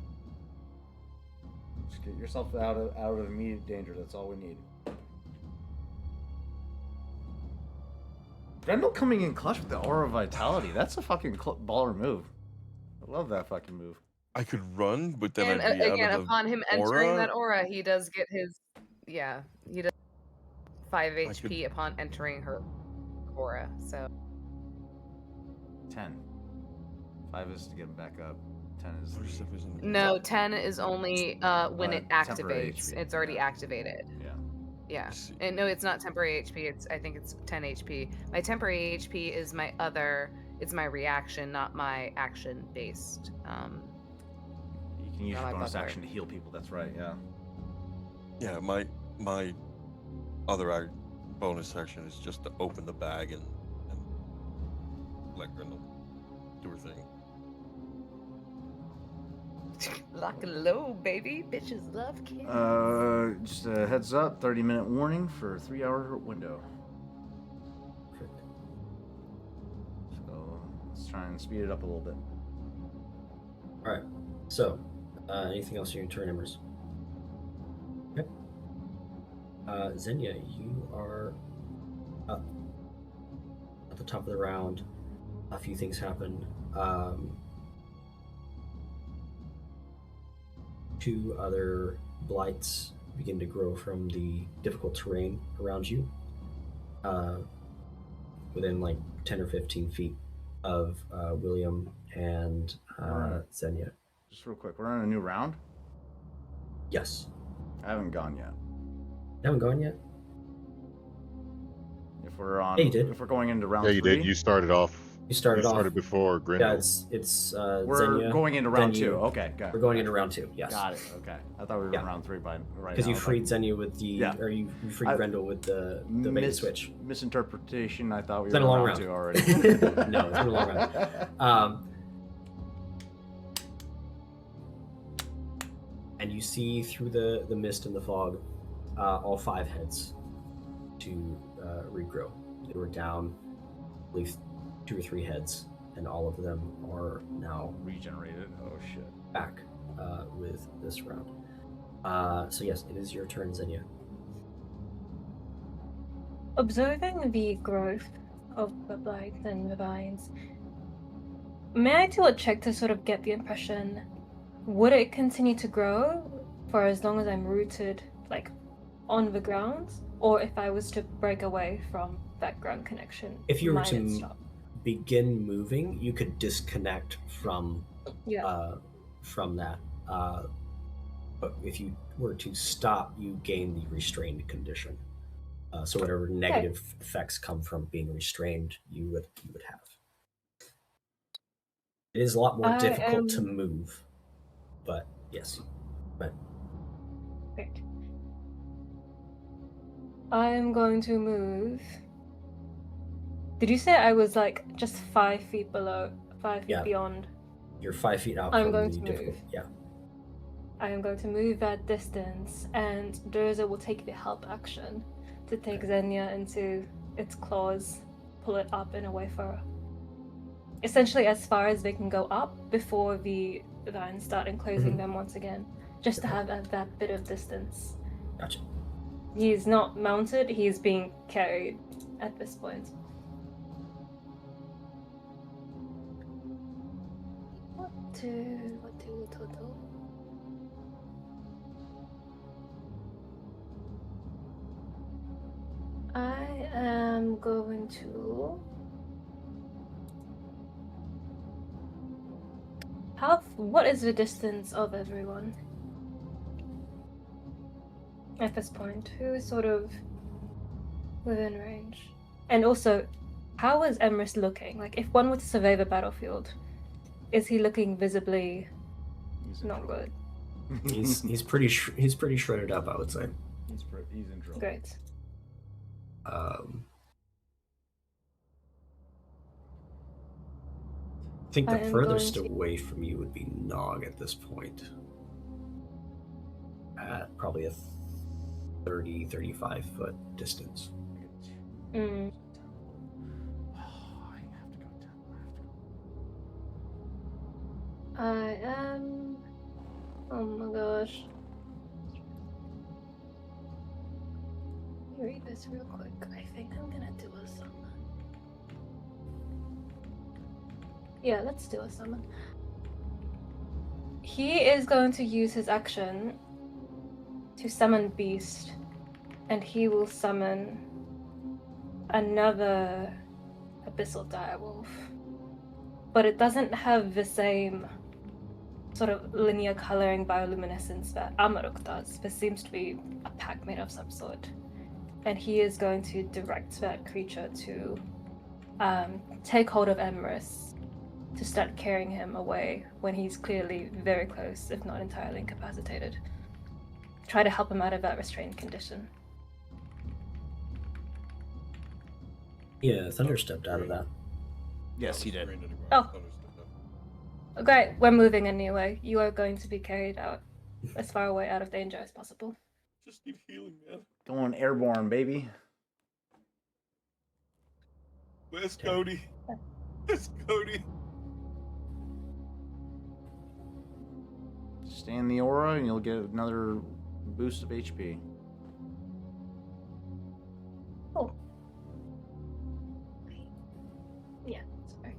Just get yourself out of immediate danger. That's all we need. Grendel coming in clutch with the Aura of Vitality. That's a fucking baller move. I love that fucking move. I could run, but then And I'd be again, out of the upon him entering aura. that aura, he does get his, yeah, he does 5 I HP could- upon entering her aura. So 10. 5 is to get him back up. 10 is Thunderstep isn't- no, 10 is only when it temporary activates. HP. It's already Yeah. activated. Yeah. Yeah, I see. and no, it's not temporary HP. I think it's 10 HP. My temporary HP is my other. It's my reaction, not my action based. You can use Not your my bonus butler. action to heal people. That's right. Yeah. Yeah, my other bonus action is just to open the bag and let Grendel do her thing. Lock and load, baby. Bitches love kids. Just a heads up. 30-minute warning for a 3-hour window. Perfect. So let's try and speed it up a little bit. All right. So, anything else in your turn, Embers? Okay. Xenia, you are up at the top of the round. A few things happen. Two other blights begin to grow from the difficult terrain around you, within like 10 or 15 feet of William and Alright. Xenia. Just real quick, we're on a new round. Yes. I haven't gone yet. You haven't gone yet? If we're on, Yeah, you did. if we're going into round Yeah, you 3, did. You started off. You started off. Before Grendel. Yeah, it's we're Xenia, going into round then 2. you- Okay, got it. We're going into round 2. Yes. Got it. Okay, I thought we were Yeah. in round 3 by right Because now. you I was freed Xenia with the, Yeah. or you freed I- Grendel with the bait switch. Misinterpretation. I thought we It's were been a in long round round. 2 already. No, it's been a long round. And you see through the mist and the fog, all 5 heads to regrow. They were down at least 2 or 3 heads, and all of them are now Regenerated. Oh shit. back with this round. So yes, it is your turn, Xenia. Observing the growth of the blights and the vines, may I do a check to sort of get the impression, would it continue to grow for as long as I'm rooted, like, on the ground? Or if I was to break away from that ground connection, If you were might it to stop? begin moving, you could disconnect from Yeah. from that. But if you were to stop, you gain the restrained condition. So whatever negative effects come from being restrained, you would have. It is a lot more I difficult to am- move, but yes. But Great. I'm going to move. Did you say I was like just 5 feet below, 5 feet Yeah. beyond? you're 5 feet out I'm from going the to difficult. move. Yeah. I am going to move that distance, and Durza will take the help action to take Okay. Xenia into its claws, pull it up and away for essentially as far as they can go up before the and start enclosing Mhm. them once again, just to have that bit of distance. Gotcha. He's not mounted, he's being carried at this point. What do? I am going to... What is the distance of everyone? At this point, who is sort of within range? And also, how is Emrys looking? Like, if one were to survey the battlefield, is he looking visibly He's in not trouble. good? He's pretty shredded up, I would say. He's in trouble. Great. I think the I am furthest going to- away from you would be Nog at this point. At probably a 30-35 foot distance. Mm. I have to go down. I am... Oh my gosh. Let me read this real quick. I think I'm gonna do a summon. Yeah, let's do a summon. He is going to use his action to summon Beast, and he will summon another Abyssal Direwolf. But it doesn't have the same sort of linear coloring bioluminescence that Amarok does. This seems to be a pack made of some sort. And he is going to direct that creature to take hold of Emrys to start carrying him away when he's clearly very close, if not entirely incapacitated. Try to help him out of that restrained condition. Yeah, Thunder stepped out of that. Yes, he did. Oh. Great, we're moving anyway. You are going to be carried out as far away out of danger as possible. Just keep healing, man. Going airborne, baby. Where's Cody? Where's Cody? Stay in the aura and you'll get another boost of HP. Oh. Yeah, sorry.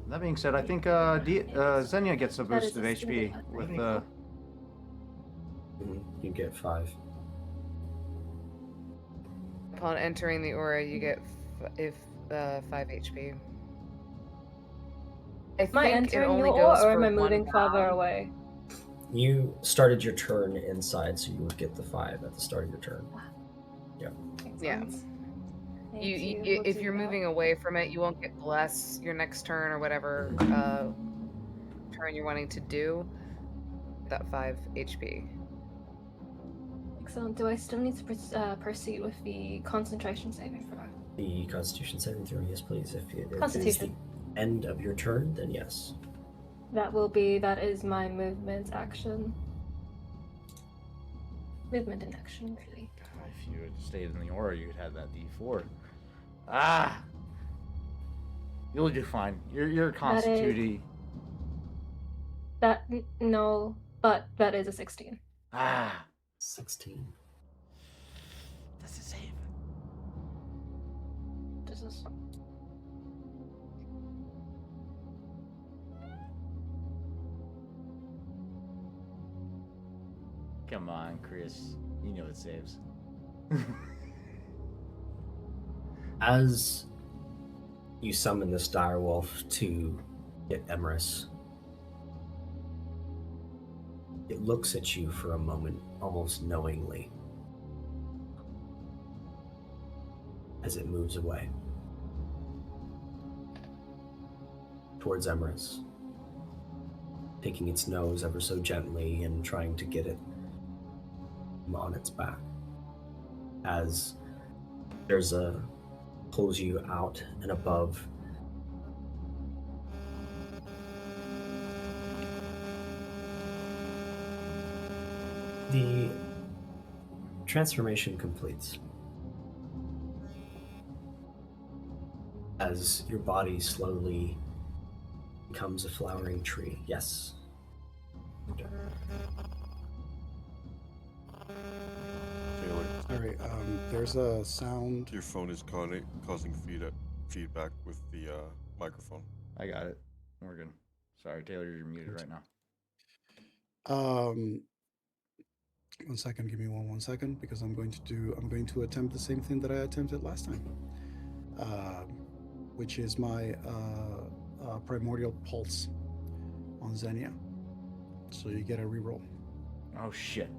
That being said, I think Xenia gets a That boost is of a HP single with attack. You get 5. Upon entering the aura, you get 5 HP. I Am I think it entering only your goes aura or for am I one moving farther round. away? You started your turn inside, so you would get the 5 at the start of your turn. Yeah. Excellent. Thank You, We'll if do you're that. moving away from it, you won't get bless your next turn or whatever turn you're wanting to do. That 5 HP. Excellent. Do I still need to proceed with the concentration saving throw? The Constitution saving throw, yes, please. If it is the Constitution. end of your turn, then yes. That is my movement action. Movement in action, really. God, if you had stayed in the aura, you could have that D4. Ah! You'll do fine. You're constituted. No, but that is a 16. Ah! 16. That's a save. This is... Come on, Chris. You know it saves. As you summon this direwolf to get Emrys, it looks at you for a moment, almost knowingly, as it moves away towards Emrys, taking its nose ever so gently and trying to get it on its back. As there's a pulls you out and above. The transformation completes as your body slowly becomes a flowering tree. Yes. Taylor, Sorry, there's a sound. your phone is causing feedback with the microphone. I got it. We're good. Sorry, Taylor, you're muted right now. 1 second, give me one second, because I'm going to attempt the same thing that I attempted last time, which is my primordial pulse on Xenia. So you get a reroll. Oh shit.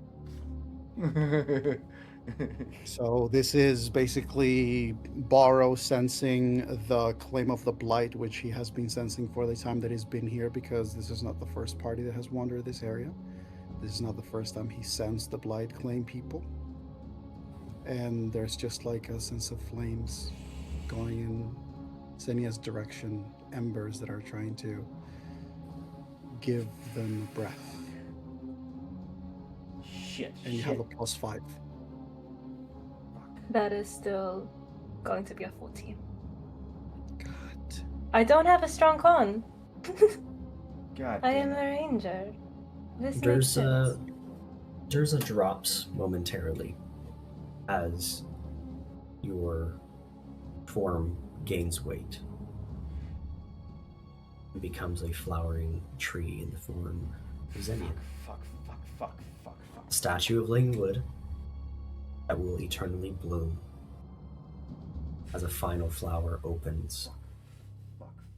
So this is basically Borrow sensing the claim of the blight, which he has been sensing for the time that he's been here, because this is not the first party that has wandered this area. This is not the first time he sensed the blight claim people. And there's just like a sense of flames going in Xenia's direction, embers that are trying to give them breath. Shit. And you have a +5. That is still going to be a 14. God. I don't have a strong con. God. I damn am it. a ranger. This makes There's sense. Durza drops momentarily as your form gains weight and becomes a flowering tree in the form of Xenia. Fuck. A statue of living wood that will eternally bloom as a final flower opens,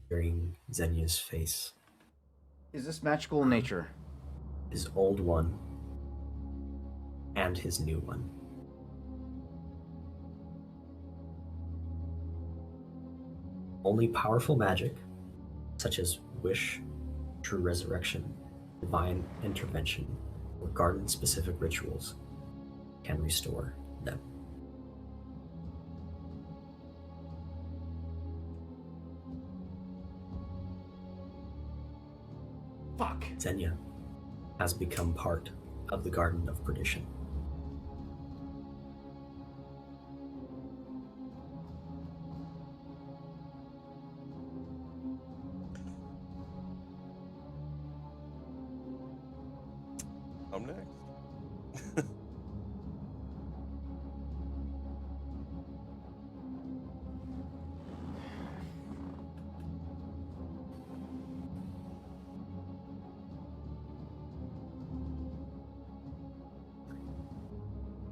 bearing Xenia's face. Is this magical in nature? His old one and his new one. Only powerful magic, such as wish, true resurrection, divine intervention, or garden-specific rituals, can restore them. Fuck. Xenia has become part of the Garden of Perdition. I'm next.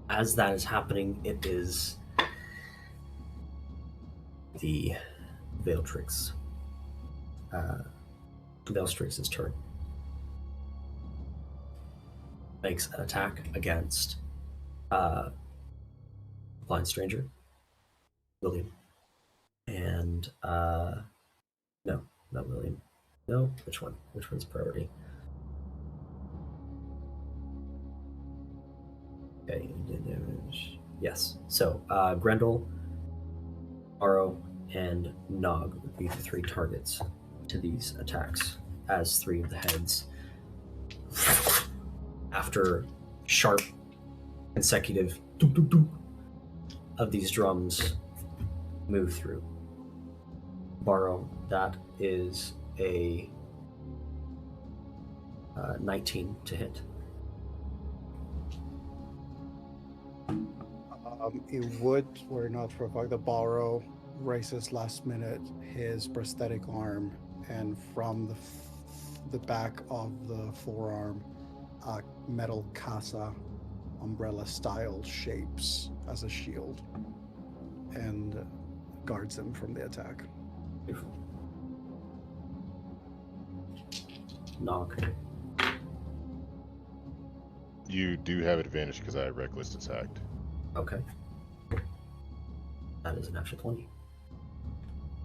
As that is happening, it is the Veiltrix's turn. Makes an attack against Blind Stranger, William, and no, not William. No, which one? Which one's priority? Okay, you did damage. Yes. So Grendel, Aro, and Nog would be the 3 targets to these attacks, as 3 of the heads, after sharp, consecutive doop, doop, doop, of these drums, move through. Borrow, that is a 19 to hit. It would, were it not for the Borrow raises last minute his prosthetic arm, and from the back of the forearm, a metal casa, umbrella style shapes as a shield, and guards him from the attack. Beautiful. Nog. You do have advantage because I reckless attacked. Okay. That is an actual 20.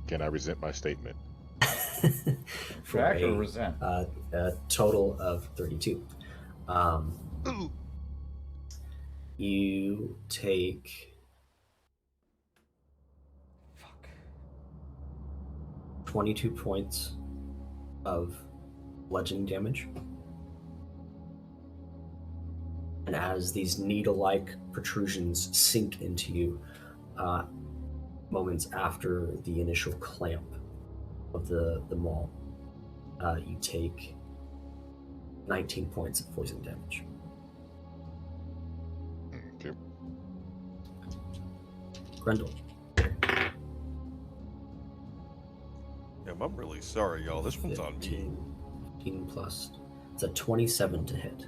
Can I resent my statement? For React or resent? A total of 32. You take 22 points of bludgeoning damage. And as these needle-like protrusions sink into you, moments after the initial clamp of the maul, you take 19 points of poison damage. Okay. Grendel. Yeah, I'm really sorry, y'all. This one's on me. 15 plus. It's a 27 to hit.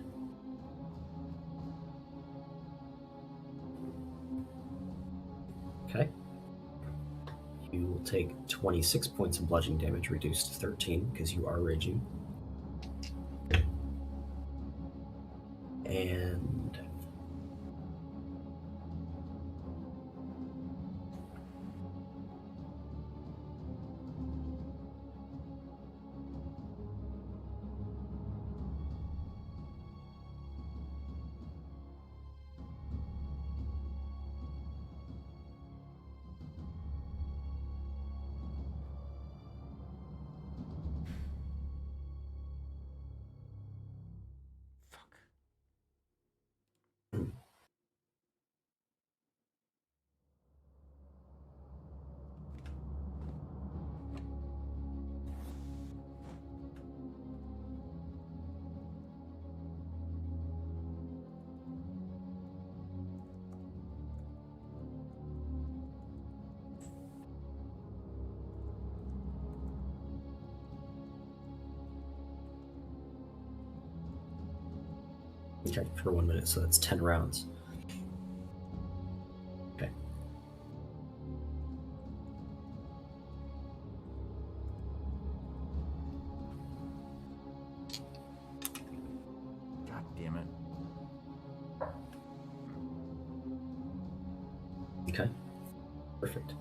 Okay. You will take 26 points of bludgeoning damage, reduced to 13 because you are raging. And okay, for 1 minute, so that's 10 rounds. Okay. God damn it. Okay. Perfect.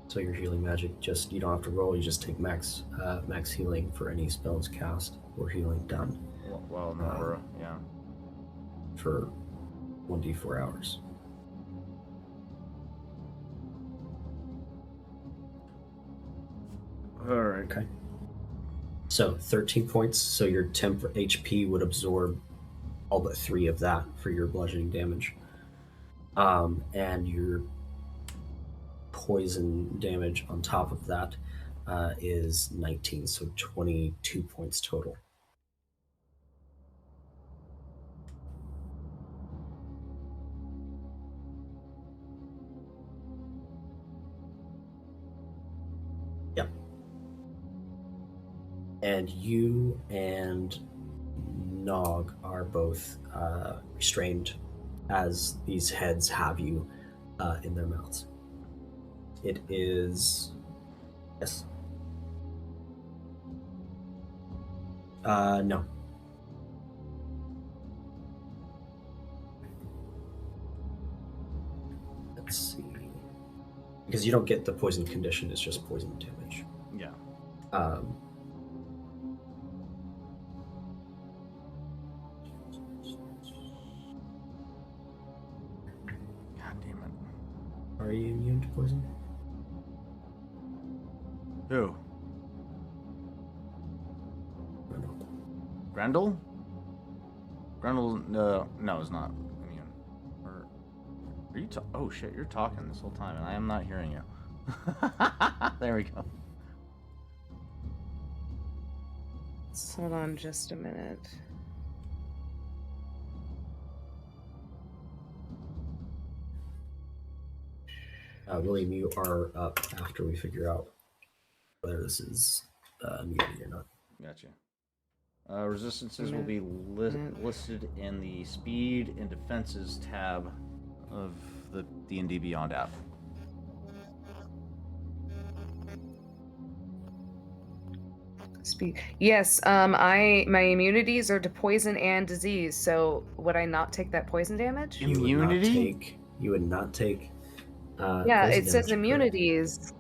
So your healing magic, just you don't have to roll. You just take max healing for any spells cast or healing done Well, no, we're, yeah. for 1d4 hours. All right. Okay. So 13 points. So your temp HP would absorb all but 3 of that for your bludgeoning damage. And your poison damage on top of that is 19, so 22 points total. Yep. And you and Nog are both restrained as these heads have you in their mouths. It is... Yes? No. Let's see. Because you don't get the poison condition, it's just poison damage. Yeah. God damn it. Are you immune to poison? Who? No. Grendel? Grendel, no, is not immune. Or are you? Oh shit! You're talking this whole time, and I am not hearing you. There we go. Hold on just a minute. William, you are up after we figure out whether this is immunity or not. Gotcha. Resistances will be listed in the Speed and Defenses tab of the D&D Beyond app. Yes, my immunities are to poison and disease. So would I not take that poison damage? Immunity? You would not take. Yeah, poison it says damage, immunities.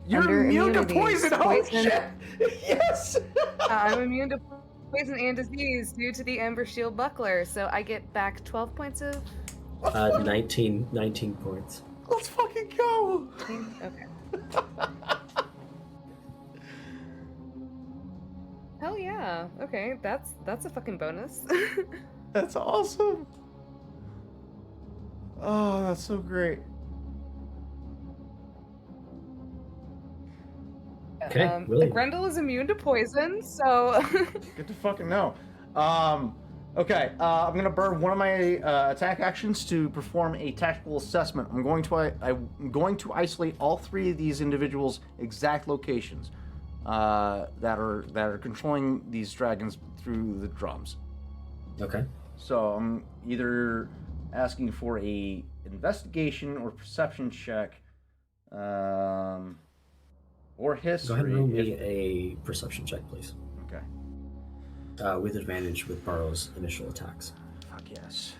You're Under immune to immunities, poison! Oh shit! Yes! I'm immune to poison and disease due to the Ember Shield Buckler, so I get back 12 points of... 19 points. Let's fucking go! Okay. Hell yeah. Okay, that's a fucking bonus. That's awesome. Oh, that's so great. Okay, William. Grendel is immune to poison, so Good to fucking know. Okay, I'm gonna burn one of my attack actions to perform a tactical assessment. I'm going to isolate all three of these individuals' exact locations that are controlling these dragons through the drums. Okay. So I'm either asking for a investigation or perception check, or history. Go ahead and roll me a perception check, please. Okay. With advantage with Barrow's initial attacks. Fuck yes.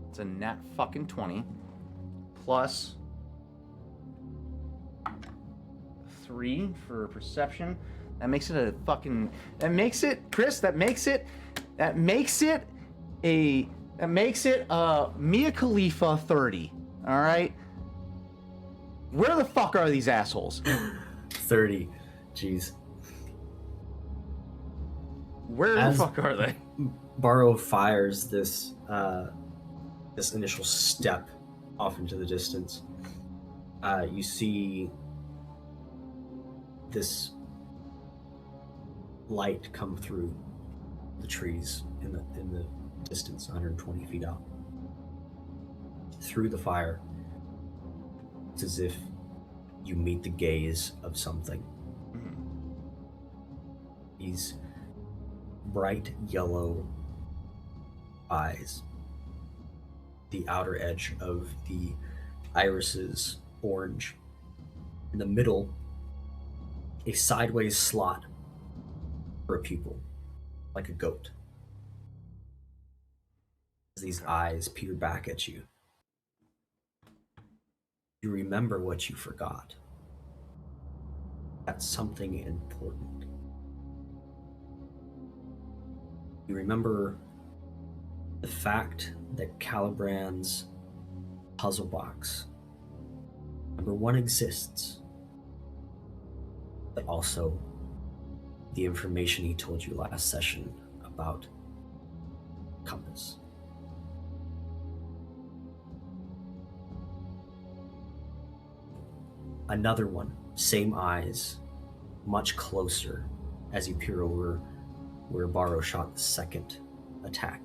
It's a nat fucking 20 plus 3 for perception. That makes it a fucking. That makes it, Chris. That makes it Mia Khalifa 30. All right. Where the fuck are these assholes? 30. Jeez. Where the fuck are they? Barrow fires this initial step off into the distance. You see this light come through the trees in the distance, 120 feet out. Through the fire, it's as if you meet the gaze of something. These bright yellow eyes, the outer edge of the irises orange, in the middle a sideways slot for a pupil, like a goat. As these eyes peer back at you, you remember what you forgot. That's something important. You remember the fact that Calibrand's puzzle box, number one, exists, but also the information he told you last session about Compass. Another one, same eyes, much closer as you peer over where Barrow shot the second attack.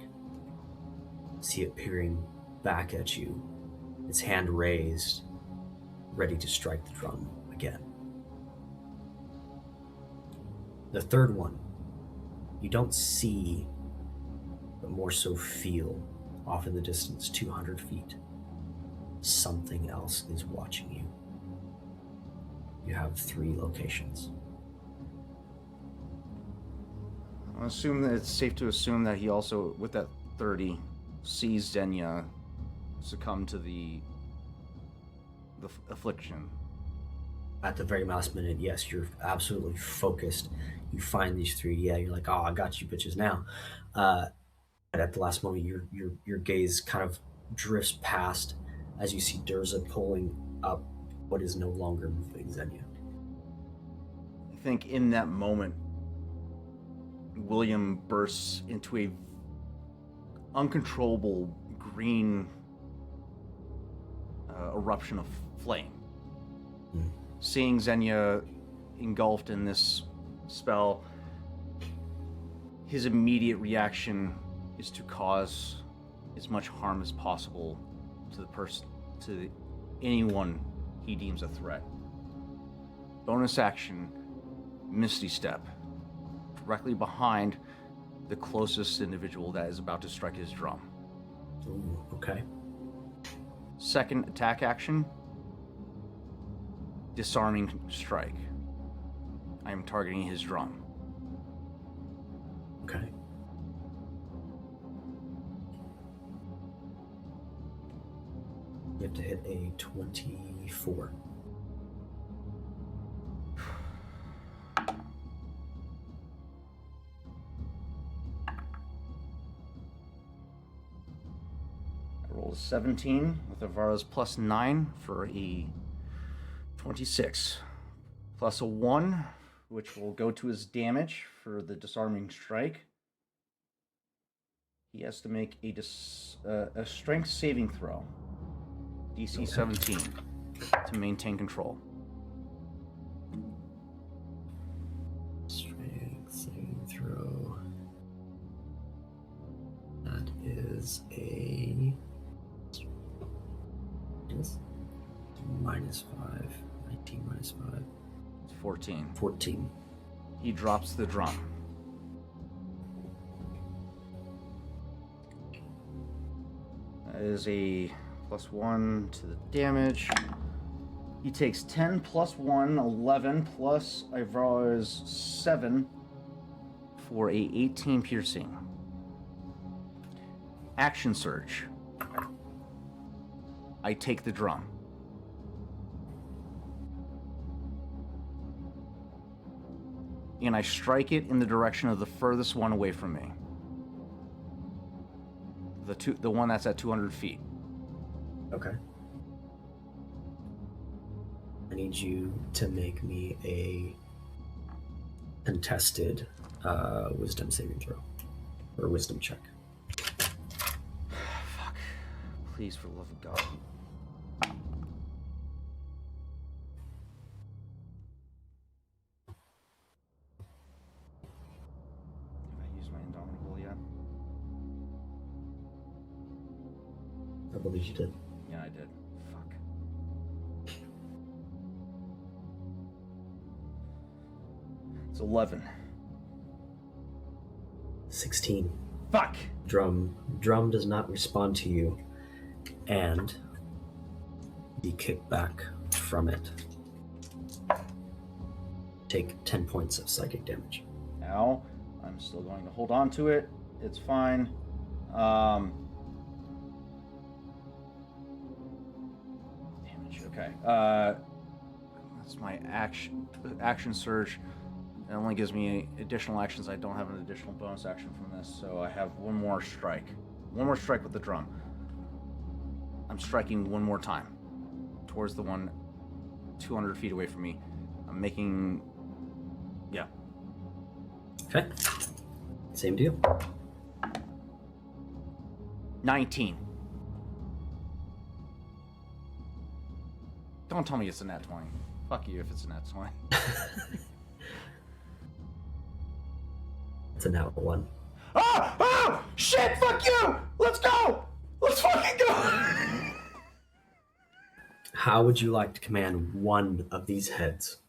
See it peering back at you, its hand raised, ready to strike the drum again. The third one, you don't see, but more so feel, off in the distance, 200 feet. Something else is watching you. You have 3 locations. I assume that it's safe to assume that he also, with that 30, sees Xenia succumb to the affliction. At the very last minute, yes, you're absolutely focused. You find these 3, yeah, you're like, oh, I got you bitches now. But at the last moment, your gaze kind of drifts past as you see Durza pulling up what is no longer moving Xenia. I think in that moment, William bursts into a uncontrollable green eruption of flame. Seeing Xenia engulfed in this spell, his immediate reaction is to cause as much harm as possible to the person, to anyone he deems a threat. Bonus action, Misty Step, directly behind the closest individual that is about to strike his drum. Ooh, okay. Second attack action, Disarming Strike. I am targeting his drum. Okay. You have to hit a 24. I rolled a 17 with Avara's plus 9 for a 26. Plus a 1, which will go to his damage for the Disarming Strike. He has to make a strength saving throw. DC 17 to maintain control. is a yes, -5. 19 minus 5. It's 14. 14. He drops the drum. That is a +1 to the damage. He takes 10 plus 1, 11 plus Ivra's 7 for a 18 piercing. Action surge. I take the drum. And I strike it in the direction of the furthest one away from me. The one that's at 200 feet. Okay. I need you to make me a contested wisdom saving throw. Or wisdom check. Fuck. Please, for the love of God. Have I used my Indomitable yet? I believe you did. Yeah, I did. Fuck. It's 11. 16. Fuck! Drum does not respond to you, and you kick back from it. Take 10 points of psychic damage. Now, I'm still going to hold on to it. It's fine. Damage. Okay. That's my action surge. It only gives me additional actions. I don't have an additional bonus action from this, so I have one more strike. One more strike with the drum. I'm striking one more time towards the one 200 feet away from me. I'm making... Yeah. Okay. Same deal. 19. Don't tell me it's a nat 20. Fuck you if it's a nat 20. It's a nat 1. Ah! Ah! Shit! Fuck you! Let's go! Let's fucking go! How would you like to command one of these heads?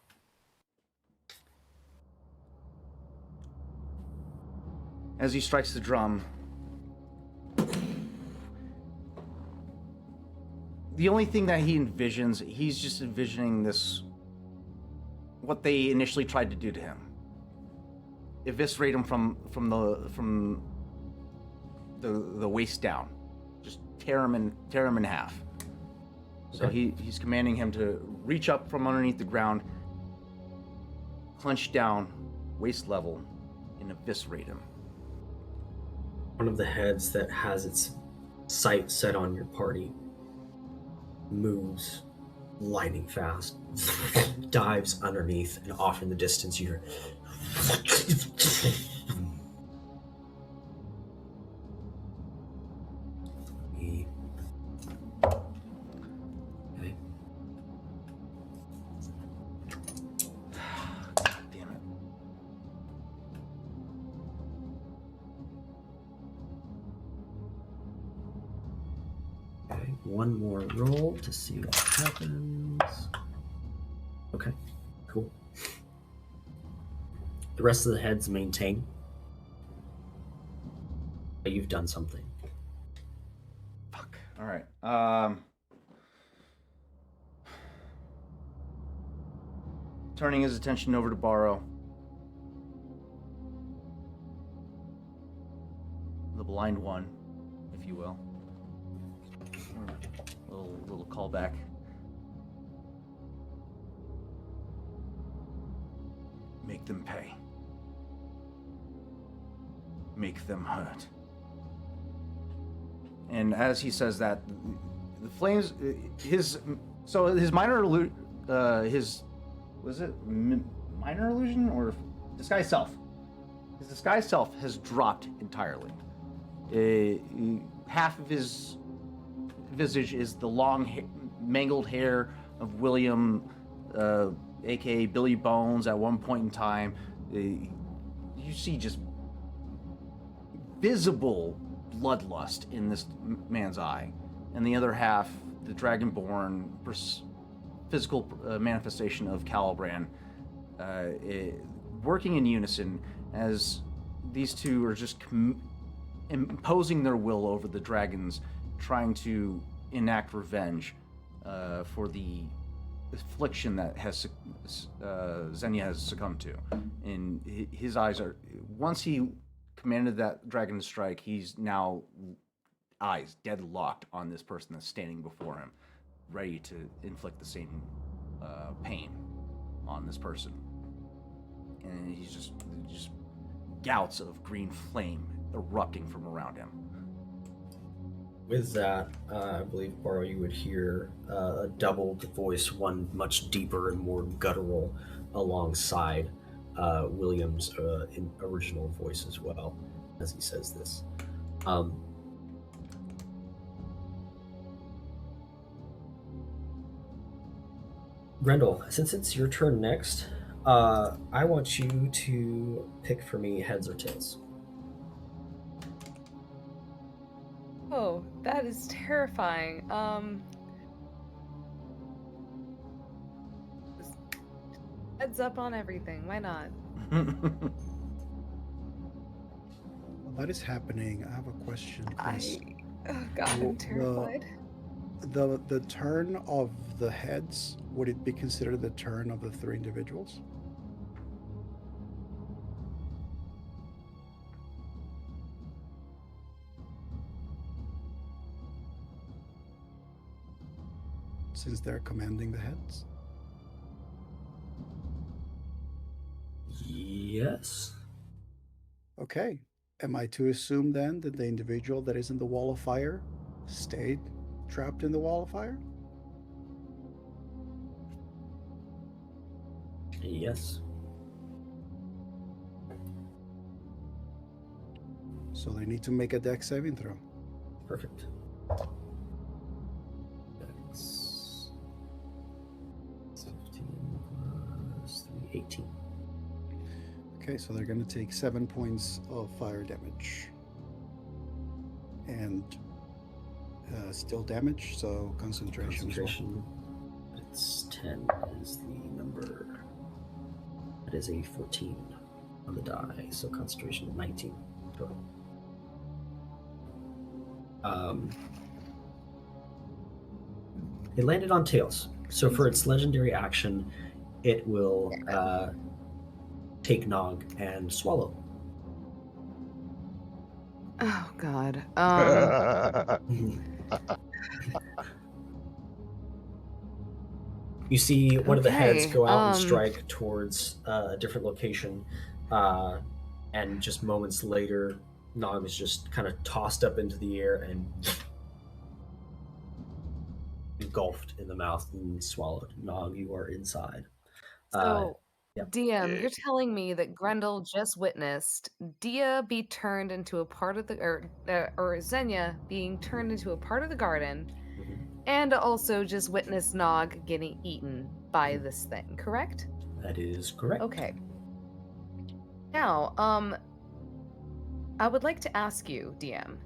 As he strikes the drum, the only thing that he envisions, he's just envisioning this, what they initially tried to do to him. Eviscerate him from the waist down. Just tear him in half. So Okay. he's commanding him to reach up from underneath the ground, clench down, waist level, and eviscerate him. One of the heads that has its sight set on your party moves lightning fast, dives underneath, and off in the distance you hear. Okay. God damn it. Okay, one more roll to see what happens. Okay, cool. The rest of the heads maintain. But you've done something. Fuck. All right. Turning his attention over to Barrow. The blind one, if you will. Little callback. Make them pay. Make them hurt. And as he says that, the flames, his minor minor illusion or disguise self? His disguise self has dropped entirely. Half of his visage is the long, mangled hair of William, aka Billy Bones. At one point in time, you see just visible bloodlust in this man's eye, and the other half, the dragonborn physical manifestation of Caliban, working in unison as these two are just imposing their will over the dragons, trying to enact revenge for the affliction that Xenia has succumbed to. And his eyes are, once he commanded that dragon to strike, he's now eyes deadlocked on this person that's standing before him, ready to inflict the same pain on this person. And he's just gouts of green flame erupting from around him. With that, I believe, Baro, you would hear a doubled voice, one much deeper and more guttural, alongside William's original voice as well, as he says this. Grendel, since it's your turn next, I want you to pick for me heads or tails. Oh, that is terrifying. Heads up on everything. Why not? While that is happening, I have a question. Oh God, I'm terrified. The turn of the heads, would it be considered the turn of the three individuals? Since they're commanding the heads? Yes. Okay. Am I to assume then that the individual that is in the wall of fire stayed trapped in the wall of fire? Yes. So they need to make a dex saving throw. Perfect. Dex 15 plus 3, 18. Okay, so they're going to take 7 points of fire damage. And still damage, so concentration. Concentration. It's 10 is the number. That is a 14 on the die, so concentration 19 total. It landed on tails. So for its legendary action, it will take Nog and swallow. Oh God. You see one of the heads Okay, go out and strike towards a different location, and just moments later, Nog is just kind of tossed up into the air and engulfed in the mouth and swallowed. Nog, you are inside. So, yeah. DM, you're telling me that Grendel just witnessed Dia be turned into a part of the, or Xenia being turned into a part of the garden, and also just witnessed Nog getting eaten by this thing, correct? That is correct. Okay. Now, I would like to ask you, DM,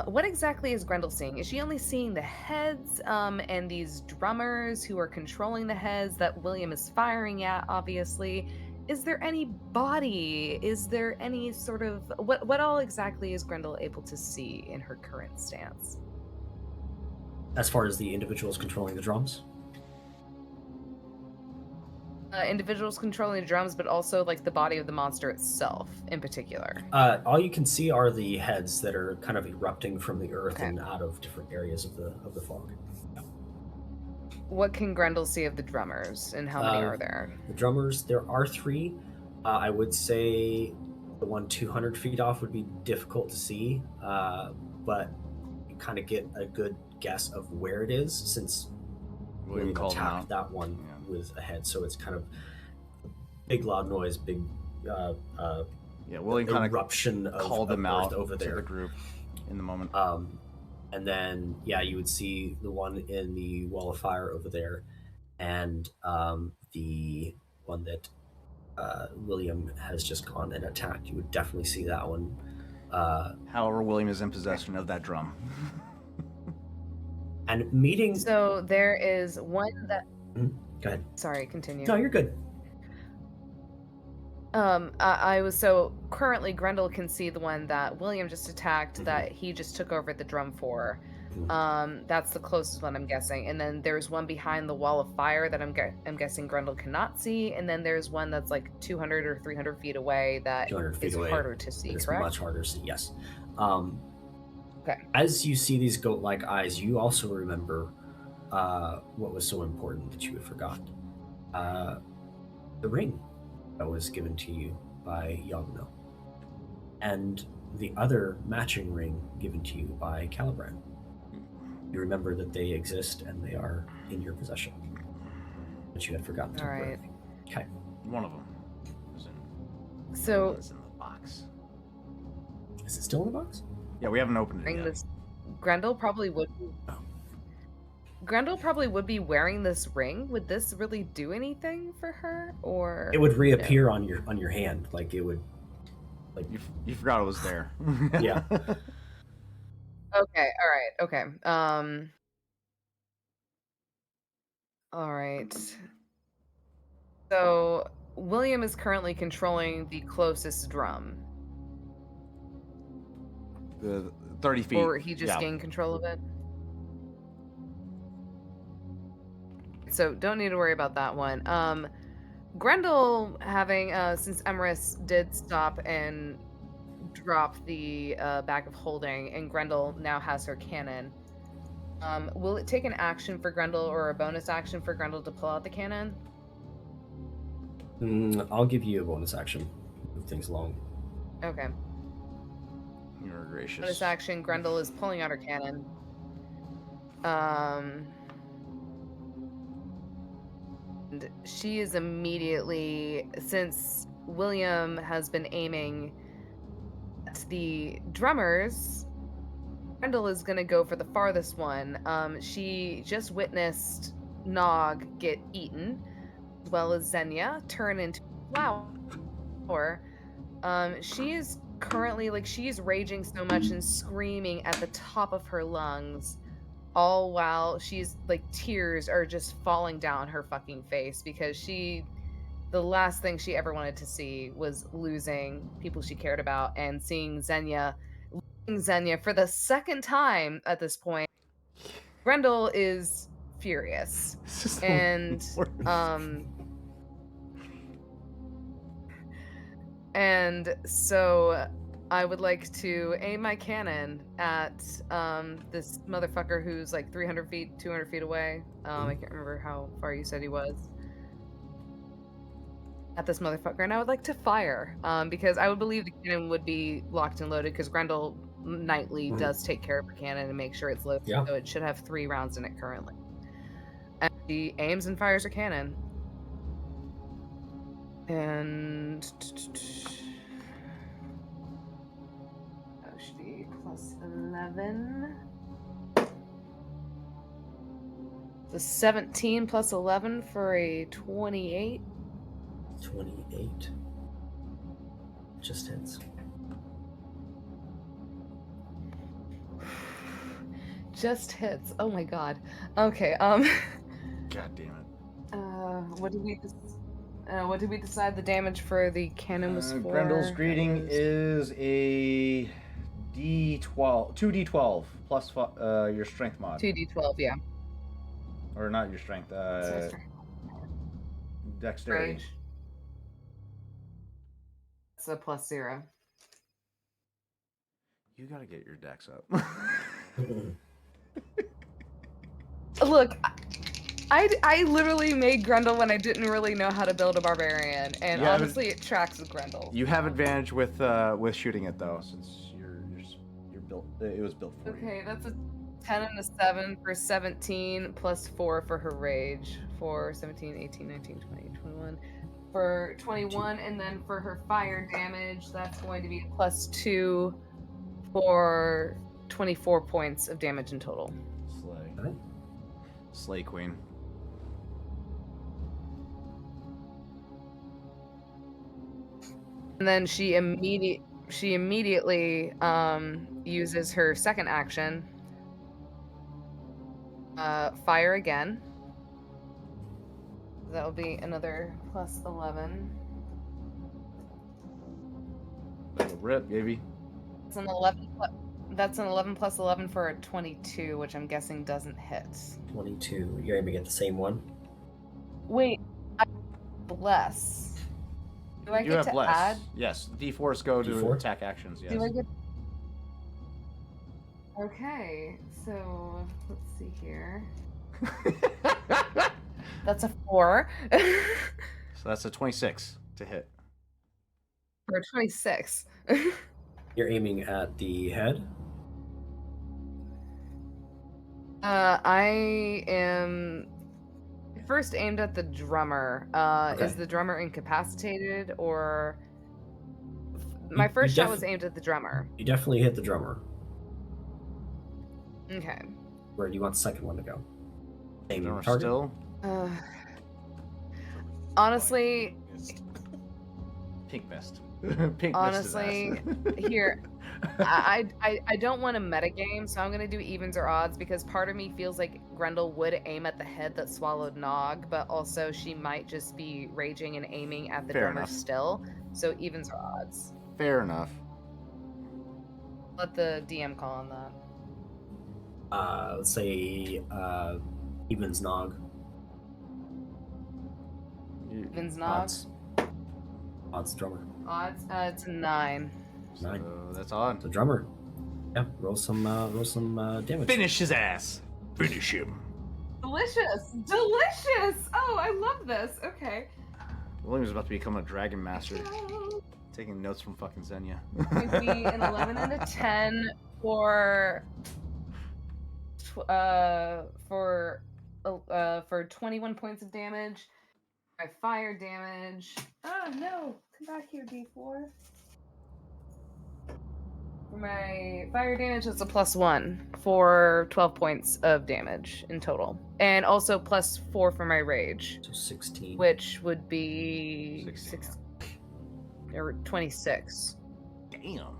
what exactly is Grendel seeing? Is she only seeing the heads, and these drummers who are controlling the heads that William is firing at, obviously? Is there any body? Is there any sort of... What all exactly is Grendel able to see in her current stance? As far as the individuals controlling the drums? Individuals controlling the drums, but also like the body of the monster itself in particular. All you can see are the heads that are kind of erupting from the earth and out of different areas of the fog. Yeah. What can Grendel see of the drummers, and how many are there? The drummers, there are 3. I would say the one 200 feet off would be difficult to see, but you kind of get a good guess of where it is, since William attacked that one with a head, so it's kind of big loud noise, big William kind of eruption called them out over to there. the group in the moment. And then you would see the one in the wall of fire over there, and the one that William has just gone and attacked. You would definitely see that one However, William is in possession of that drum. And meeting. So there is one that. Go ahead. Sorry, continue. No, you're good. I was so currently Grendel can see the one that William just attacked that he just took over the drum for. That's the closest one I'm guessing, and then there's one behind the wall of fire that I'm guessing Grendel cannot see, and then there's one that's like 200 or 300 feet away that 200 feet is away. harder to see. It's Correct? much harder to see. Yes. Okay. As you see these goat-like eyes, you also remember what was so important that you had forgotten. The ring that was given to you by Yagno. And the other matching ring given to you by Caliban. You remember that they exist and they are in your possession. But you had forgotten to All right. Okay. One of them is So in the box. Is it still in the box? Yeah, we haven't opened it wearing yet. this, Grendel probably would. Grendel probably would be wearing this ring. Would this really do anything for her, or It would reappear on your hand, like it would. Like you forgot it was there. Yeah. Okay. All right. Okay. All right. So William is currently controlling the closest drum. The 30 feet. Or he just gained control of it. So don't need to worry about that one. Grendel having since Emerus did stop and drop the bag of holding, and Grendel now has her cannon. Will it take an action for Grendel or a bonus action for Grendel to pull out the cannon? I'll give you a bonus action. Move things along. Okay. You're gracious. Bonus action, Grendel is pulling out her cannon. And she is immediately, since William has been aiming at the drummers, Grendel is going to go for the farthest one. She just witnessed Nog get eaten, as well as Xenia turn into a flower. She is currently, like, she's raging so much and screaming at the top of her lungs, all while she's, like, tears are just falling down her fucking face because the last thing she ever wanted to see was losing people she cared about, and seeing Xenia for the second time at this point. Grendel is furious. And and so I would like to aim my cannon at this motherfucker who's like 300 feet, 200 feet away. I can't remember how far you said he was. At this motherfucker, and I would like to fire because I would believe the cannon would be locked and loaded because Grendel nightly does take care of her cannon and make sure it's loaded, so it should have 3 rounds in it currently. And she aims and fires her cannon. And should be plus 11. The 17 plus 11 for a 28. 28. Just hits. Just hits. Oh my god. Okay. God damn it. What did we decide the damage for the cannon was for? Grendel's greeting is a D12, 2d12 plus your strength mod. 2d12, yeah. Or not your strength. Dexterity. Rage. It's a plus 0. You gotta get your dex up. Look, I literally made Grendel when I didn't really know how to build a barbarian, and honestly, it tracks with Grendel. You have advantage with shooting it though, since you're built. It was built for you. Okay, that's a 10 and a 7 for 17, plus 4 for her rage for 17, 18, 19, 20, 21. For 21, and then for her fire damage, that's going to be a plus 2 for 24 points of damage in total. Slay. Slay Queen. And then she immediately... she immediately uses her second action. Fire again. That'll be another plus 11. Little rip, baby. That's an 11. That's an 11 plus 11 for a 22, which I'm guessing doesn't hit. 22. You're aiming at the same one? Wait, I bless. Do I You get have to bless. add? Yes, D4s go to D4? attack actions. Yes. Do I get? Okay, so let's see here. That's a 4. So that's a 26 to hit. For a 26. You're aiming at the head? I am first aimed at the drummer. Okay. Is the drummer incapacitated or? My You first shot was aimed at the drummer. You definitely hit the drummer. Okay. Where do you want the second one to go? Same Drummer target? still. Honestly, Pink mist. Pink honestly, mist his ass. here, I don't want to metagame, so I'm gonna do evens or odds because part of me feels like Grendel would aim at the head that swallowed Nog, but also she might just be raging and aiming at the Fair drummer enough. still. So evens or odds. Fair enough. Let the DM call on that. Let's say evens Nog. Evens Nog. Odds drummer. Odds. It's a 9. 9. So that's odd. The drummer. Yeah, roll some damage. Finish his ass. Finish him. Delicious! Delicious! Oh, I love this. Okay. William's about to become a dragon master. Taking notes from fucking Xenia. It would be an 11 and a 10 for 21 points of damage. My fire damage. Oh no! Come back here, D4. For my fire damage, it's a +1 for 12 points of damage in total, and also +4 for my rage. So 16. Which would be 16, or 26. Damn.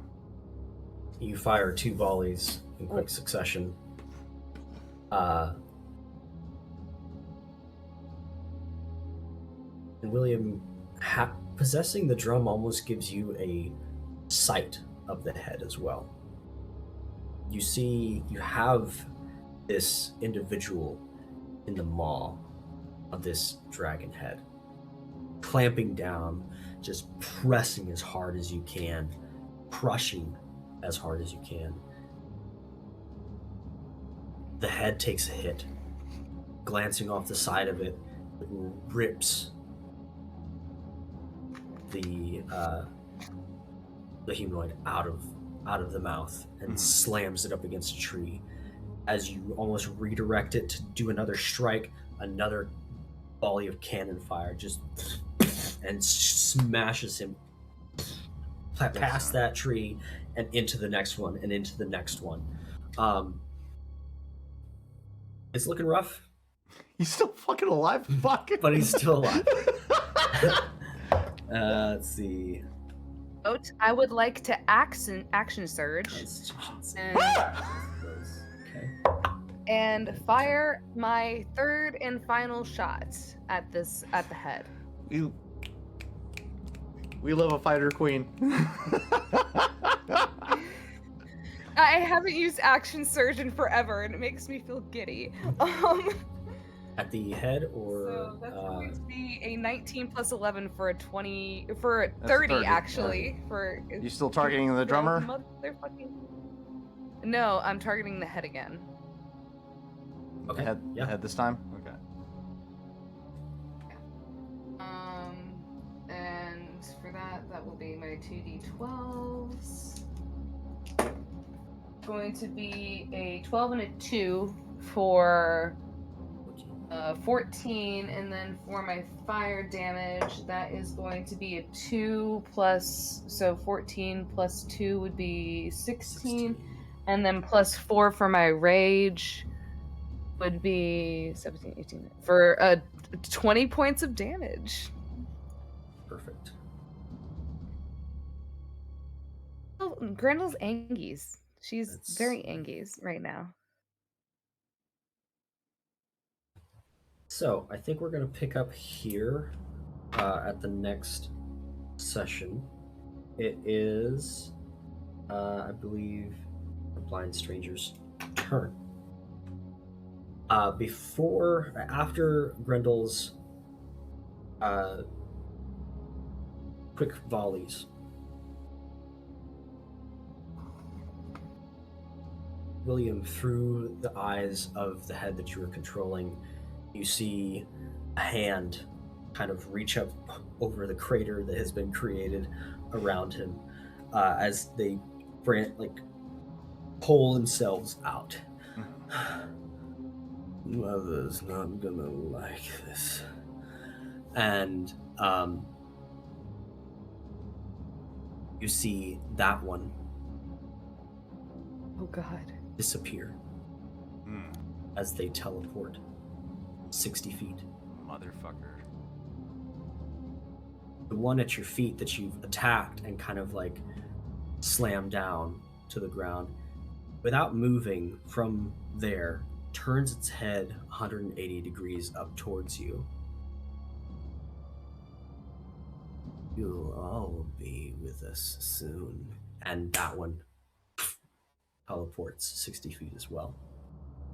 You fire 2 volleys in quick succession. And William, possessing the drum almost gives you a sight of the head as well. You see, you have this individual in the maw of this dragon head, clamping down, just pressing as hard as you can, crushing as hard as you can. The head takes a hit. Glancing off the side of it, it rips the humanoid out of the mouth and slams it up against a tree. As you almost redirect it to do another strike, another volley of cannon fire just and smashes him past that tree and into the next one and into the next one. It's looking rough. He's still fucking alive? Fuck. But he's still alive. Let's see. I would like to action surge and fire my third and final shot at the head. We love a fighter queen. I haven't used action surge in forever, and it makes me feel giddy. At the head, or So that's going to be a 19 plus 11 for a 20 That's 30 actually. For You still targeting the drummer? Motherfucking. No, I'm targeting the head again. okay, Head, yeah. head this time? Okay. And for that will be my 2d12s. Going to be a 12 and a 2 for 14, and then for my fire damage, that is going to be a 2 plus, so 14 plus 2 would be 16, and then plus 4 for my rage would be 17, 18, for 20 points of damage. Perfect. Grendel's Angies. She's That's- very Angies right now. So I think we're going to pick up here at the next session. It is, I believe, the blind stranger's turn. After Grendel's quick volleys, William, through the eyes of the head that you were controlling, you see a hand kind of reach up over the crater that has been created around him as they pull themselves out. Mother's not gonna like this. And you see that one Oh God. disappear as they teleport 60 feet. Motherfucker. The one at your feet that you've attacked and kind of slammed down to the ground, without moving from there, turns its head 180 degrees up towards you. You'll all be with us soon. And that one teleports 60 feet as well.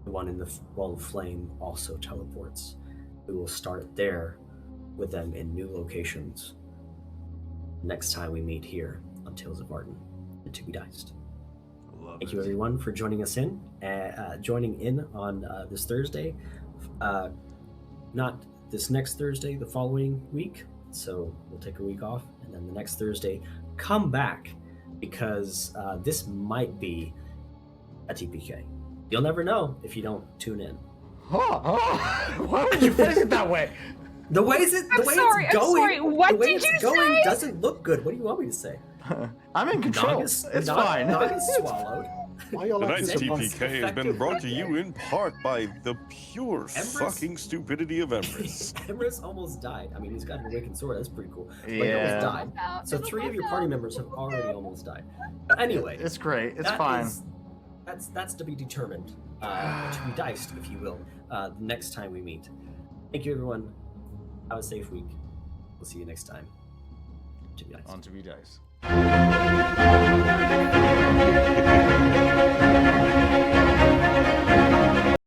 The one in the wall of flame also teleports. We will start there with them in new locations next time we meet here on Tales of Vardin and To Be Diced. Thank you everyone for joining us joining in on this Thursday. Not this next Thursday, the following week. So we'll take a week off, and then the next Thursday, come back, because this might be a TPK. You'll never know if you don't tune in. Why would you phrase it that way? The way it's sorry, what the way did it's you going say? doesn't look good. What do you want me to say? I'm in control. It's fine. Nog is swallowed. Why y'all like Tonight's this? TPK has been brought to you in part by the pure Emrys? fucking stupidity of Emrys. Emrys almost died. I mean, he's got an awakened sword. That's pretty cool. But he Yeah. almost died. So 3 of your party members have already almost died. But anyway, It's great. It's that fine. That's to be determined, to be diced, if you will, the next time we meet. Thank you, everyone. Have a safe week. We'll see you next time. To be diced. On To Be Diced.